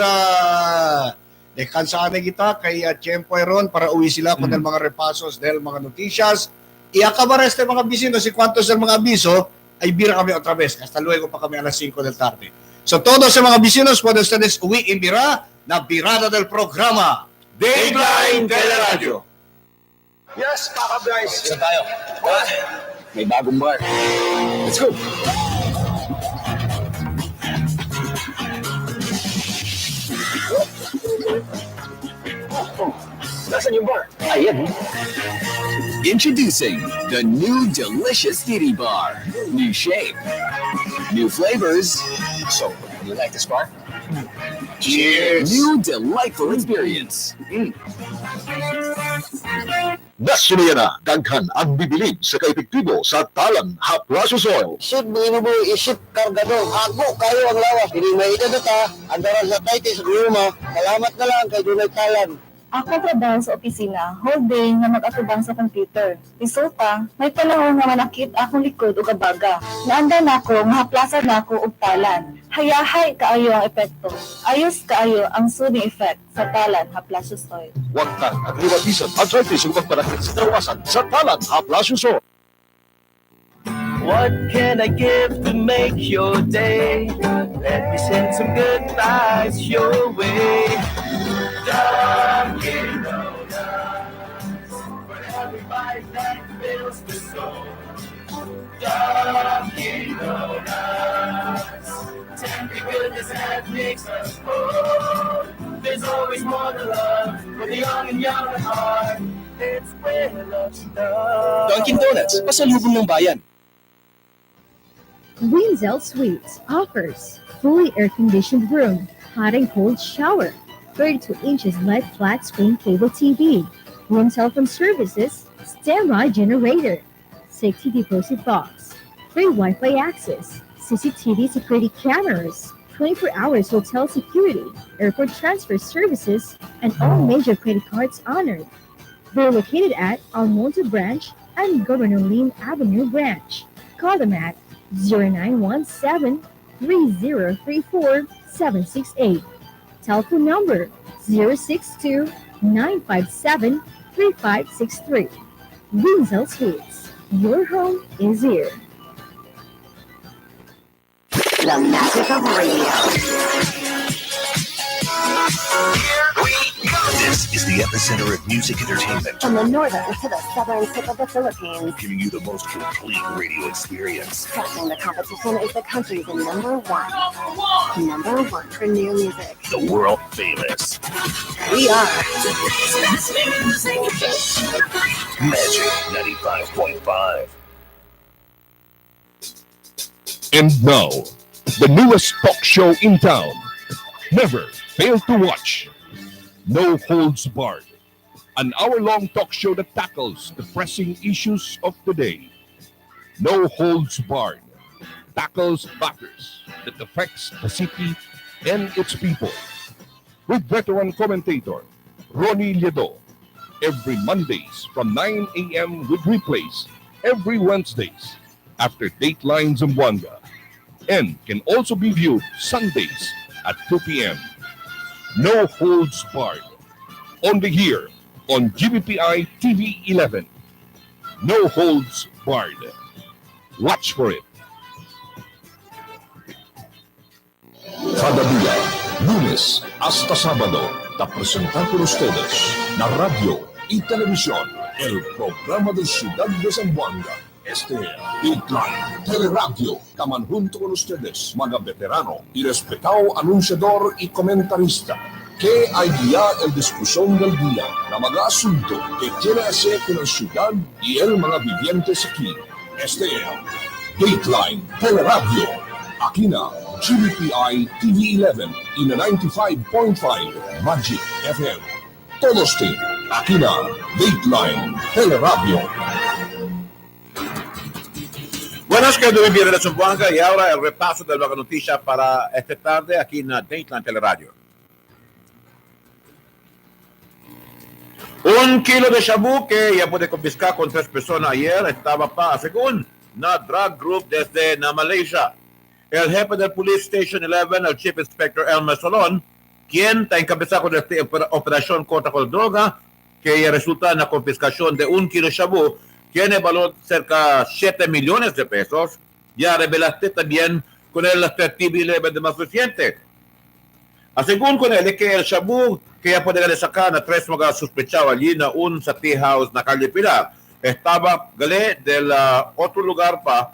dekansahan na kita kay Tiempo Ron para uwi sila con mga repasos del mga noticias. Iakabares mga bisinos y cuantos del mga aviso ay bira kami otra vez. Hasta luego pa kami alas 5 del tarde. So todos sa mga bisinos, pueden ustedes uwi en bira na birada del programa Dateline Teleradyo. Yes, Papa Bryce. Isa tayo. May bagong bar. Let's go. Nasaan yung bar? Ayan. Introducing the new delicious Titty Bar. New shape. New flavors. So, you like this bar? Cheers! New delightful experience. Nasuliya na, daghan ang bibilib sa kaepektibo sa talang Haplasus Oil. Should be mo isip kargado. Ako kayo ang lawas. Hindi may idadata. Andaran sa titis ruma. Salamat na lang kay Dunay Talan. Ako trabaho sa opisina, whole day nga mag-atubang sa computer. Resulta, may panahon nga manakit akong likod o gabaga. Naanda na ako, mahaplasan na ako og talan. Hayahay kaayo ang epekto. Ayos kaayo ang soothing effect sa talan, Haplasus Oil. Huwag kang at liwatisan arthritis ug magparakit sa trawasan sa talang Haplasus Oil. What can I give to make your day? Let me send some good vibes your way. Dunkin' Donuts, for every bite that fills the soul. Dunkin' Donuts, tender goodness that makes us whole. There's always more to love for the young and young at heart. It's where love starts. Dunkin' Donuts, pasalubong ng bayan. Winzel Suites offers fully air-conditioned room, hot and cold shower, 32 inches LED flat screen cable TV, room telephone services, standby generator, safety deposit box, free Wi-Fi access, CCTV security cameras, 24 hours hotel security, airport transfer services, and all major credit cards honored. They're located at Almonte Branch and Governor Lim Avenue Branch. Call them at 0917-3034-768. Telephone number 062-957-3563. Winzel Suites. Your home is here. The magic of radio. the epicenter of music entertainment, From the northern to the southern tip of the Philippines, giving you the most complete radio experience. crashing the competition is the country's number one. Number one for new music. The world famous We are Magic 95.5. And now, the newest talk show in town. Never fail to watch. No Holds Barred. An hour-long talk show that tackles the pressing issues of the day. No Holds Barred tackles matters that affects the city and its people. With veteran commentator Ronnie Liedo. Every Mondays from 9 a.m. with replays every Wednesdays after Dateline Zamboanga. And can also be viewed Sundays at 2 p.m. No Holds Barred. Only here on GBPI TV 11. No Holds Barred. Watch for it. Cada día, lunes hasta sábado, te presentan por ustedes la radio y televisión, el programa de Ciudad de Zamboanga. Este Dateline Teleradyo, taman junto con ustedes, mga veterano y respetado anunciador y comentarista, que hay guía el discusión del día, na mga asunto que tiene hacer con la ciudad y el mga vivientes aquí. Este Dateline Teleradyo, aquí na GBPI TV 11 y na 95.5 Magic FM. Todos te, aquí na Dateline Teleradyo. Buenas, que de Viernes de Zamboanga, y ahora el repaso de la noticia para esta tarde aquí en Dateline Teleradio. 1 kilo de shabu que ya puede confiscar con 3 personas ayer estaba pa, según na drug group desde na Malaysia. El jefe del Police Station 11, el Chief Inspector Elmer Solon, quien está encabezado con esta operación contra la droga, que ya resulta en la confiscación de 1 kilo de shabu, tiene valor cerca de 7 millones de pesos. Ya revelaste también con el detective de más reciente. Según con él, que el shabu que ya puede sacar a 3 mga sospechados allí na un sa tea house na Calle Pilar, estaba gali del otro lugar pa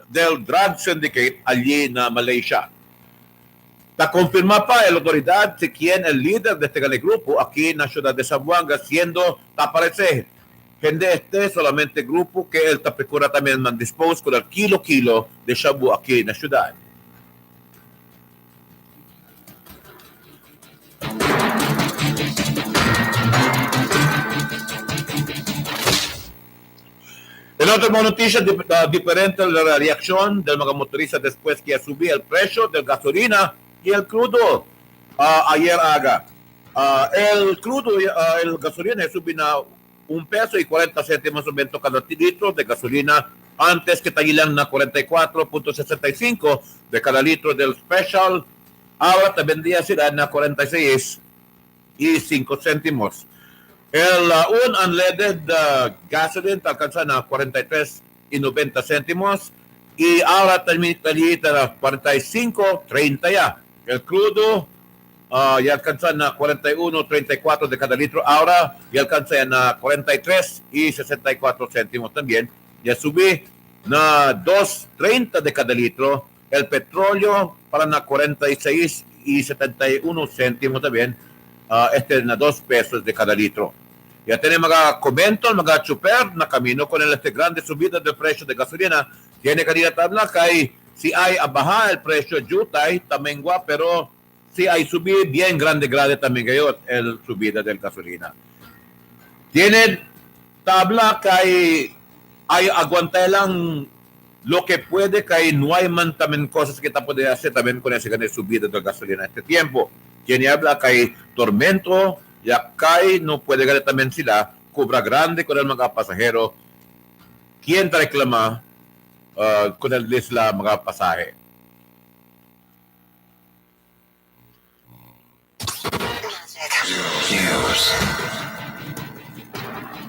del drug syndicate allí na Malaysia. La confirma pa la autoridad si quien el líder de este grupo aquí en la ciudad de Zamboanga, siendo aparece gente solamente grupo que él procura también dispose con el kilo de shabu aquí en la ciudad. En otra noticia diferente, la reacción del mga motorista después que subió el precio del gasolina y el crudo ayer aga. El crudo, el gasolina subió a $1.40 aumento cada litro de gasolina, antes que tagilan na 44.65 de cada litro del special. Ahora te vendía sila na 46.05. El un unleaded gasoline alcanza na 43.90 y ahora talita na 45.30 ya. El crudo ya alcanza na 41.34 de cada litro, ahora ya alcanza na 43.64 también. Ya subí na 2.30 de cada litro. El petróleo para na 46.71 también. Na 2 pesos de cada litro. Ya tenemos mga komento, mga chuper na camino con este grande subida del precio de gasolina. Tiene candidato na kay si hay abaja el precio yutay tamengwa, pero si hay subir bien grande también ngayon el subida del gasolina. Tiene tabla kay ay aguanta lang lo que puede, kay no hay man también cosas que puede hacer también con ese grande subida del gasolina este tiempo. Quien habla kay tormento, ya kay no puede ganar también sila, cubra grande con el mga pasajero. Quien te reclama con el isla mga pasaje.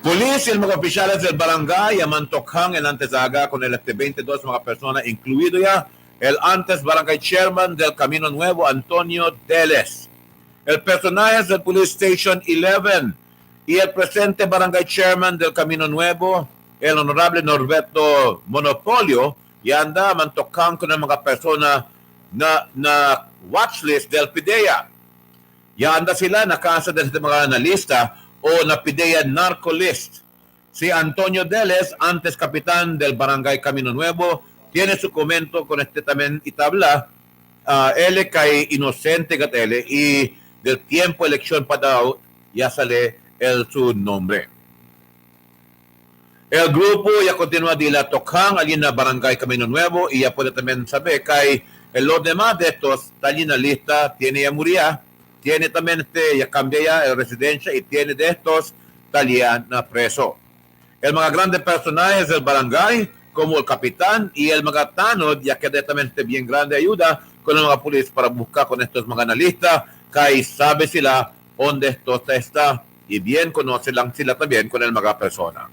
Polis y el mga oficiales del barangay amantokhang en Antesaga con el 22 mga personas, incluido ya el antes barangay chairman del Camino Nuevo, Antonio Deles. El personaje del Police Station 11 y el presente Barangay Chairman del Camino Nuevo, el Honorable Norberto Monopolio, y anda mantokang ko ng mga persona na watchlist del PIDEA. Anda sila nakasa din sa mga nalista o na PIDEA narco list. Si Antonio Deles, antes capitán del Barangay Camino Nuevo, tiene su comento con este también itabla. Él kay inocente gatele y del tiempo elección pa daw ya sale su nombre. El grupo ya continúa de la tokhang alin na Barangay Camino Nuevo y ya puede también saber que los demás de estos talin na lista tiene ya muría, tiene también ya cambia ya el residencia y tiene de estos talía na preso. El mga grandes personajes del barangay como el capitán y el mga tanod ya que también bien grande ayuda con el mga pulis para buscar con estos mga analistas kay sabe sila onde estos está y bien conoce lang sila también con el mga persona.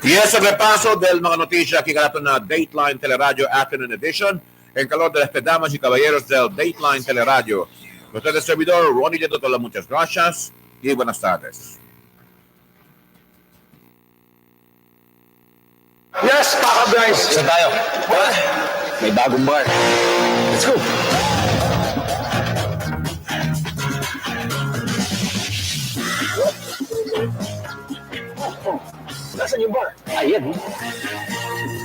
Y ese repaso del mga noticias aquí ganato na Dateline Teleradyo Afternoon Edition en calor de las damas y caballeros del Dateline Teleradyo. Nuestro servidor Ronnie de Totola, muchas gracias y buenas tardes. Yes, mga guys! Isa tayo. May bagong bar. Let's go! Nasaan yung bar? Ayan.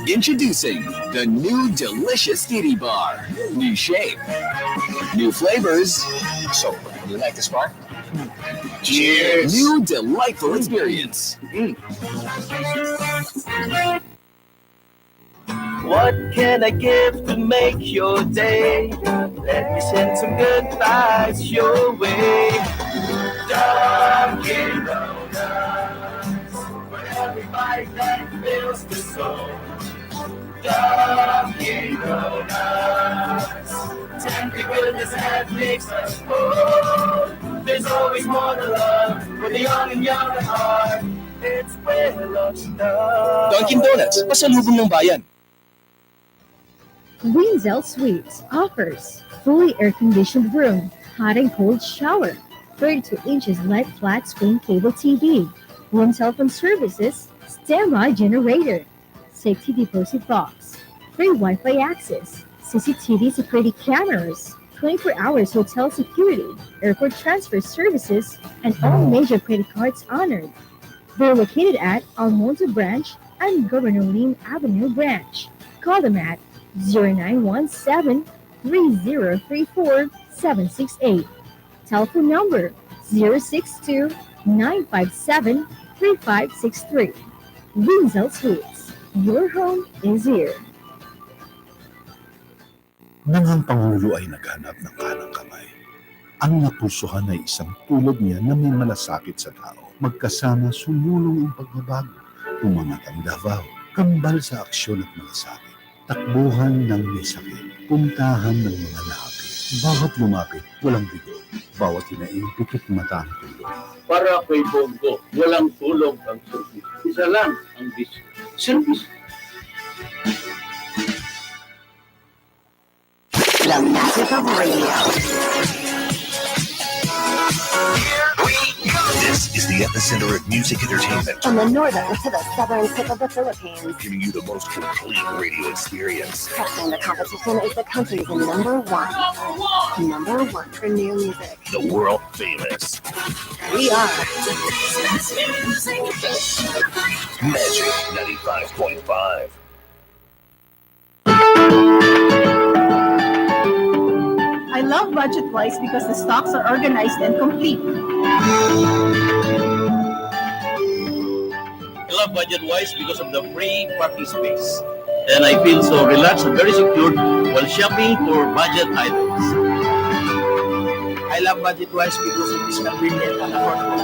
Introducing the new delicious Titty Bar. New shape, new flavors. So, you like this bar? Cheers! New delightful experience. What can I give to make your day? Let me send some good vibes your way. Dunkin' Donuts, for every bite that fills the soul. Dunkin' Donuts, tempting goodness that makes us whole. There's always more to love for the young and young at heart. It's where love starts. Dunkin' Donuts, pasalubong ng bayan. Winzel Suites offers fully air-conditioned room, hot and cold shower, 32 inches LED flat screen cable TV, room telephone services, standby generator, safety deposit box, free Wi-Fi access, CCTV security cameras, 24 hours hotel security, airport transfer services, and all major credit cards honored. They're located at Almonte Branch and Governor Lim Avenue Branch. Call them at 0917-3034-768. Telephone number 062-957-3563. Winzel Suites. Your home is here. Nang ang Pangulo ay naghanap ng kanang kamay, ang napulsuhan ay isang tulad niya na may malasakit sa tao. Magkasama sumulong ang pagbabago, umangat ang Davao, kambal sa aksyon at malasakit. Takbuhan ng may sakit, puntahan ng mga lapit. Bawat lumapit, walang bigo. Bawat hinaing, pikit mata ang tulong. Para kay Bongo, walang tulong ang service. Isa lang ang bisyo. Service. The magic of radio. This is the epicenter of music entertainment, From the northern to the southern tip of the Philippines, giving you the most complete radio experience. trusting the competition is the country's number one for new music. The world famous We are Magic 95.5. I love Budget Wise because the stocks are organized and complete. I love Budget Wise because of the free parking space. And I feel so relaxed and very secure while shopping for budget items. I love Budget Wise because it is convenient and affordable.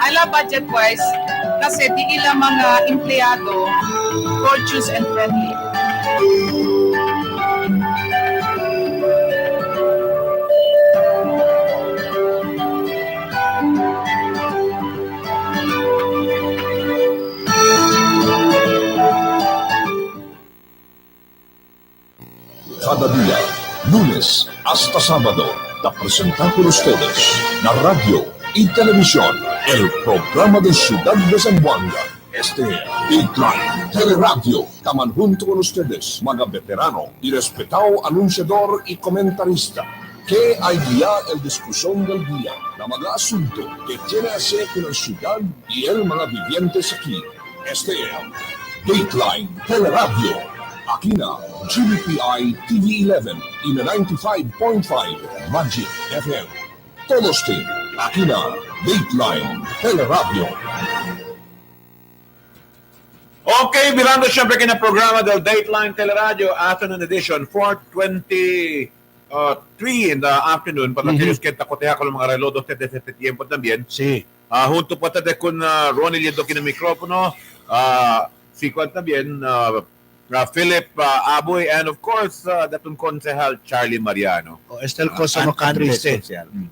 I love Budget Wise kasi di ilang mga empleyado courteous and friendly. hasta sábado, te presenta con ustedes la radio y televisión, el programa de Ciudad de Zamboanga. Dateline Teleradyo, taman junto con ustedes, mga veterano y respetado anunciador y comentarista, que hay día el discusión del día, na mga asunto que tiene que hacer con la ciudad y el mga vivientes aquí. Dateline Teleradyo, aquí na GBPI TV11 y na 95.5 Magic FM. Todos team, aquí na Dateline Teleradyo. Okay, mirando siyempre kina-programa del Dateline Teleradyo Afternoon Edition, 4:23 in the afternoon, para aquellos que tacoteja con los mga relodos desde este tiempo también. Sí. Junto po tayo con Ronnie Liedo kina mikropono, si Juan también, Philip Aboy, and of course, datong konsehal Charlie Mariano. Estel cosa makatriste.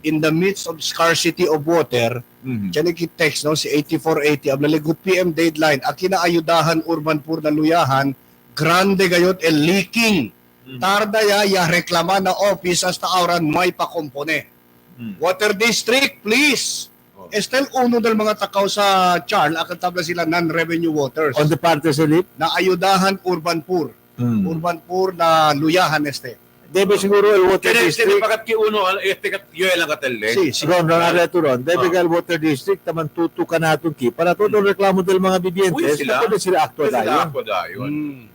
In the midst of scarcity of water, Diyan nag-text no, si 8480, ablaligot PM deadline, akina ayudahan urban poor na luyahan, grande gayot el leaking. Tarda ya reklama na office hasta auran may pakompone. Water District, please. Estel uno del mga takaw sa Charl, akan tabla sila non-revenue waters. On the parte slip? Na ayudahan urban poor. Urban poor na luyahan este. Debe siguro el water district. Pakat ki uno, yo lang katelle. Sí, siguro na turon. Debe el water district taman tutukan natin ki para todo reklamo del mga bibientes. Pwede sila akto dayon.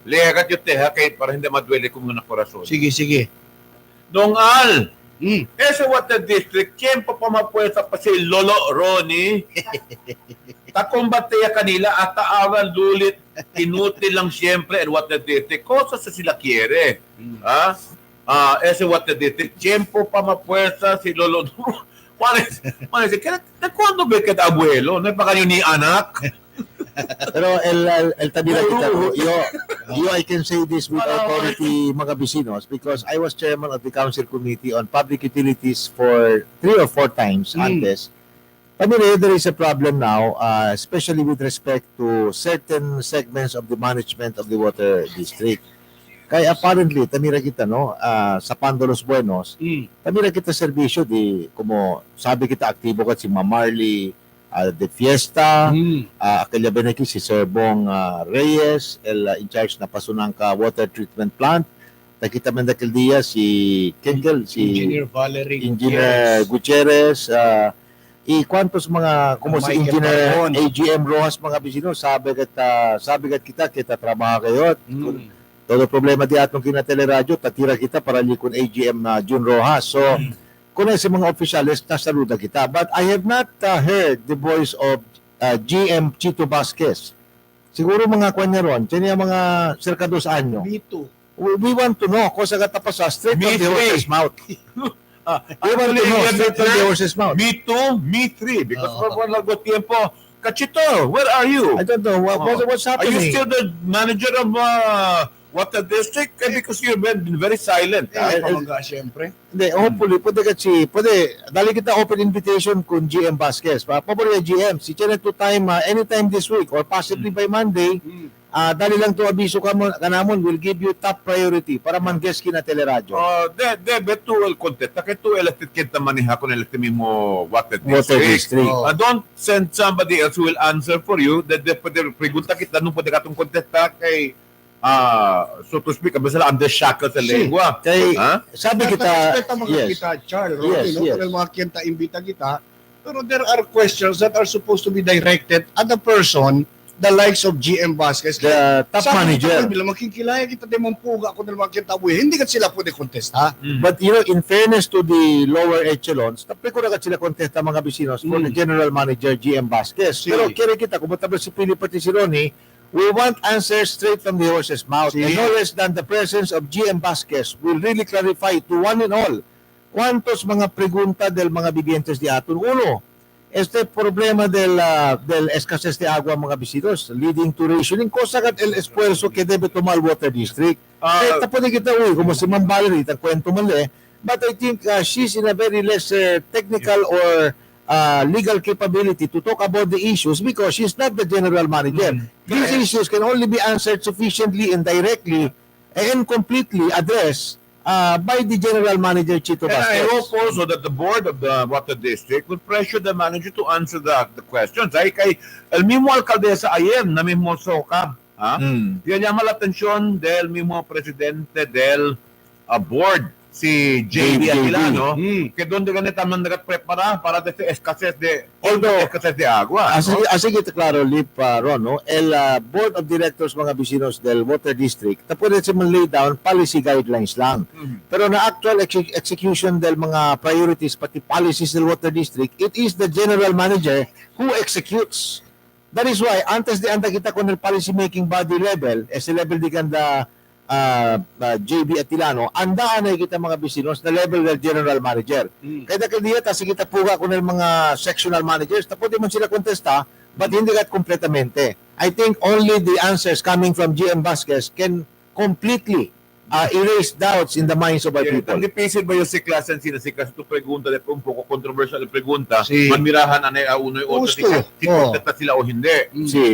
Legat yung teha kahit para hindi madwele kung mga korason. Sige. Nung al, sa water district, tiempo pa mapuesa pa si Lolo Ronnie. Takumbate ya kanila at taaran lulit, inutil lang siyempre and water district. Cosa sa sila quiere. Ese water district, tiempo pa mapuesa si Lolo. ¿Cuándo ve que abuelo? No es para ni anak. Pero el tabila kita ko, I can say this with authority mga bisinos because I was chairman of the Council Committee on Public Utilities for 3 or 4 times antes. Pamilya, there is a problem now, especially with respect to certain segments of the management of the water district. Kaya apparently, tamira kita, no, sa Pandolos Buenos, tamira kita serbisyo di, como sabi kita, aktibo ka si Mamarli de Fiesta, aquella beneki si Sir Bong Reyes, in charge na pasunang ka water treatment plant. Nakita man dakil dia si Kenkel, si Engineer Gutierrez, kwantos mga como si Engineer AGM Rojas mga bisino sabi kat kita trabaho kayo. Todo problema di atong kina Teleradyo tatira kita para likon AGM na June Rojas. So kuno sa mga opisyales nasaluda kita. But I have not heard the voice of GM Chito Vasquez. Siguro mga kwanya ron, tiyan mga circa 2 anyo. We want to know kung sa katapasa straight from the horse's mouth. We want to know straight from the horse's mouth. Me too, me 3. Because for one lago tiempo, Kachito, where are you? I don't know. What's happening? Are you still the manager of water district? Because you've been very silent. Siyempre. Hindi, hopefully, pwede, dali kita open invitation kung GM Vasquez. Paborito GM, si Chenet to time, anytime this week or possibly by Monday, dali lang to abiso ka namon, will give you top priority para man-guest kina Teleradyo. Beto el content. Taketo elected kita maniha kung elected mo water district. Don't send somebody else who will answer for you. Pwede pregunta kita nung pwede katong contesta kay so to speak, abasala under shackles sa lengua. Sabi kita, Charles, mga kenta imbita kita, pero there are questions that are supposed to be directed at the person, the likes of GM Vasquez, the top manager. Bilang makikilaya kita demampuga kung mga kenta buhay, hindi ka sila pwede contesta. But in fairness to the lower echelons, tapos ko na sila contesta mga bisinos for the general manager GM Vasquez. Pero kaya kita, kung matapos si Philip pati si Ronnie, we want answers straight from the horse's mouth. And no less than the presence of GM Vasquez will really clarify to one and all cuántos mga pregunta del mga vivientes di aton. Uno, este problema del escasez de agua mga visitos leading to rationing, cosa kat el esfuerzo que debe tomar el water district. Tapos kita, como si Ma'am Valerie, kwento mali, but I think she's in a very less technical or legal capability to talk about the issues because she's not the general manager. These issues can only be answered sufficiently and directly and completely addressed by the General Manager Chito And I Vasquez. hope also that the board of the Water District would pressure the manager to answer the questions. Ay kay el mismo alcaldesa ayer na mismo soka. Yan llama la atención del mismo presidente del board, si JB Atilano, que donde ganita man nagprepara para de escasez de agua. Así que claro, Lip, Ron, no? El Board of Directors mga bisinos del Water District, ta pwede siya man lay down policy guidelines lang. Pero na actual execution del mga priorities, pati policies del Water District, it is the General Manager who executes. That is why, antes de anda kita con el policy making body level, ese level di kanda JB Atilano, andaan na kita mga bisinos na level del General Manager. Kaya dahil diya, kasi kita puga con el mga sectional managers, tapos di man sila kontesta, but hindi kat kompletamente. I think only the answers coming from GM Vasquez can completely erase doubts in the minds of our people. Tan difícil ba yung si clase en sinasikas tu pregunta de un poco controversial de pregunta, manmirahan anay uno y otro si contesta sila o hindi.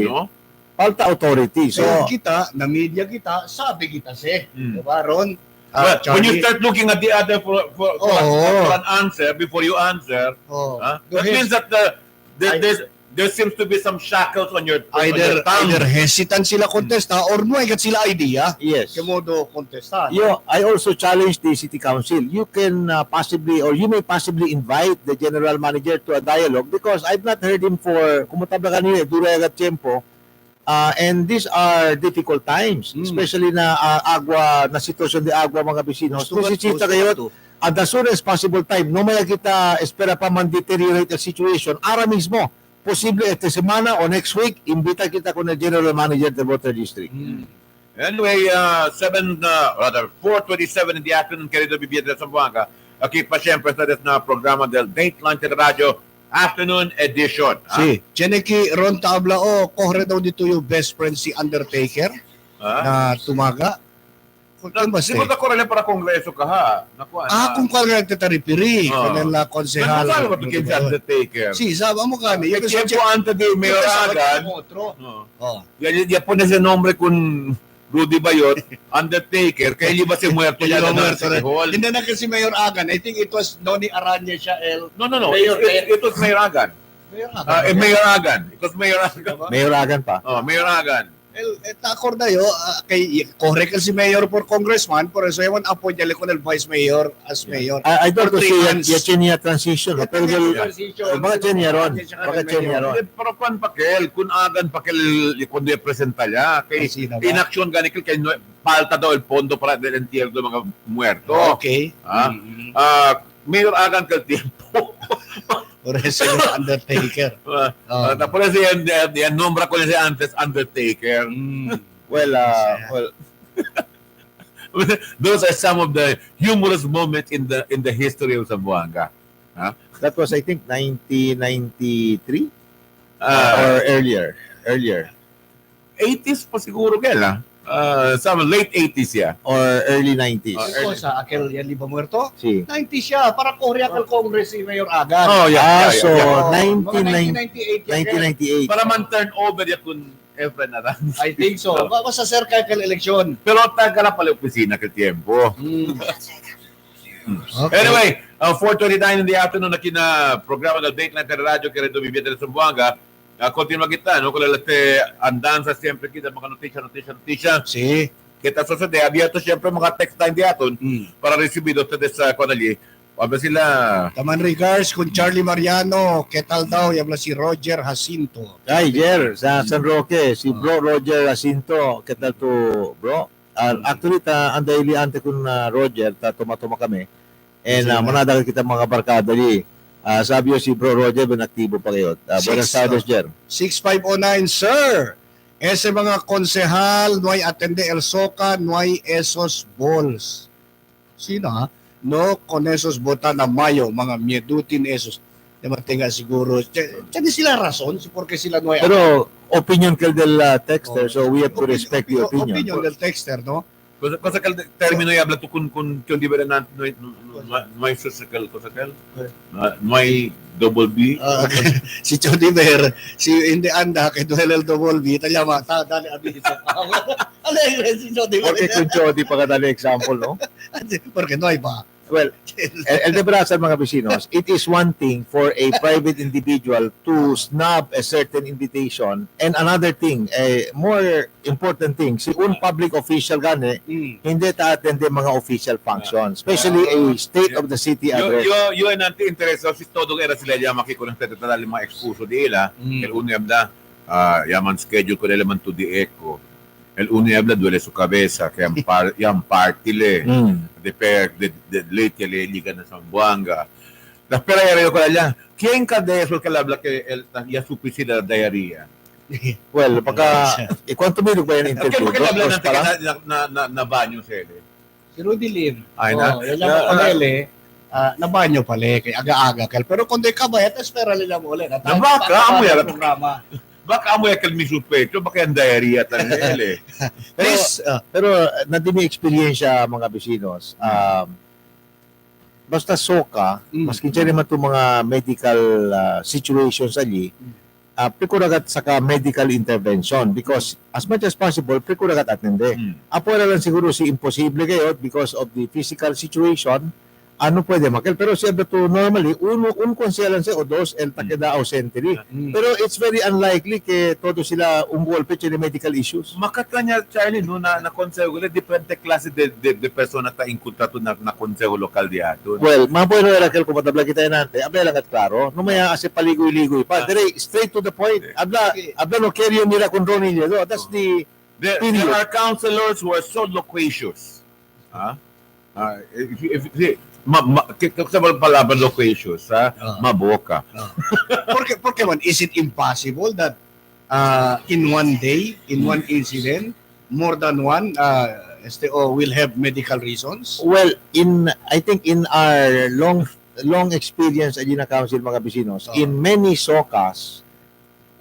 No? Falta authority. So, kita, na media kita, sabi kita diba, Ron? But when you start looking at the other for an answer before you answer, that means that there seems to be some shackles on your either hesitant sila Hmm. kontesta or no ikat sila idea. Yes. Kemodo kontesta. I also challenge the city council. You can possibly, or you may possibly invite the general manager to a dialogue because I've not heard him for kumutabla kanina durega tiempo. And these are difficult times, especially na agwa na sitwasyon de agwa mga bisinos. Masisita kayo at the soonest possible time. No may kita espera pa man deteriorate the situation. Ara mismo, posible esta semana o next week, imbita kita con el general manager del Water District. Anyway, 4:27 in the afternoon, querido Bibieta de Zamboanga. Aquí pa siyempre sa na programa del Dateline Teleradyo Afternoon Edition. Cheneki Ron Tablao, kohre daw dito yung best friend si Undertaker na tumaga. Di ba ka korele para kongreso ka ha? Kung kwal nga nagtataripiri, kanila konsehal. Ano ba ito si Undertaker? Saba mo kami. Yung tiempo antes de Mayor Agan, ya pones el nombre con Rudy Bayot, Undertaker, kaya iba si muerto ya na sa hall. Hindi na kasi Mayor Agan. I think it was Noni Aranya siya. No. It was Mayor Agan. Mayor Agan. It was Mayor Agan. Mayor Agan pa. Mayor Agan. Takor na yun, kay correct si Mayor for Congressman, por eso ewan appoint niya con el Vice Mayor as Mayor. I don't know si Yachenia transition. Pero mga Chenia ron. Pero kung pakel, kung Agan pakel, kung di presenta niya, kay inaksyon ganikil, kay palta daw el pondo para del entierro ng mga muerto. Okay. Mayor Agan kal tiempo. Por eso yung Undertaker. Por eso yan nombra ko niya antes Undertaker. Well, those are some of the humorous moments in the history of Zamboanga. That was, I think, 1993 or earlier. 80s pa siguro kaya. Some late 80s or early 90s. Sa aquel yan di ba muerto? Si. 90 siya para Korea kal Congress si Mayor Agan. So 1998. Para man turn over ya kun Efren Aran. I think so. Basta sir kay eleksyon. Pero taga na pala opisina ka tiempo. Okay. Anyway, 4:29 in the afternoon na kina programa ng Dateline Teleradyo querido Bibieta de Zamboanga. Continua kita, no? Kung lalate andanza siempre kita mga notisya. Sí. Kita susunod, abierto siempre mga text time diaton para recibido ustedes sa kanali. Wala sila. Taman regards kung Charlie Mariano, ketal daw, yabla si Roger Jacinto. Ay, Jer, sa San Roque, si Bro Roger Jacinto, ketal to, bro. Actually, ang daily ante kun Roger, tumatuma kami. And manadagal kita mga barkada di. Sabi yo si Bro Roger, benaktibo pa kayo. Buenas tardes, Jer. 6509, sir. Ese mga konsehal, no hay atende el soca, no hay esos balls. Sino ha? No con esos bota na mayo, mga miedutin esos. Matinga siguro. Tiyan sila rason, porque sila no hay. Pero opinion del texter, so we have to respect the opinion. Opinion del texter, no? Cosa que el término y habla tú con di ba na no hay social cosa que no hay double B. Si Jody Bear, si hindi anda kay duel el double B, talama ta dali abi sa alegre si Jody Bear. Porque kung Jody pa ka dali example, no? Porque no hay ba. Well, el de Brazil, mga vecinos, it is one thing for a private individual to snub a certain invitation, and another thing, a more important thing, si un public official gani, hindi ta-attend yung mga official functions, especially a state of the city address. Yo en anti interés si todo era sila llama ki con dali mga expuso di ila, el uno habla yaman schedule ko nila man to di eco. El uno habla duele su cabeza que yang party le de late le liga na Zamboanga. La espera ya ko allá. ¿Quién de eso que habla que el ya supisida diarrhea? Well, pagka cuánto minuto ba yan interview? ¿Qué habla na banyo sila? Si Rudy Lim. Ay na. Yan lang palele. Na banyo pala kay aga-aga kel. Pero kung di ka ba, espera nila mo ulit. Baka amoy ang programa. Baka amoy ang misupetro, baka yung diarrhea talaga eh. Pero nadimi experiensya mga vecinos. Basta soka, maski dyan naman itong mga medical situations ali, prikuragat saka medical intervention because as much as possible, prikuragat atende. Apo na lang siguro si imposible kayo because of the physical situation, ano pwede makel. Pero siya to normally, un konselan siya o dos, el takeda ausente rin. Pero it's very unlikely ke todo sila umgolpe sa medical issues. Makatanya, Charlie, no, na konseho, depende klase de persona ta inkuntato na konseho lokal diato. Well, mabuhay na rin kung matabla kita nante, abla lang at klaro, no maya kasi paligoy-ligoy pa. Dire, straight to the point. Abla no carry nila kung Ronnie niya. That's the there are counselors who are so loquacious. If kasabal palaban loquacious, maboka. Porque man, is it impossible that in one day, in one incident, more than one STO will have medical reasons? Well, I think in our long experience at Gina Council mga vecinos, in many SOCAs,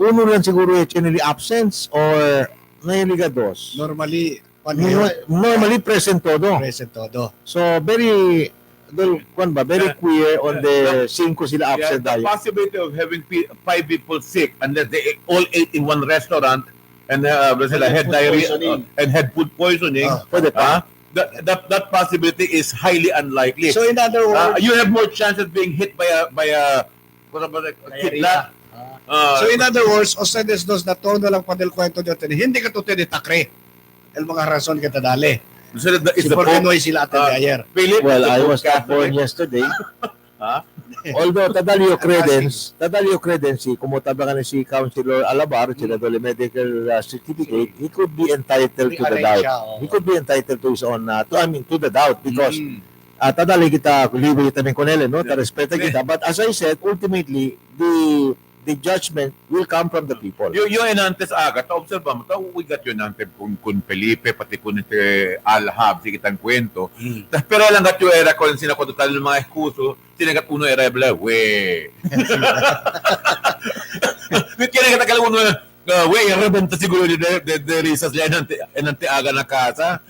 uno lang siguro generally absence or nahiliga dos. Normally present todo. Present todo. So very queer on the 5 sila absent the tayo. possibility of having 5 people sick unless they all ate in one restaurant and sila had diarrhea and had food poisoning. Pwede pa. That possibility is highly unlikely. So in other words, you have more chance of being hit by a kidnap. So in other words, ustedes dos na tono lang padel kwento dito. Hindi ka to takre. El mga rason kita dali. So si Portenoy sila atin ayer. Well, I was not born yesterday. Although tadalio credence, como tabangan si Councilor Alabar, sila dole medical certificate, he could be entitled to the doubt. He could be entitled to his own, to the doubt because tadali kita, libre kita ng konele, no? Ta-respeta kita. But as I said, ultimately, the judgment will come from the people. Yung enantes aga, ta-observa mo, we got yun nantes kun Felipe, pati kun Alhab, sige tang kwento. Pero lang gat yung era ko, sinakototal ng mga ekskuso, sinagat uno era bla, we. Kaya nagkatagal uno, we, rebenta siguro de risas liya enante aga na casa.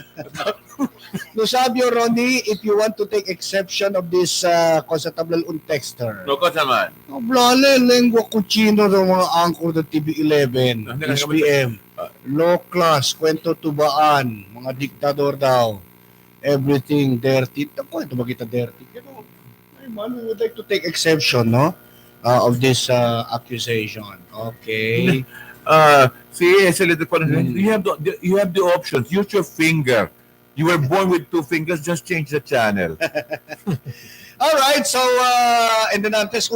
No sabio, Ronnie, if you want to take exception of this constatable untexter. No, cosa man? No, blale, lengua kuchino ng mga anchor ng TV11, SPM, low class, kwento tubaan, mga diktador daw, everything dirty. Kwento ba kita dirty? I would like to take exception, no? Of this accusation. Okay. You have the options. Use your finger. You were born with 2 fingers, just change the channel. All right, so and then antes,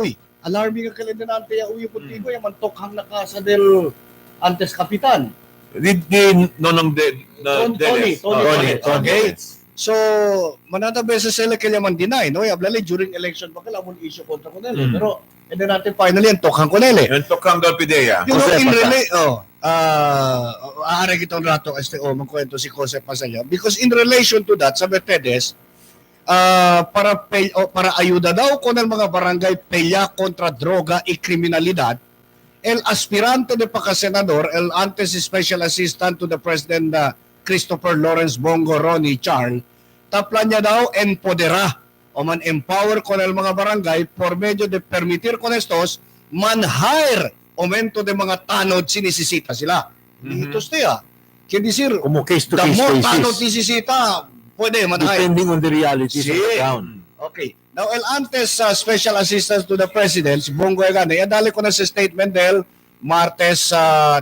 alarming ka kailan nante uy contigo yung mantokhang na casa del antes kapitan. Nonong Tony. Okay. So, manata beses sila kaya man deny, no? Yablali during election pa kala mo issue kontra ko nila. Pero and then natin finally ang tokhang ko nila. Yung tokhang Galpidea. You know, in relation, aari kitong rato STO magkwento si Jose Pasaya because in relation to that, sabi Tedes, para ayuda daw ko ng mga barangay pelya kontra droga y kriminalidad, el aspirante de pagkasenador, el antes special assistant to the president Christopher Lawrence Bongo Ronnie Charles, taplan niya daw empodera o man-empower con el mga barangay por medio de permitir con estos man-hire aumento de mga tanod sinisisita sila. Dito siya. Quiere decir, Como case to the case more basis. tanod sinisisita, pwede man-hire. Depending on the realities of the Sí. town. Okay. Now, el antes Special Assistant to the President, si Bongo Egana, dali ko na sa statement del Martes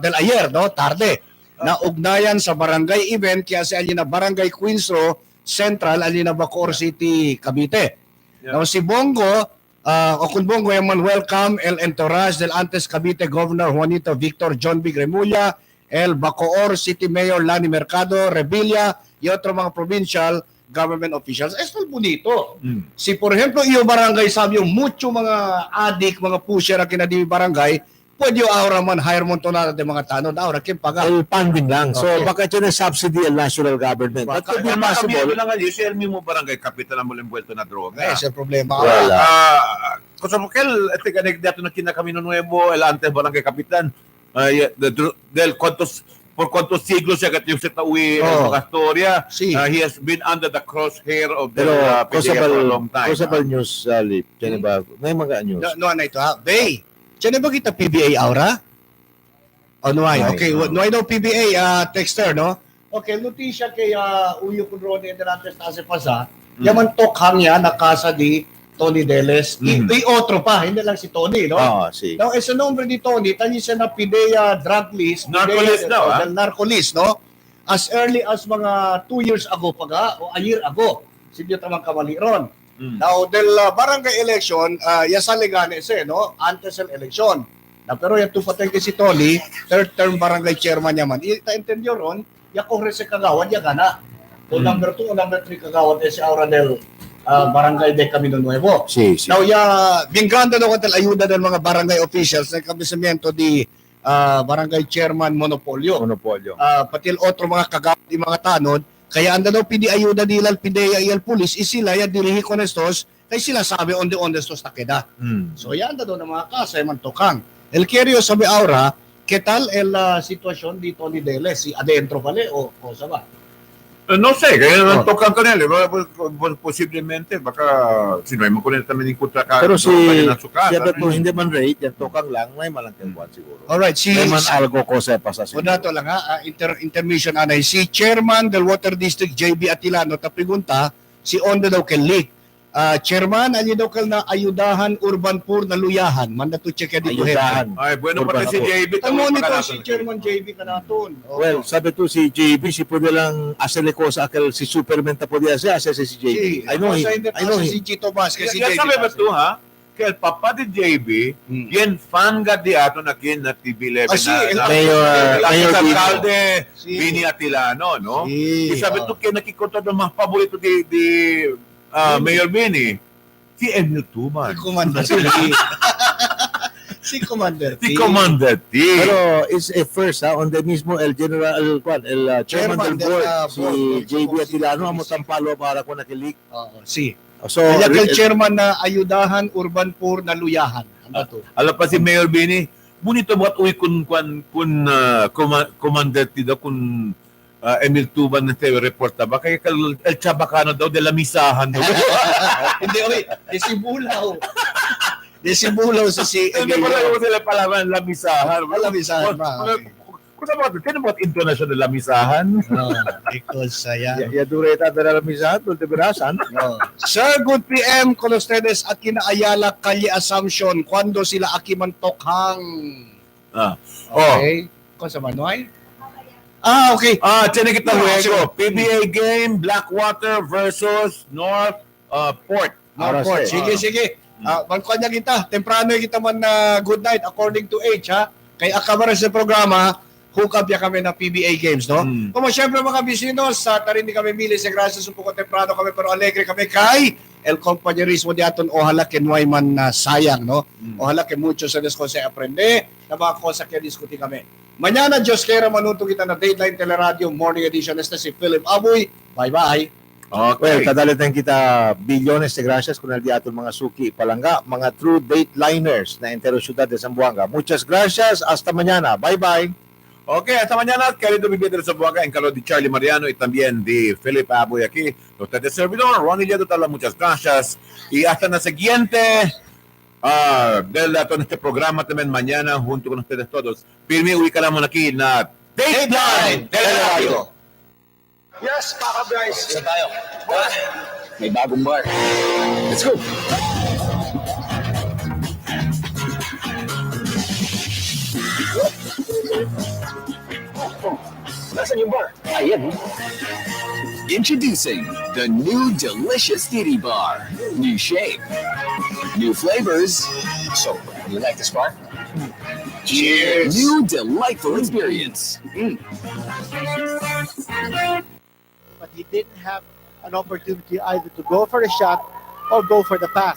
del ayer, no? Tarde. Na ugnayan sa barangay event kaya sa alina Barangay Queensro Central, alina Bacoor City, Cavite. Now, si Bongo, o kung Bongo yaman welcome el entourage del antes Cavite Governor Juanito Victor John B. Gremulla, el Bacoor City Mayor Lani Mercado, Revilla, y otro mga provincial government officials. Esto es bonito. Si por ejemplo, iyo barangay sabi yung mucho mga adik, mga pusher ang kinadi barangay, pwede yung ahora man hire mo to na de mga tanod, ahora kim paga. El funding lang. So, Okay. baka ito na subsidy ang national government. That could be possible. lang ali, siya mo barangay kapitan ang muling buwelto na droga. Ese el problema. Wala. Kung sa Mukel, ito ganit dito na kinakamino nuevo, el antes barangay kapitan, del por cuantos siglos siya kat yung sa tawi mga storya, he has been under the crosshair of the Pero, PDA for a long time. Possible news, Lip. Diyan ba? May mga news. No, na ito ha. Bay, tiyan ba kita PBA aura? O no ay? Okay, no ay daw PBA texter, no? Okay, notisya kay Uyo Kunrone Edelante Stase Pasa, yaman tokhang yan na casa di Tony Deles. Y otro pa, hindi lang si Tony, no? Sí. Now, ese nombre ni Tony, tanyi siya na PIDEA drug list. Narcolist daw, ha? Narcolist, no? As early as mga 2 years ago pa o a year ago. Sige tamang kamali ron. Now, del barangay election, yasaligane siya, no? Antes el election. Na pero yung tupatay si Tony, third term barangay chairman niya man. Ita-entendiyo ron, yakong rese kagawad, yakana. So, number 2 o number 3 kagawad si Aura del Barangay de Camino Nuevo. Sí, sí. Now, bien grande no katal ayuda ng mga barangay officials sa kabisamiento di barangay chairman Monopolio. Pati el otro mga kagawad di mga tanod, kaya anda daw pidi ayuda nila PIDEA y el pulis, isila ya dirihi con estos, kaya sila sabi on estos takeda. So, yan anda daw ng mga kasa, man tokang. El Querio sabi Aura, ¿qué tal el sitwasyon di Tony Deles? Si adentro pala o cosa ba? No sé, kaya naman tokan ka nila. Posiblemente, baka sinoy mo ko nila tamang yung kontra ka. Pero si sukat. siya po hindi man rate, yan tokang lang, may malangkilbuan siguro. Alright, si May man algo ko sa pasas. Una to lang ha, intermission anay. Si Chairman del Water District JB Atilano tapigunta, si Onda daw kay Leak. Chairman, ali daw kal na ayudahan urban poor na luyahan. Manda to check dito. Ayudahan. Ay, bueno pa si JB. Ang monitor si Chairman JB kanaton. Well, sabi to si JB, si pwede lang asale ko sa akal si Superman ta pwede siya, si JB. I know si Chito Vaz kasi Kaya JB. sabi ba ito ha? Kaya el papa de JB, yan fan ga di ato na kin na TV11 na Mayor alcalde Vini Atilano, no? Sabi ito kaya nakikontra ng mga paborito di Mayor Vini, si Emil Tuman. Si Commander T. Si Commander T. Si Commander T. Pero it's a first on the mismo el general el chairman del board si JB Atilano amo tampalo para ko nakilik. Si. So el chairman na ayudahan urban poor na luyahan. Ano to? Alam pa si Mayor Vini, bonito mo at uwi kun Commander T daw kun Emil Tuban na TV reporta ba kaya el Chabacano daw de la misahan daw. Hindi Desibulaw sa si Hindi pa lang sila palaman la misahan. La misahan ba? Kung kaya ba international la misahan? Because saya. Ya dureta de la misahan, de berasan. Sir, good PM con ustedes at kina Ayala Calle Assumption cuando sila akiman tokhang. Okay. Kung sa Manoy? Okay. Tiyan kita juego. PBA game, Blackwater versus North Port. Northport. Sige. Magkanya kita. Temprano kita man na good night according to age, ha? Kay akabara sa programa, hook up ya kami na PBA games, no? Como syempre mga bisinos, tarin di kami mili sa gracias un poco temprano kami pero alegre kami kay el compañerismo di aton ojalá que no hay man sayang, no? Ojalá que mucho se les consegue aprender na mga cosa que diskuti kami. Mañana, Diyos kera manuto kita na Dateline Teleradyo Morning Edition. Este si Philip Aboy. Bye-bye. Okay. Well, kadalitan kita bilyones de gracias con el di aton mga suki palangga, mga true dateliners na entero syudad de Zamboanga. Muchas gracias. Hasta mañana. Bye-bye. Ok, esta mañana, querido viviendo de Zamboanga, en calor de Charlie Mariano y también de Felipe Aboy aquí, usted de servidor, Ronnie Liedo, te muchas gracias. Y hasta la siguiente en este programa también mañana, junto con ustedes todos. Pirmi, ubicaremos aquí na Dateline Teleradyo. Yes, mga guys. Isa tayo. May bagong bar. Let's go! Nasaan yung bar? Ayan. Introducing the new delicious titty bar. New shape, new flavors. So, you like this bar? Cheers. New delightful experience. But he didn't have an opportunity either to go for the shot or go for the pass.